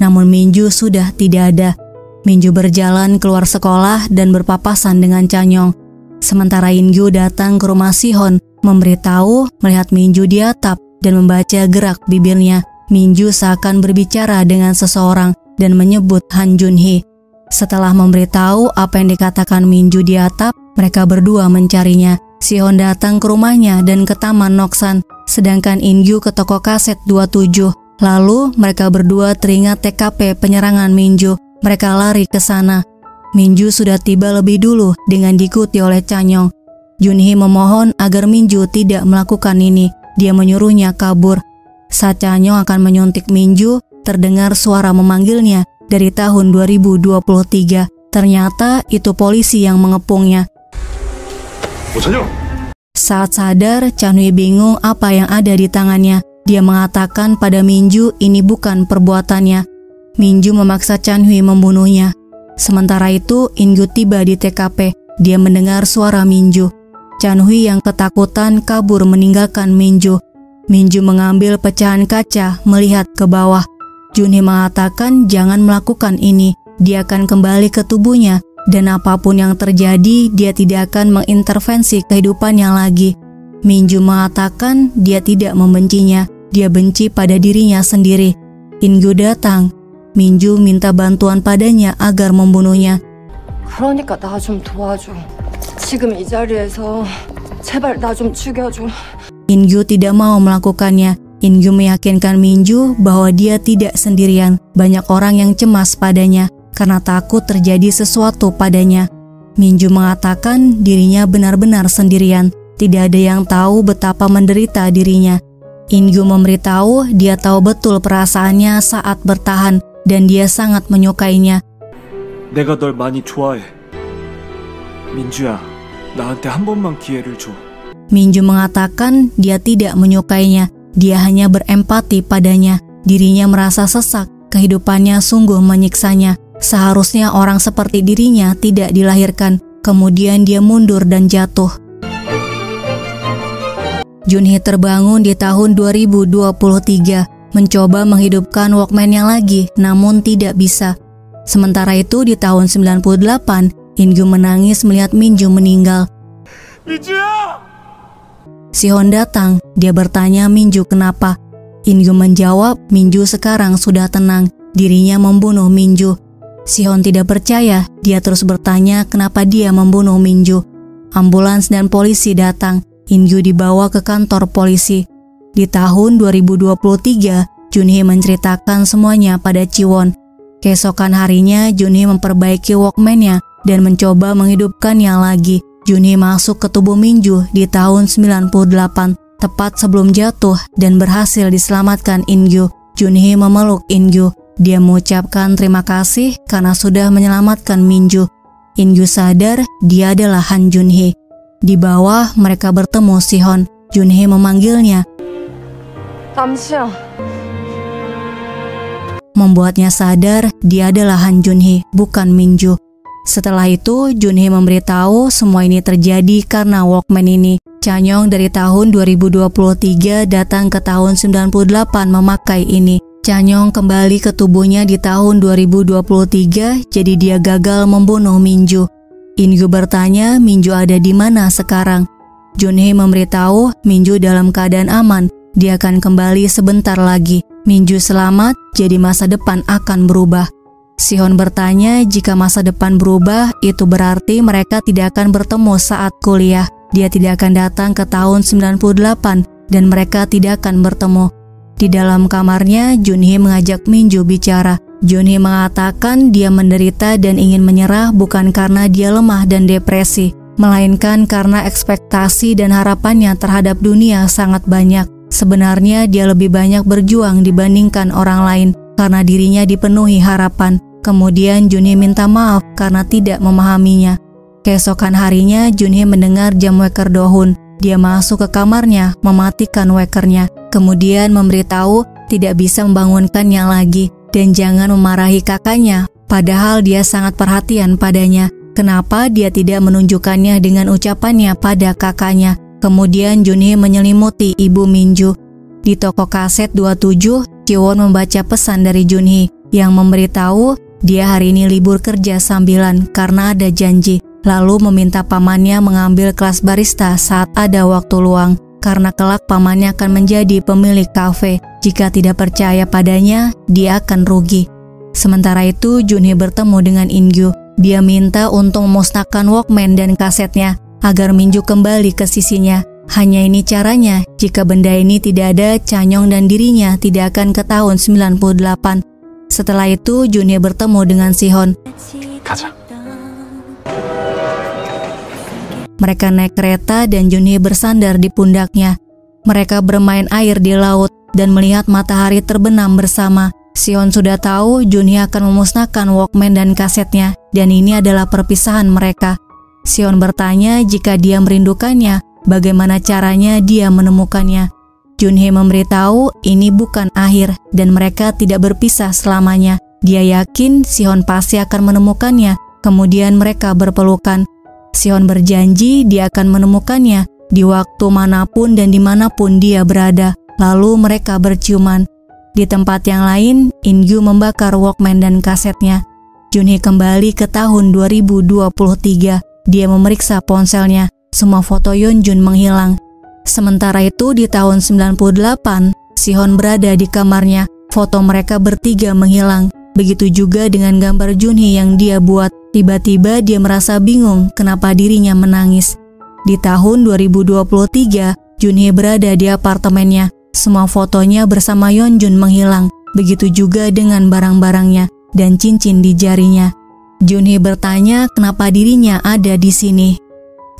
Namun Minju sudah tidak ada. Minju berjalan keluar sekolah dan berpapasan dengan Chanyong. Sementara In-gyu datang ke rumah Sihon, memberitahu melihat Minju di atap dan membaca gerak bibirnya. Minju seakan berbicara dengan seseorang dan menyebut Han Junhee. Setelah memberitahu apa yang dikatakan Minju di atap, mereka berdua mencarinya. Sihon datang ke rumahnya dan ke Taman Noksan, sedangkan In-gyu ke toko kaset 27. Lalu mereka berdua teringat TKP penyerangan Minju. Mereka lari ke sana. Minju sudah tiba lebih dulu dengan diikuti oleh Chanyong. Junhee memohon agar Minju tidak melakukan ini. Dia menyuruhnya kabur. Saat Chanyong akan menyuntik Minju, terdengar suara memanggilnya dari tahun 2023. Ternyata itu polisi yang mengepungnya. Saat sadar, Chanhui bingung apa yang ada di tangannya. Dia mengatakan pada Minju ini bukan perbuatannya. Minju memaksa Chanhui membunuhnya. Sementara itu, In-gyu tiba di TKP. Dia mendengar suara Minju. Chanhui yang ketakutan kabur meninggalkan Minju. Minju mengambil pecahan kaca, melihat ke bawah. Junhee mengatakan jangan melakukan ini. Dia akan kembali ke tubuhnya. Dan apapun yang terjadi, dia tidak akan mengintervensi kehidupannya lagi. Minju mengatakan dia tidak membencinya, dia benci pada dirinya sendiri. In-gyu datang. Minju minta bantuan padanya agar membunuhnya. 그러니까 나 좀 도와줘. 지금 이 자리에서 제발 나 좀 죽여줘. In-gyu tidak mau melakukannya. In-gyu meyakinkan Minju bahwa dia tidak sendirian. Banyak orang yang cemas padanya karena takut terjadi sesuatu padanya. Minju mengatakan dirinya benar-benar sendirian. Tidak ada yang tahu betapa menderita dirinya. In-gyu memberitahu dia tahu betul perasaannya saat bertahan dan dia sangat menyukainya. 내가 널 많이 좋아해. 민주야, 나한테 한 번만 기회를 줘. Minju mengatakan dia tidak menyukainya. Dia hanya berempati padanya. Dirinya merasa sesak. Kehidupannya sungguh menyiksanya. Seharusnya orang seperti dirinya tidak dilahirkan. Kemudian dia mundur dan jatuh. Junhee terbangun di tahun 2023, mencoba menghidupkan Walkman-nya lagi, namun tidak bisa. Sementara itu di tahun 98, In-gyu menangis melihat Min-ju meninggal. 민주야! Sihon datang, dia bertanya Min-ju kenapa. In-gyu menjawab Min-ju sekarang sudah tenang, dirinya membunuh Min-ju. Sihon tidak percaya, dia terus bertanya kenapa dia membunuh Min-ju. Ambulans dan polisi datang, In-gyu dibawa ke kantor polisi. Di tahun 2023, Junhee menceritakan semuanya pada Jiwon. Keesokan harinya, Junhee memperbaiki Walkman-nya dan mencoba menghidupkannya lagi. Junhee masuk ke tubuh Min-ju di tahun 98, tepat sebelum jatuh dan berhasil diselamatkan In-gyu. Junhee memeluk In-gyu. Dia mengucapkan terima kasih karena sudah menyelamatkan Min-ju. In-gyu sadar dia adalah Han Junhee. Di bawah mereka bertemu Sihon. Junhee memanggilnya, 남수야. membuatnya sadar dia adalah Han Junhee, bukan Min-ju. Setelah itu, Junhee memberitahu semua ini terjadi karena Walkman ini. Chanyong dari tahun 2023 datang ke tahun 98 memakai ini. Chanyong kembali ke tubuhnya di tahun 2023, jadi dia gagal membunuh Min-ju. In-gyu bertanya Min-ju ada di mana sekarang. Junhee memberitahu Min-ju dalam keadaan aman, dia akan kembali sebentar lagi. Min-ju selamat, jadi masa depan akan berubah. Sihon bertanya jika masa depan berubah, itu berarti mereka tidak akan bertemu saat kuliah. Dia tidak akan datang ke tahun 98 dan mereka tidak akan bertemu. Di dalam kamarnya, Junhee mengajak Min-ju bicara. Junhee mengatakan dia menderita dan ingin menyerah bukan karena dia lemah dan depresi, melainkan karena ekspektasi dan harapannya terhadap dunia sangat banyak. Sebenarnya dia lebih banyak berjuang dibandingkan orang lain karena dirinya dipenuhi harapan. Kemudian Junhee minta maaf karena tidak memahaminya. Keesokan harinya Junhee mendengar jam weker Dohun. Dia masuk ke kamarnya, mematikan wekernya. Kemudian memberitahu tidak bisa membangunkannya lagi dan jangan memarahi kakaknya. Padahal dia sangat perhatian padanya. Kenapa dia tidak menunjukkannya dengan ucapannya pada kakaknya? Kemudian Junhee menyelimuti ibu Min-ju. Di toko kaset 27, Jiwon membaca pesan dari Junhee yang memberitahu dia hari ini libur kerja sambilan karena ada janji. Lalu meminta pamannya mengambil kelas barista saat ada waktu luang karena kelak pamannya akan menjadi pemilik kafe. Jika tidak percaya padanya, dia akan rugi. Sementara itu, Junhee bertemu dengan In-gyu. Dia minta untuk memusnahkan Walkman dan kasetnya agar Min-ju kembali ke sisinya. Hanya ini caranya, jika benda ini tidak ada, Chanyong dan dirinya tidak akan ke tahun 98. Setelah itu, Junhee bertemu dengan Sihon. 가자. Mereka naik kereta dan Junhee bersandar di pundaknya. Mereka bermain air di laut dan melihat matahari terbenam bersama. Sihon sudah tahu Junhee akan memusnahkan Walkman dan kasetnya, dan ini adalah perpisahan mereka. Sihon bertanya jika dia merindukannya, bagaimana caranya dia menemukannya. Junhee memberitahu ini bukan akhir dan mereka tidak berpisah selamanya. Dia yakin Sihon pasti akan menemukannya, kemudian mereka berpelukan. Sihon berjanji dia akan menemukannya di waktu manapun dan dimanapun dia berada. Lalu mereka berciuman. Di tempat yang lain, In-gyu membakar Walkman dan kasetnya. Junhee kembali ke tahun 2023. Dia memeriksa ponselnya. Semua foto Yeonjun menghilang. Sementara itu di tahun 98, Sihon berada di kamarnya. Foto mereka bertiga menghilang. Begitu juga dengan gambar Junhee yang dia buat. Tiba-tiba dia merasa bingung kenapa dirinya menangis. Di tahun 2023, Junhee berada di apartemennya. Semua fotonya bersama Yeonjun menghilang. Begitu juga dengan barang-barangnya dan cincin di jarinya. Junhee bertanya kenapa dirinya ada di sini.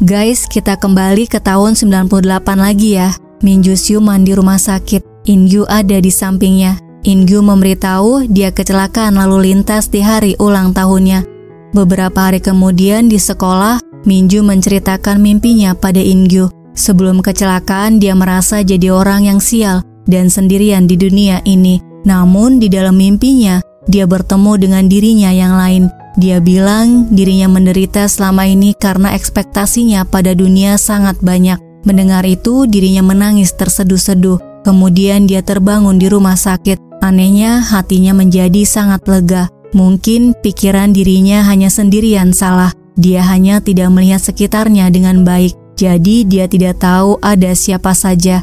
Guys, kita kembali ke tahun 98 lagi ya. Min-ju siuman di rumah sakit. In-gyu ada di sampingnya. In-gyu memberitahu dia kecelakaan lalu lintas di hari ulang tahunnya. Beberapa hari kemudian di sekolah, Min-ju menceritakan mimpinya pada In-gyu. Sebelum kecelakaan dia merasa jadi orang yang sial dan sendirian di dunia ini. Namun di dalam mimpinya, dia bertemu dengan dirinya yang lain. Dia bilang dirinya menderita selama ini karena ekspektasinya pada dunia sangat banyak. Mendengar itu, dirinya menangis terseduh-seduh. Kemudian dia terbangun di rumah sakit. Anehnya, hatinya menjadi sangat lega. Mungkin pikiran dirinya hanya sendirian salah. Dia hanya tidak melihat sekitarnya dengan baik. Jadi dia tidak tahu ada siapa saja.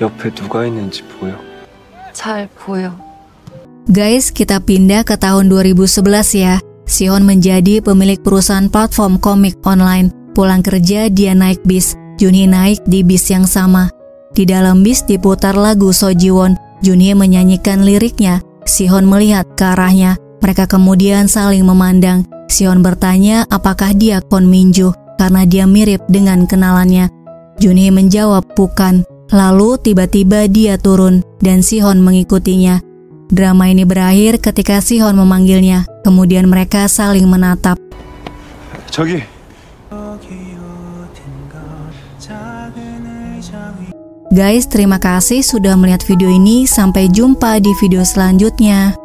옆에 누가 있는지 보여? 잘 보여. Guys, kita pindah ke tahun 2011 ya. Sihon menjadi pemilik perusahaan platform komik online. Pulang kerja dia naik bis. Junhee naik di bis yang sama. Di dalam bis diputar lagu Sojiwon. Junhee menyanyikan liriknya. Sihon melihat ke arahnya. Mereka kemudian saling memandang. Sihon bertanya apakah dia Kwon Minju karena dia mirip dengan kenalannya. Junhee menjawab bukan. Lalu tiba-tiba dia turun dan Sihon mengikutinya. Drama ini berakhir ketika Sihon memanggilnya. Kemudian mereka saling menatap. 저기. Guys, terima kasih sudah melihat video ini. Sampai jumpa di video selanjutnya.